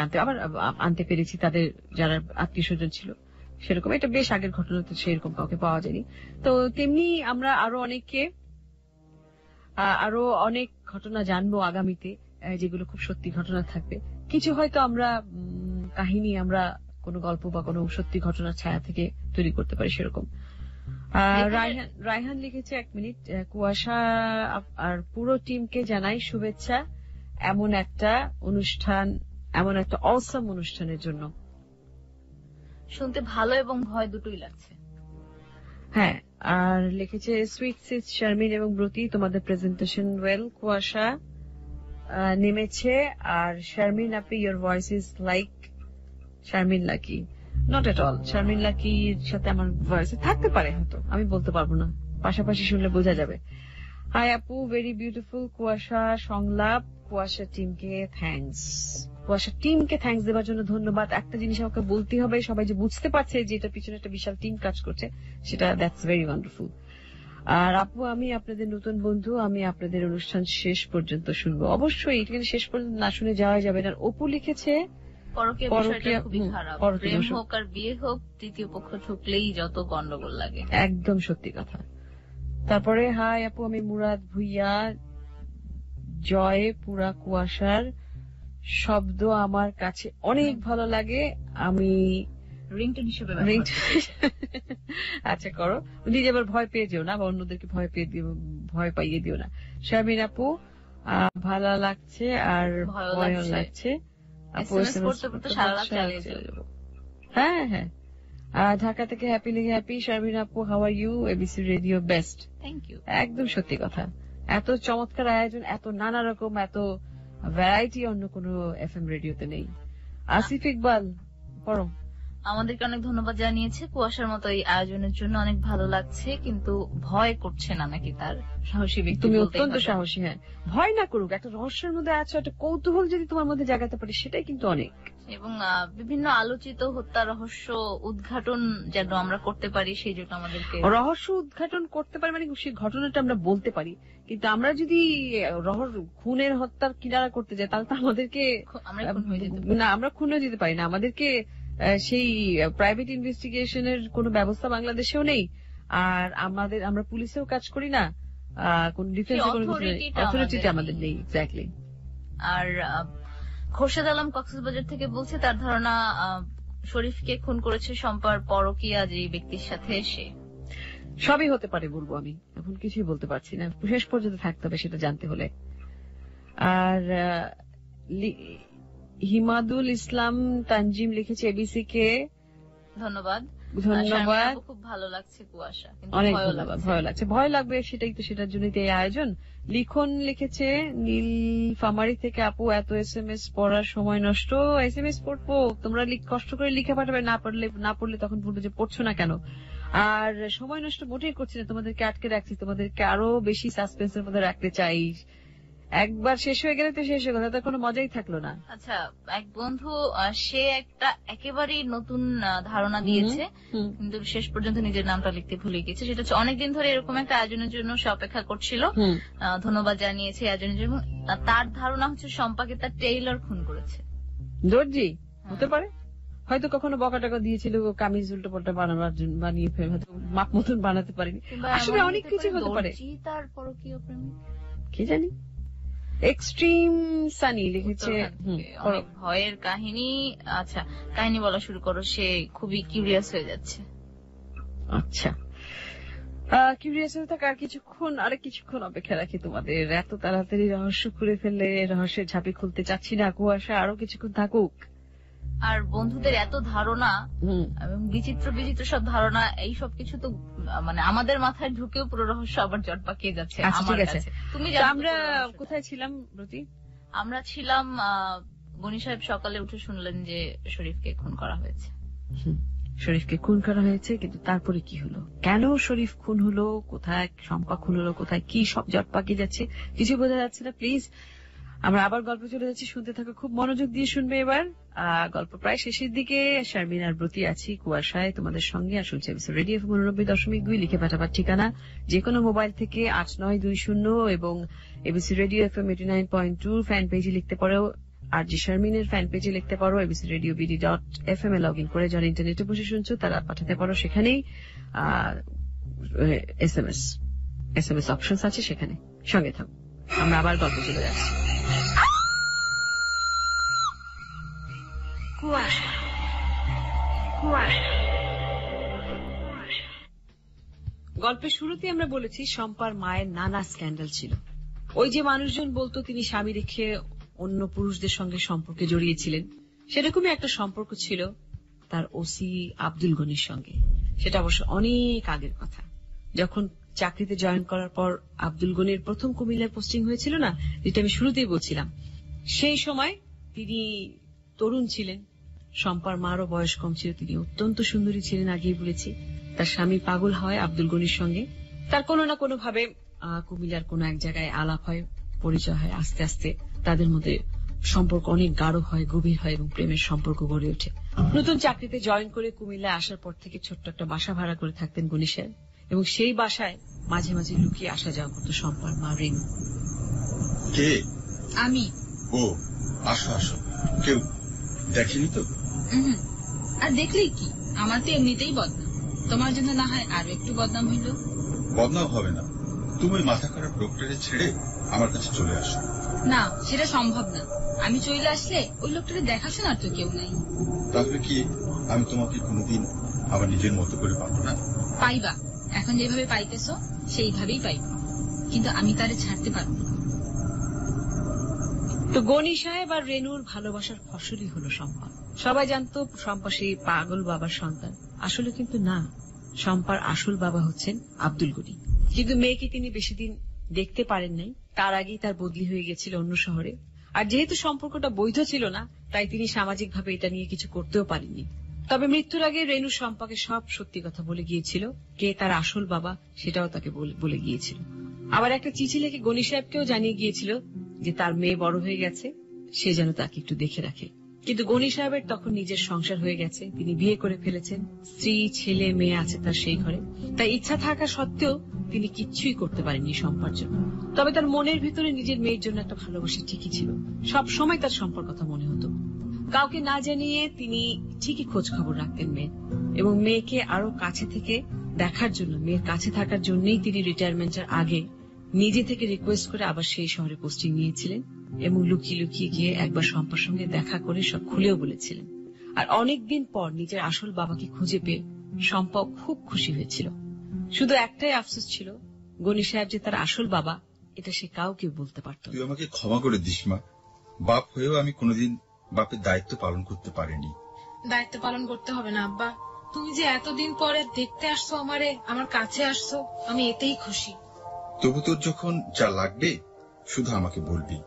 আনতে পেরেছি, তাদের যারা আত্মীয় স্বজন ছিল, সেরকম এটা বেশ আগের ঘটনা, তো সেরকম কাউকে পাওয়া যায়নি। তো তেমনি আমরা আরো অনেক ঘটনা জানবো আগামীতে, যেগুলো খুব সত্যি ঘটনা থাকবে। কিছু হয়তো আমরা কাহিনী, আমরা কোনো গল্প বা কোনো সত্যি ঘটনার ছায়া থেকে তৈরি করতে পারি, সেরকম। রায়হান লিখেছে, 1 মিনিট, কুয়াশা আর পুরো টিমকে জানাই শুভেচ্ছা এমন একটা অসম অনুষ্ঠানের জন্য। শুনতে ভালো এবং ভয় দুটোই লাগছে। হ্যাঁ, আর লিখেছে, সুইট সিস শারমিন এবং ব্রতি, তোমাদের প্রেজেন্টেশন ওয়েল। কুয়াশা নেমেছে, আর শারমিন আপি, your voice is like Sharmin Lucky. Not at all, Sharmin লাকির সাথে আমার ভয়েস থাকতে পারে, হয়তো আমি বলতে পারবো না, পাশাপাশি শুনলে বোঝা যাবে। হাই আপু, ভেরি বিউটিফুল কুয়াশা সংলাপ। কুয়াশা টিমকে থ্যাঙ্কস দেওয়ার জন্য ধন্যবাদ। একটা জিনিস আমাকে বলতে হবে, সবাই যে বুঝতে পারছে যে এটার পিছনে একটা বিশাল টিম কাজ করছে, সেটা দ্যাটস ভেরি ওয়ান্ডারফুল। আর আপু, আমি আপনাদের নতুন বন্ধু, আমি আপনাদের অনুষ্ঠান শেষ পর্যন্ত শুনবো অবশ্যই, এটা শেষ পর্যন্ত না শুনে যাওয়া যাবে না। অপু লিখেছে, পরকীয়া বিষয়টা খুবই খারাপ, প্রেম হোক আর বিয়ে হোক, তৃতীয় পক্ষ ঢুকলেই যত গন্ডগোল লাগে। একদম সত্যি কথা। তারপরে হাই আপু, আমি মুরাদ ভুইয়া, জয় পুরা কুয়াশার শব্দ আমার কাছে অনেক ভালো লাগে, আমি রিংটোন হিসেবে আচ্ছা করো, নিজে আবার ভয় পেয়ে যেও না, বা অন্যদেরকে ভয় পাইয়ে দিও না। শারমিন আপু, ভালো লাগছে আর ভয়ও লাগছে। হ্যাঁ হ্যাঁ, ঢাকা থেকে হ্যাপি শারমিন আপু, how are you? ABC radio best. Thank you. একদম সত্যি কথা, এত চমৎকার আয়োজন, এত নানা রকম, এত ভ্যারাইটি অন্য কোনো এফএম রেডিওতে নেই। আসিফ ইকবাল পরম আমাদেরকে অনেক ধন্যবাদ জানিয়েছে, কুয়াশার মতো এই আয়োজনের জন্য অনেক ভালো লাগছে, কিন্তু ভয় করছে না নাকি তার সাহসী ব্যক্তি? তুমি অত্যন্ত সাহসী। হ্যাঁ, ভয় না করুক, একটা রহস্যের মধ্যে আছো, একটা কৌতূহল যদি তোমার মধ্যে জাগাতে পারে, সেটাই কিন্তু অনেক। এবং বিভিন্ন আলোচিত হত্যা রহস্য উদ্ঘাটন যেন আমরা করতে পারি, সেই জন্য আমাদেরকে রহস্য উদ্ঘাটন করতে পারি, মানে সেই ঘটনাটা আমরা বলতে পারি। কিন্তু আমরা যদি খুনের হত্যার কিনারা করতে যাই, তাহলে তো আমাদেরকে আমরা খুন হয়ে যেতে পারি না। আমাদেরকে সেই প্রাইভেট ইনভেস্টিগেশনের কোন ব্যবস্থা বাংলাদেশেও নেই, আর আমরা পুলিশেও কাজ করি না, কোন ডিফেন্স অথরিটি আমাদের নেই। এক্স্যাক্টলি। আর খোরশেদ আলম কক্সবাজার থেকে বলছে, তার ধারণা শরীফকে খুন করেছে শম্পার পরকীয়া যে ব্যক্তির সাথে এসে। সবই হতে পারে বলবো, আমি এখন কিছুই বলতে পারছি না, শেষ পর্যন্ত থাকতে হবে সেটা জানতে হলে। আর হিমাদুল ইসলাম তানজিম লিখেছে, এবিসি কে ধন্যবাদ। খুব ভালো লাগছে কুয়াশা, অনেক ধন্যবাদ। ভয় লাগছে, ভয় লাগবে, সেটাই তো, সেটার জন্যই তো এই আয়োজন। লিখন লিখেছে নীল ফামারি থেকে, আপু এত SMS পড়ার সময় নষ্ট, SMS পড়বো, তোমরা কষ্ট করে লিখে পাঠাবে, না পড়লে তখন বলবো যে পড়ছো না কেন। আর সময় নষ্ট মোটেই করছি না, তোমাদেরকে আটকে রাখছি, তোমাদেরকে আরো বেশি সাসপেন্সের মধ্যে রাখতে চাই। একবার শেষ হয়ে গেলে তো শেষ হয়ে গেল, তার কোনো মজাই থাকলো না। আচ্ছা, এক বন্ধু সে একটা একেবারেই নতুন ধারণা দিয়েছে, কিন্তু শেষ পর্যন্ত নিজের নামটা লিখতে ভুলে গেছে। সেটা হচ্ছে অনেকদিন ধরে এরকম একটা আয়োজনের জন্য সে অপেক্ষা করছিল, ধন্যবাদ জানিয়েছে আয়োজনের জন্য। তার ধারণা হচ্ছে শম্পাকে তার টেইলর খুন করেছে। দর্জি হতে পারে, হয়তো কখনো বকা টাকা দিয়েছিল কামিজ উল্টো পাল্টা বানাবার জন্য, বানিয়ে ফেলে হয়তো মাপ মতন বানাতে পারেনি। আসলে অনেক কিছু হতে পারে। তার পরকীয় প্রেমিক কি জানি, এক্সট্রিম সানি লিখেছে অনেক ভয়ের কাহিনী। আচ্ছা, কাহিনী বলা শুরু করো, সে খুবই কিউরিয়াস হয়ে যাচ্ছে। আচ্ছা, কিউরিয়াস হয়ে থাক, আর কিছুক্ষণ অপেক্ষা রাখি তোমাদের। এত তাড়াতাড়ি রহস্য খুলে ফেললে রহস্যের ঝাঁপি খুলতে চাচ্ছি না, কুয়াশা আরো কিছুক্ষণ থাকুক। আর বন্ধুদের এত ধারণা এবং বিচিত্র বিচিত্র সব ধারণা, এই সব কিছু তো মানে আমাদের মাথায় ঢুকেও পুরো রহস্য আবার জট পাকিয়ে যাচ্ছে আমার কাছে। তুমি আমরা কোথায় ছিলাম ব্রতি? আমরা ছিলাম গনি সাহেব সকালে উঠে শুনলেন যে শরীফকে খুন করা হয়েছে। শরীফকে খুন করা হয়েছে, কিন্তু তারপরে কি হলো, কেন শরীফ খুন হলো, কোথায় শম্পা খুন হলো, কোথায় কি সব জট পাকিয়ে যাচ্ছে, কিছু বোঝা যাচ্ছে না। প্লিজ আমরা আবার গল্প চলে যাচ্ছি, শুনতে থাকো, খুব মনোযোগ দিয়ে শুনবে এবার। গল্প প্রায় শেষের দিকে। শারমিন আর ব্রতি আছি কুয়াশায় তোমাদের সঙ্গে, আর শুনছে রেডিও 89.2। লিখে পাঠাবার ঠিকানা যে কোনো মোবাইল থেকে 8920 এবং এবিসি রেডিও FM 89.2 ফ্যান পেজে লিখতে পারো, আর যে শারমিনের ফ্যান পেজে লিখতে পারো এবিসি রেডিও BD.FM এ লগ ইন করে, যারা ইন্টারনেটে বসে শুনছো তারা পাঠাতে পারো সেখানেই SMS অপশন আছে, সেখানে সঙ্গে থাকো। আমরা আবার গল্প চলে যাচ্ছি। গল্পের শুরুতে আমরা বলেছি শম্পার মায়ের নানা স্ক্যান্ডাল ছিল। ওই যে মানুষজন বলতো তিনি স্বামী রেখে অন্য পুরুষদের সঙ্গে সম্পর্কে জড়িয়েছিলেন, সেরকমই একটা সম্পর্ক ছিল তার ওসি আব্দুল গনির সঙ্গে। সেটা অবশ্য অনেক আগের কথা, যখন চাকরিতে জয়েন করার পর আব্দুল গনির প্রথম কুমিল্লায় পোস্টিং হয়েছিল না, যেটা আমি শুরুতেই বলছিলাম। সেই সময় তিনি তরুণ ছিলেন, শম্পার মারও বয়স কম ছিল, তিনি অত্যন্ত সুন্দরী ছিলেন, আগেই বলেছি। তার স্বামী পাগল হয় আব্দুল গনির সঙ্গে, তার কোনো না কোনো ভাবে কুমিল্লার কোন এক জায়গায় আলাপ হয়, পরিচয় হয়, আস্তে আস্তে তাদের মধ্যে সম্পর্ক অনেক গাঢ় হয়, গভীর হয় এবং প্রেমের সম্পর্ক গড়ে ওঠে। নতুন চাকরিতে জয়েন করে কুমিল্লায় আসার পর থেকে ছোট্ট একটা বাসা ভাড়া করে থাকতেন গনি সাহেব, এবং সেই বাসায় মাঝে মাঝে লুকিয়ে আসা যাওয়া করতো শম্পার মা রেনু। কে? আমি। ও, আসো আসো। কেউ দেখেনি তো? আর দেখলেই কি, আমার তো এমনিতেই বদনাম, তোমার জন্য না হয় আরো একটু বদনাম হইল। বদনাম হবে না, তুমি মাথা খারাপ লোকটারে ছেড়ে আমার কাছে চলে আসো। না, সেটা সম্ভব না। আমি চলে আসলে ওই লোকটারে দেখাশোনার তো কেউ নাই। তাহলে কি আমি তোমাকে কোনোদিন আমার নিজের মতো করে পাবো না? পাইবা, এখন যেভাবে পাইতেছো সেইভাবেই পাইবা, কিন্তু আমি তারে ছাড়তে পারবো না। তো গনি সাহেব আর রেনুর ভালোবাসার ফসলই হলো শম্পা। সবাই জানতো শম্পা সেই পাগল বাবার সন্তান, আসলে কিন্তু না, শম্পার আসল বাবা হচ্ছেন আব্দুল গনি। কিন্তু মেয়েকে তিনি বেশি দিন দেখতে পারেন নাই, তার আগেই তার বদলি হয়ে গেছিল অন্য শহরে। আর যেহেতু সম্পর্কটা বৈধ ছিল না, তাই তিনি সামাজিকভাবে এটা নিয়ে কিছু করতেও পারেননি। তবে মৃত্যুর আগে রেনু শম্পাকে সব সত্যি কথা বলে গিয়েছিল, কে তার আসল বাবা সেটাও তাকে বলে গিয়েছিল। আবার একটা চিঠি লিখে গনি সাহেবকেও জানিয়ে গিয়েছিল যে তার মেয়ে বড় হয়ে গেছে, সে যেন তাকে একটু দেখে রাখে। কিন্তু গনি সাহেবের তখন নিজের সংসার হয়ে গেছে, তিনি বিয়ে করে ফেলেছেন, স্ত্রী ছেলে মেয়ে আছে তার সেই ঘরে। তাই ইচ্ছা থাকা সত্ত্বেও তিনি কিচ্ছুই করতে পারেননি শম্পার জন্য। তবে তার মনের ভিতরে নিজের মেয়ের জন্য একটা ভালোবাসা ঠিকই ছিল, সব সময় তার সম্পর কথা মনে হতো। কাউকে না জানিয়ে তিনি ঠিকই খোঁজ খবর রাখতেন মেয়ের, এবং মেয়েকে আরো কাছে থেকে দেখার জন্য, মেয়ের কাছে থাকার জন্যই তিনি রিটায়ারমেন্টের আগে নিজে থেকে রিকোয়েস্ট করে আবার সেই শহরে পোস্টিং নিয়েছিলেন, এবং লুকিয়ে লুকিয়ে গিয়ে একবার শম্পার সঙ্গে দেখা করে সব খুলেও বলেছিলেন। আর অনেকদিন পর নিজের আসল বাবাকে খুঁজে পেয়ে শম্পাও খুব খুশি হয়েছিল। শুধু একটাই আফসোস ছিল, গনি সাহেব যে তার আসল বাবা এটা সে কাউকে বলতে পারত। তুই আমাকে ক্ষমা করে দিস মা, বাপ হয়েও আমি কোনোদিন বাপের দায়িত্ব পালন করতে পারিনি। দায়িত্ব পালন করতে হবে না আব্বা, তুমি যে এতদিন পরে দেখতে আসছো আমারে, আমার কাছে আসছো, আমি এতেই খুশি। তবু তোর যখন যা লাগবে শুধু আমাকে বলবি,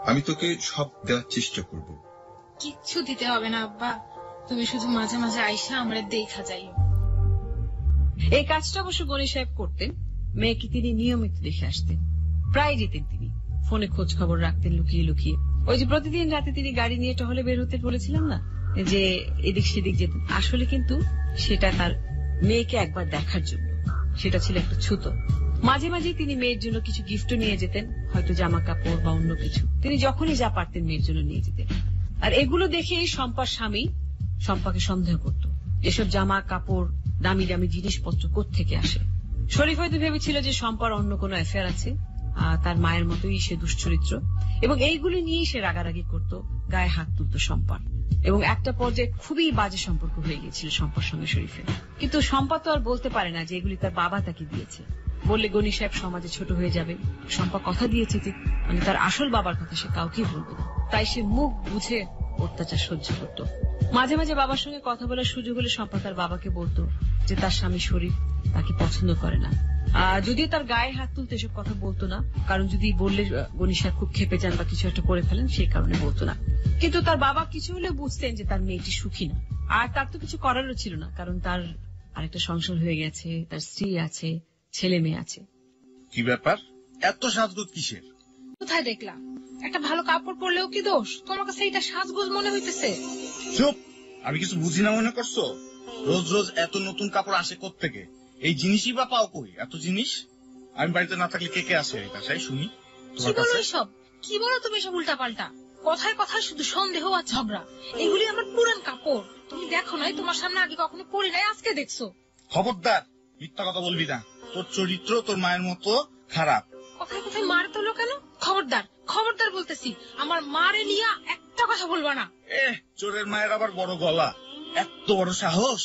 আমি তোকে সব দেওয়ার চেষ্টা করব। কিচ্ছু দিতে হবে না আব্বা, তুমি শুধু মাঝে মাঝে আইসা আমারে দেখা যাইও। এই কাজটা অবশ্য গনি সাহেব করতেন। মেয়েকে তিনি নিয়মিত দেখে আসতেন, প্রায় যেতেন তিনি, ফোনে খোঁজ খবর রাখতেন লুকিয়ে লুকিয়ে। ওই যে প্রতিদিন রাতে তিনি গাড়ি নিয়ে টহলে বের হতে বলেছিলাম না, যে এদিক সেদিক যেতেন, আসলে কিন্তু সেটা তার মেয়েকে একবার দেখার জন্য। সেটা ছিল একটা ছুতো। মাঝে মাঝে তিনি মেয়ের জন্য কিছু গিফটও নিয়ে যেতেন, হয়তো জামা কাপড় বা অন্য কিছু। তিনি যখনই যা পারতেন মেয়ের জন্য নিয়ে যেতেন। আর এগুলো দেখেই শম্পার স্বামী শম্পাকে সন্দেহ করত, এসব জামা কাপড় দামি দামি জিনিসপত্র কোত্থেকে আসে। শরীফ হয়তো ভেবেছিল যে শম্পার অন্য কোনো অ্যাফেয়ার আছে, তার মায়ের মতোই সে দুশ্চরিত্র, এবং এইগুলি নিয়েই সে রাগারাগি করত, গায়ে হাত তুলত শম্পার। এবং একটা পর্যায়ে খুবই বাজে সম্পর্ক হয়ে গিয়েছিল শম্পার সঙ্গে শরীফের। কিন্তু শম্পা তো আর বলতে পারে না যে এগুলি তার বাবা তাকে দিয়েছে। বললে গনি সাহেব সমাজে ছোট হয়ে যাবে। শম্পা কথা দিয়েছে যে তার আসল বাবার কথা সে কাউকেই বলবে না, তাই সে মুখ বুঝে অত্যাচার সহ্য করত। মাঝে মাঝে বাবার সঙ্গে কথা বলার সুযোগ হলে শম্পা তার বাবাকে বলতো যে তার স্বামী শরীফ তাকে পছন্দ করে না। যদিও তার গায়ে হাত তুলতে এসব কথা বলতো না, কারণ যদি বললে গনি সাহেব খুব খেপে যান বা কিছু একটা করে ফেলেন, সেই কারণে বলতো না। কিন্তু তার বাবা কিছু হলে বুঝতেন যে তার মেয়েটি সুখী না। আর তার তো কিছু করারও ছিল না, কারণ তার আরেকটা সংসার হয়ে গেছে, তার স্ত্রী আছে, ছেলে মেয়ে আছে। কি ব্যাপার, এত সাজগোজ কিসের? কোথায় দেখলাম? একটা ভালো কাপড় পরলেও কি দোষ? তোমার কাছে এটা সাজগোজ মনে হইতেছে? চুপ, আমি কিছু বুঝি না মনে করছো? রোজ রোজ এত নতুন কাপড় আসে কোত্থেকে? এই জিনিসই বা পাও কই? এত জিনিস আমি বাড়িতে না থাকলে কে কে আসে এটা চাই শুনি। কি বলো এসব? কি বলো তুমি এসব উল্টা পাল্টা? কথায় কথায় শুধু সন্দেহ আর ঝগড়া। এগুলি আমার পুরান কাপড়, তুমি দেখো নাই? তোমার সামনে আগে কখনো পরি নাই, আজকে দেখছো। খবরদার, মিথ্যা কথা বলবি না। তোর চরিত্র তোর মায়ের মতো খারাপ। কথায় কথায় মার তোলো কেন? খবরদার, খবরদার বলতেছি, আমার মারে নিয়ে একটা কথা বলবা না। চোরের মায়ের আবার বড় গলা, এত বড় সাহস!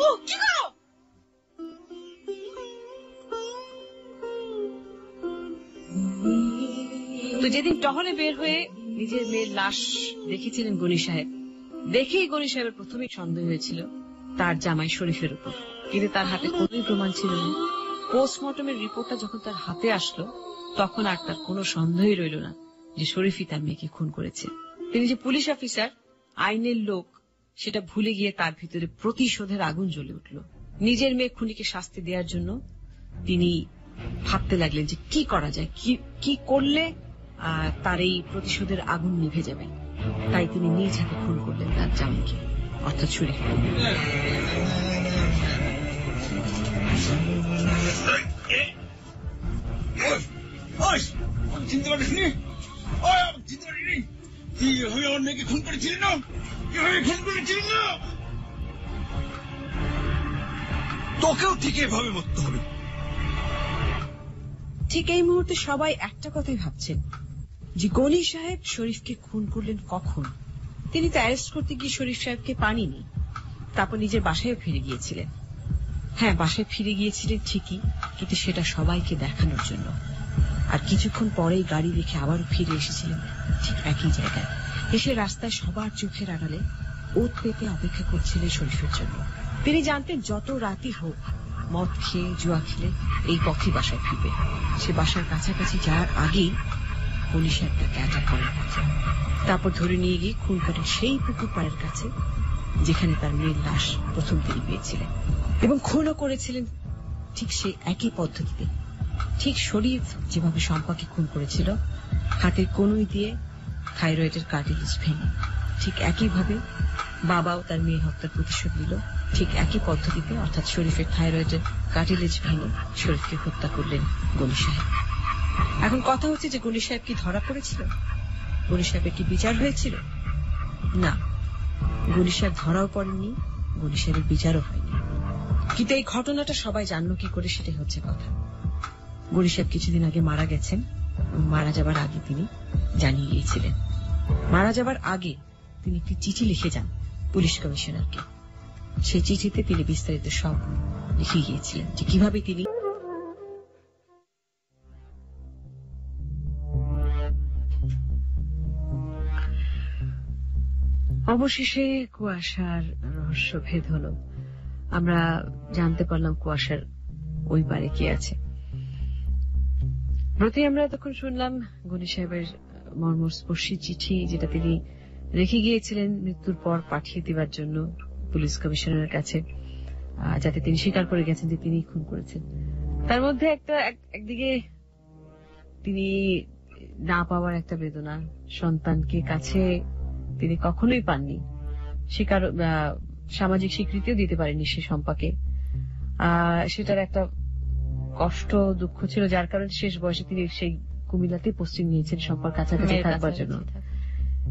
ও কি করো? তো যেদিন টহলে বের হয়ে নিজের মেয়ের লাশ দেখেছিলেন গনি সাহেব, দেখেই গনি সাহেবের প্রথমেই সন্দেহ হয়েছিল তার জামাই শরীফের উপর। কিন্তু তার হাতে কোনোই প্রমাণ ছিল না। পোস্টমর্টমের রিপোর্টটা যখন তার হাতে আসলো, তখন আর তার কোনো সন্দেহই রইল না যে শরীফই তার মেয়েকে খুন করেছে। তিনি যে পুলিশ অফিসার, আইনের লোক, সেটা ভুলে গিয়ে তার ভিতরে প্রতিশোধের আগুন জ্বলে উঠল। নিজের মেয়ে খুনিকে শাস্তি দেওয়ার জন্য তিনি ভাবতে লাগলেন যে কি করা যায়, কি করলে তার এই প্রতিশোধের আগুন নিভে যাবে। তাই তিনি নিজ হাতে খুন করলেন তার জামাইকে, অর্থাৎ শরীফকে। চিনতে পারিসনি? তুই এভাবে আমার মেয়েকে খুন করেছিলি না? এভাবে খুন করেছিলি না? তোকেও ঠিক এভাবে মরতে হবে। ঠিক এই মুহূর্তে সবাই একটা কথাই ভাবছেন যে গনি সাহেব শরীফকে খুন করলেন কখন। তিনি তো অ্যারেস্ট করতে গিয়ে শরীফ সাহেবকে পাননি, তারপর নিজের বাসায় ফিরে গিয়েছিলেন। হ্যাঁ, বাসায় ফিরে গিয়েছিলেন ঠিকই, কিন্তু সেটা সবাইকে দেখানোর জন্য। আর কিছুক্ষণ পরেই গাড়ি রেখে আবারও ফিরে এসেছিলেন ঠিক একই জায়গায়। এসে রাস্তায় সবার চোখের আড়ালে ওত পেতে অপেক্ষা করছিলেন শরীফের জন্য। তিনি জানতেন যত রাতই হোক, মদ খেয়ে জুয়া খেলে এই পথই বাসায় ফিরবে। সে বাসার কাছাকাছি যাওয়ার আগেই পুলিশ তাকে অ্যাটাক করেন, তারপর ধরে নিয়ে গিয়ে খুন করেন সেই পুকুর পাড়ের কাছে যেখানে তার মেয়ের লাশ প্রথম তিনি পেয়েছিলেন। এবং খুনও করেছিলেন ঠিক সেই একই পদ্ধতিতে। ঠিক শরীফ যেভাবে শম্পাকে খুন করেছিল, হাতের কনুই দিয়ে থাইরয়েডের কার্টিলেজ ভেঙে, ঠিক একইভাবে বাবাও তার মেয়ে হত্যার প্রতিশোধ নিল ঠিক একই পদ্ধতিতে, অর্থাৎ শরীফের থাইরয়েডের কার্টিলেজ ভেঙে শরীফকে হত্যা করলেন গনি সাহেব। এখন কথা হচ্ছে যে গনি সাহেব কি ধরা পড়েছিল? গনি সাহেবের কি বিচার হয়েছিল? না, গনি সাহেব ধরাও পড়েননি, গনি সাহেবের বিচারও হয়নি। কিন্তু এই ঘটনাটা সবাই জানলো কি করে, সেটাই হচ্ছে কথা। গনি সাহেব কিছুদিন আগে মারা গেছেন, মারা যাবার আগে তিনি জানিয়ে গিয়েছিলেন। মারা যাবার আগে তিনি একটি চিঠি লিখে যান পুলিশ কমিশনারকে। সেই চিঠিতে তিনি বিস্তারিত সব লিখে গিয়েছিলেন যে কিভাবে তিনি অবশেষে কুয়াশার রহস্য ভেদ হলো। আমরা জানতে পারলাম কুয়াশার ওই পারে কি আছে। প্রতি আমরা তখন শুনলাম গনি সাহেবের মর্মস্পর্শী চিঠি, যেটা তিনি রেখে গিয়েছিলেন মৃত্যুর পর পাঠিয়ে দেওয়ার জন্য পুলিশ কমিশনারের কাছে। যাতে তিনি স্বীকার করে গেছেন যে তিনি খুন করেছেন। তার মধ্যে একদিকে তিনি না পাওয়ার একটা বেদনা, সন্তানকে কাছে তিনি কখনোই পাননি, সামাজিক স্বীকৃতিও দিতে পারেনি সে সম্পাকে, সেটার একটা কষ্ট দুঃখ ছিল, যার কারণে শেষ বয়সে তিনি সেই কুমিল্লাতে পোস্টিং নিয়েছেন সম্পার কাছাকাছি থাকবার জন্য,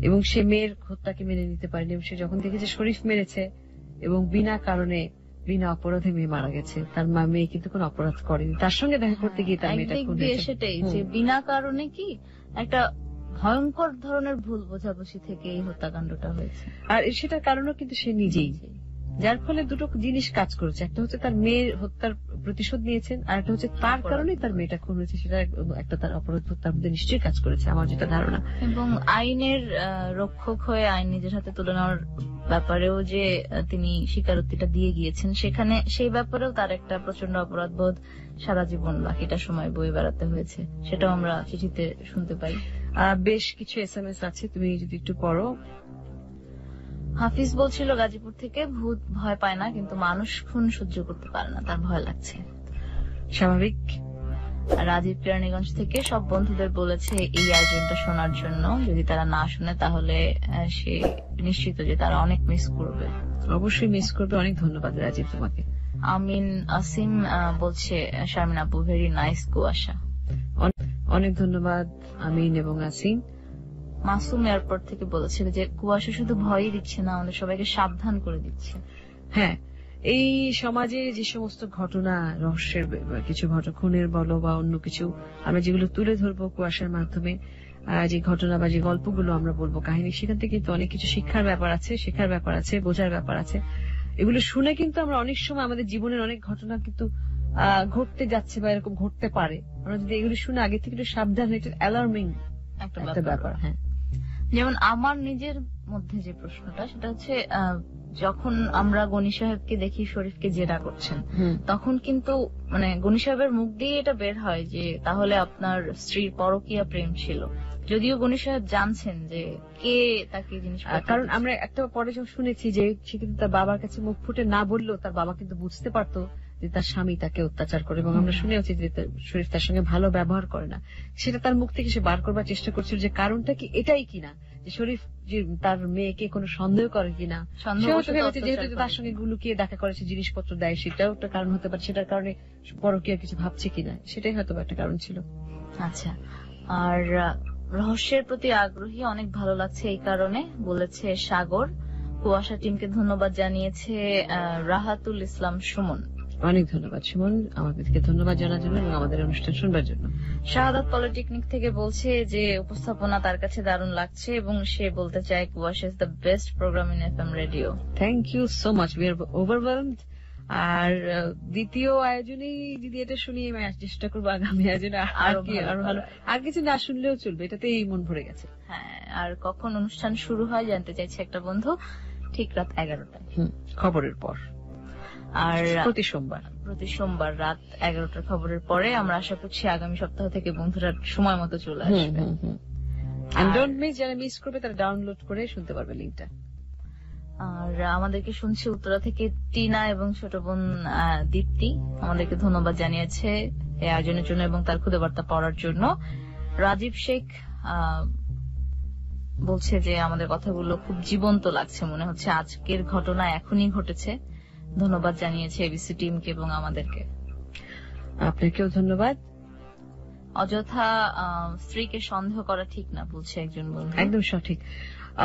এবং সে মেয়ের হত্যাকে মেনে নিতে পারেনি। এবং সে যখন দেখেছে শরীফ মেরেছে এবং বিনা কারণে বিনা অপরাধে মেয়ে মারা গেছে, তার মেয়ে কিন্তু কোন অপরাধ করেনি, তার সঙ্গে দেখা করতে গিয়ে তার মেয়েটা খুন হয়েছে। সেটাই যে বিনা কারণে কি একটা ভয়ঙ্কর ধরনের ভুল বোঝাবুঝি থেকে এই হত্যাকাণ্ডটা হয়েছে, আর সেটার কারণও কিন্তু সে নিজেই, যার ফলে দুটো জিনিস কাজ করেছে। একটা হচ্ছে তার মেয়ের হত্যার প্রতিশোধ নিয়েছেন, আর একটা হচ্ছে তার কারণে তার মেয়েটা খুন হয়েছে, সেটা একটা তার অপরাধ তার মধ্যে নিশ্চয়ই কাজ করেছে, আমার যেটা ধারণা। এবং আইনের রক্ষক হয়ে আইন নিজের হাতে তুলে নেওয়ার ব্যাপারেও যে তিনি স্বীকারোক্তিটা দিয়ে গিয়েছেন, সেখানে সেই ব্যাপারেও তার একটা প্রচন্ড অপরাধ বোধ সারা জীবন বাকিটা সময় বয়ে বেড়াতে হয়েছে, সেটাও আমরা চিঠিতে শুনতে পাই। বেশ কিছু SMS আছে, তুমি যদি একটু পড়ো। হাফিজ বলছিল গাজীপুর থেকে, ভূত ভয় পায় না, কিন্তু মানুষ খুন সহ্য করতে পারে না, তার ভয় লাগছে। স্বাভাবিক। রাজীব কেরানীগঞ্জ থেকে সব বন্ধুদের বলেছে এই আয়োজনটা শোনার জন্য, যদি তারা না শুনে তাহলে সে নিশ্চিত যে তারা অনেক মিস করবে। অবশ্যই মিস করবে। অনেক ধন্যবাদ রাজীব তোমাকে। আমিন আসিম বলছে শারমিন আপু ভেরি নাইস কুয়াশা। অনেক ধন্যবাদ আমিন এবং আসিম। মাসুম এয়ারপোর্ট থেকে বলেছিল যে কুয়াশা শুধু ভয়ই দিচ্ছে না, আমাদের সবাইকে সাবধান করে দিচ্ছে। হ্যাঁ, এই সমাজে যে সমস্ত ঘটনা, রহস্যের কিছু ঘটনা, খুনের বলো বা অন্য কিছু, আমরা যেগুলো তুলে ধরবো কুয়াশার মাধ্যমে, যে ঘটনা বা যে গল্পগুলো আমরা বলবো, কাহিনী, সেখান থেকে কিন্তু অনেক কিছু শিক্ষার ব্যাপার আছে, শেখার ব্যাপার আছে, বোঝার ব্যাপার আছে। এগুলো শুনে কিন্তু আমরা অনেক সময় আমাদের জীবনের অনেক ঘটনা কিন্তু ঘটতে যাচ্ছে বা এরকম ঘটতে পারে, আমরা যদি এগুলো শুনে আগে থেকে একটু সাবধান, এটা অ্যালার্মিং একটা ব্যাপার। হ্যাঁ, যেমন আমার নিজের মধ্যে যে প্রশ্নটা, সেটা হচ্ছে যখন আমরা গনি সাহেবকে দেখি শরীফকে জেরা করছেন, তখন কিন্তু মানে গনি সাহেবের মুখ দিয়ে এটা বের হয় যে তাহলে আপনার স্ত্রীর পরকীয়া প্রেম ছিল, যদিও গনি সাহেব জানছেন যে কে তাকে জিনিস, কারণ আমরা একটা পরে যখন শুনেছি যে সে কিন্তু তার বাবার কাছে মুখ ফুটে না বললেও তার বাবা কিন্তু বুঝতে পারতো যে তার স্বামী তাকে অত্যাচার করে, এবং আমরা শুনেছি যে শরীফ তার সঙ্গে ভালো ব্যবহার করে না, সেটা তার মুখ থেকে সে বার করবার চেষ্টা করছিল যে কারণটা কি এটাই কিনা, যে শরীফ যে তার মেয়েকে কোনো সন্দেহ করে কিনা, যেহেতু তার সঙ্গে লুকিয়ে দেখা করেছে, জিনিসপত্র দেয়, সেটাও একটা কারণ হতে পারে, সেটার কারণে পরকীয়া কিছু ভাবছে কিনা, সেটাই হয়তো একটা কারণ ছিল। আচ্ছা, আর রহস্যের প্রতি আগ্রহী, অনেক ভালো লাগছে এই কারণে বলেছে সাগর। কুয়াশা টিমকে ধন্যবাদ জানিয়েছে রাহাতুল ইসলাম সুমন। অনেক ধন্যবাদ সুমন, আমাদেরকে ধন্যবাদ জানার জন্য এবং আমাদের অনুষ্ঠান শুনবার জন্য। শাহাদাত পলিটেকনিক থেকে বলছে যে উপস্থাপনা তার কাছে দারুণ লাগছে এবং সে বলতে চায় Kuasha is the best programme in FM radio. Thank you so much, we are overwhelmed. আর দ্বিতীয় আয়োজনেই যদি এটা শুনি, আমি চেষ্টা করবো আগামী আয়োজনে আরো ভালো, আর কিছু না শুনলেও চলবে, এটাতেই মন ভরে গেছে। হ্যাঁ, আর কখন অনুষ্ঠান শুরু হয় জানতে চাইছে একটা বন্ধু। ঠিক রাত 11টায়, খবরের পর, আর প্রতি সোমবার রাত 11টার খবরের পরে। আমরা আশা করছি আগামী সপ্তাহ থেকে বন্ধুরা সময় মতো চলে আসবে। ডোন্ট মিস, যারা মিস করবে তারা ডাউনলোড করে শুনতে পারবে লিঙ্কটা। আর আমাদেরকে শুনছে উত্তরা থেকে টিনা এবং ছোট বোন দীপ্তি, আমাদেরকে ধন্যবাদ জানিয়েছে এই আয়োজনের জন্য এবং তার খুদে বার্তা পড়ার জন্য। রাজীব শেখ বলছে যে আমাদের কথাগুলো খুব জীবন্ত লাগছে, মনে হচ্ছে আজকের ঘটনা এখনই ঘটেছে। ধন্যবাদ জানিয়েছে এবিসি টিমকে এবং আমাদেরকে। আপনাকেও ধন্যবাদ। অযথা স্ত্রীকে সন্দেহ করা ঠিক না বলছে একজন বন্ধু। একদম সঠিক,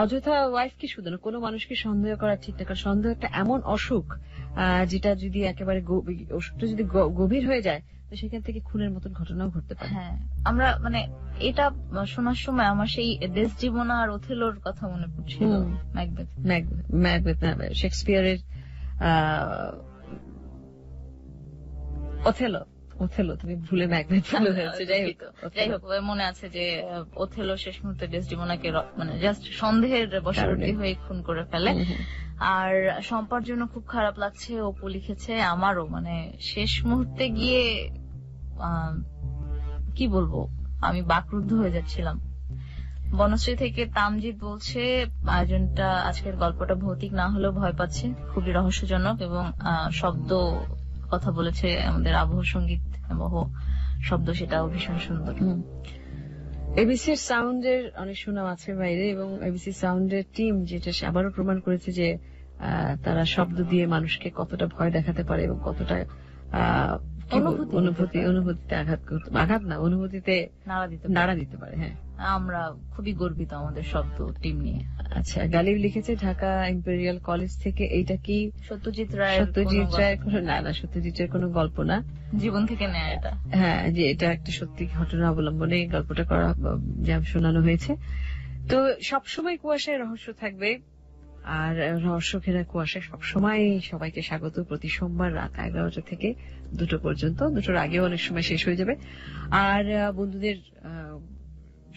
অযথা ওয়াইফকে শুধু না, কোনো মানুষকে সন্দেহ করা ঠিক না, কারণ সন্দেহ একটা এমন অসুখ যেটা যদি একেবারে অসুখটা যদি গভীর হয়ে যায়, তো সেখান থেকে খুনের মতন ঘটনাও ঘটতে পারে। হ্যাঁ, আমরা মানে এটা শোনার সময় আমার সেই ডেসডিমোনা আর ওথেলোর কথা মনে পড়ছিল। ম্যাকবেথ শেক্সপিয়ারের ওথেলো, তুমি ভুলে ম্যাকবেথ ভুলে হয়েছে। যাই হোক, মনে আছে যে ওথেলো শেষ মুহূর্তে ডেসডিমোনাকে মানে জাস্ট সন্দেহের বশবর্তী হয়ে খুন করে ফেলে। আর শম্পার জন্য খুব খারাপ লাগছে, অপু লিখেছে আমারও, মানে শেষ মুহূর্তে গিয়ে কি বলবো, আমি বাকরুদ্ধ হয়ে যাচ্ছিলাম। বনশ্রী থেকে তামজিদ বলছে আয়োজনটা আজকের গল্পটা ভৌতিক না হলেও ভয় পাচ্ছে, খুবই রহস্যজনক এবং শব্দ কথা বলেছে আমাদের আবহ সঙ্গীত আবহ শব্দ, সেটাও ভীষণ সুন্দর। এবিসির সাউন্ডের অনেক সুনাম আছে বাইরে এবং এবিসি সাউন্ডের টিম যেটা আবারও প্রমাণ করেছে যে তারা শব্দ দিয়ে মানুষকে কতটা ভয় দেখাতে পারে এবং কতটা অনুভূতিতে অনুভূতিতে নাড়া দিতে পারে। হ্যাঁ, আমরা খুবই গর্বিত আমাদের শব্দ টিম নিয়ে। আচ্ছা, গালিব লিখেছে ঢাকা ইম্পেরিয়াল কলেজ থেকে, এইটা কি সত্যজিৎ রায়? না, সত্যজিতের কোনো গল্প না, জীবন থেকে নেয় এটা। হ্যাঁ, যে এটা একটা সত্যি ঘটনা অবলম্বনে গল্পটা করা যা শোনানো হয়েছে। তো সবসময় কুয়াশায় রহস্য থাকবে, আর রহস্য ঘেরা কুয়াশায় সবসময় সবাইকে স্বাগত। প্রতি সোমবার রাত 11টা থেকে 2টো পর্যন্ত, 2টোর আগেও অনেক সময় শেষ হয়ে যাবে। আর বন্ধুদের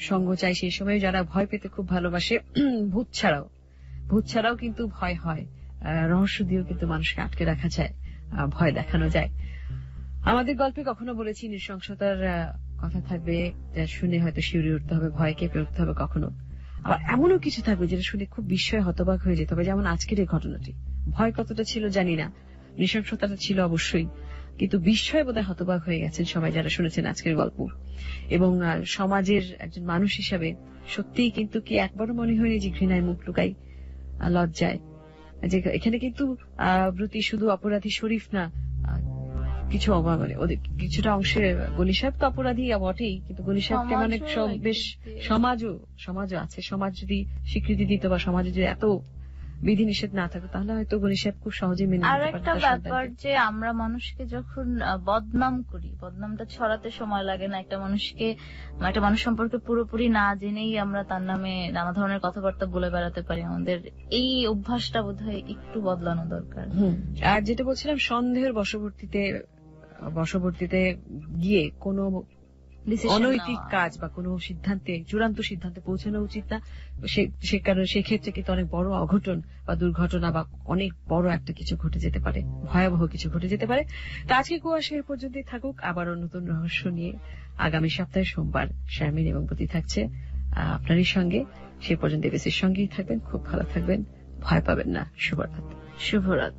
সঙ্গ চাই সেই সময়, যারা ভয় পেতে খুব ভালোবাসে। ভূত ছাড়াও কিন্তু ভয় হয়, রহস্য দিয়েও কিন্তু মানুষকে আটকে রাখা যায়, ভয় দেখানো যায়। আমাদের গল্পে কখনো বলেছি নৃশংসতার কথা থাকবে, যা শুনে হয়তো শিউরে উঠতে হবে, ভয় কেঁপে উঠতে হবে। কখনো আবার এমনও কিছু থাকবে যেটা শুনে খুব বিস্ময় হতবাক হয়ে যেতে হবে, যেমন আজকের এই ঘটনাটি। ভয় কতটা ছিল জানি না, নৃশংসতাটা ছিল অবশ্যই, কিন্তু বিস্ময় বোধহয় হতবাক হয়ে গেছেন সবাই যারা শুনেছেন আজকের গল্প। এবং সমাজের একজন মানুষ হিসাবে সত্যিই কিন্তু কি একবারও মনে হয়নি যে ঘৃণায় মুখ লুকাই, লজ্জায়, যে এখানে কিন্তু ব্রতী শুধু অপরাধী শরীফ না, কিছু ওদের কিছুটা অংশে গনি সাহেব তো অপরাধী বটেই, কিন্তু গনি সাহেবকে মানে বেশ সমাজও আছে। সমাজ যদি স্বীকৃতি দিত বা সমাজে যদি এত বিধিনিষেধ না থাকতো তাহলে হয়তো গনি সাহেব খুব সহজে মেনে নিতে পারতেন। আর একটা ব্যাপার যে আমরা মানুষকে যখন বদনাম করি, বদনামটা ছড়াতে সময় লাগে না। একটা মানুষ সম্পর্কে পুরোপুরি না জেনেই আমরা তার নামে নানা ধরনের কথাবার্তা বলে বেড়াতে পারি। আমাদের এই অভ্যাসটা বোধহয় একটু বদলানো দরকার। আর যেটা বলছিলাম, সন্দেহের বশবর্তীতে গিয়ে কোনো অনৈতিক কাজ বা কোনো চূড়ান্ত সিদ্ধান্তে পৌঁছানো উচিত না। সে কারণে সেক্ষেত্রে কিন্তু অনেক বড় অঘটন বা দুর্ঘটনা বা অনেক বড় একটা কিছু ঘটে যেতে পারে, ভয়াবহ কিছু ঘটে যেতে পারে। তো আজকে কুয়াশা এর পর্যন্তই থাকুক, আবারও নতুন রহস্য নিয়ে আগামী সপ্তাহে সোমবার শারমিন এবং প্রতি থাকছে আপনারই সঙ্গে। সে পর্যন্ত এবিসির সঙ্গেই থাকবেন, খুব ভালো থাকবেন, ভয় পাবেন না। শুভরাত।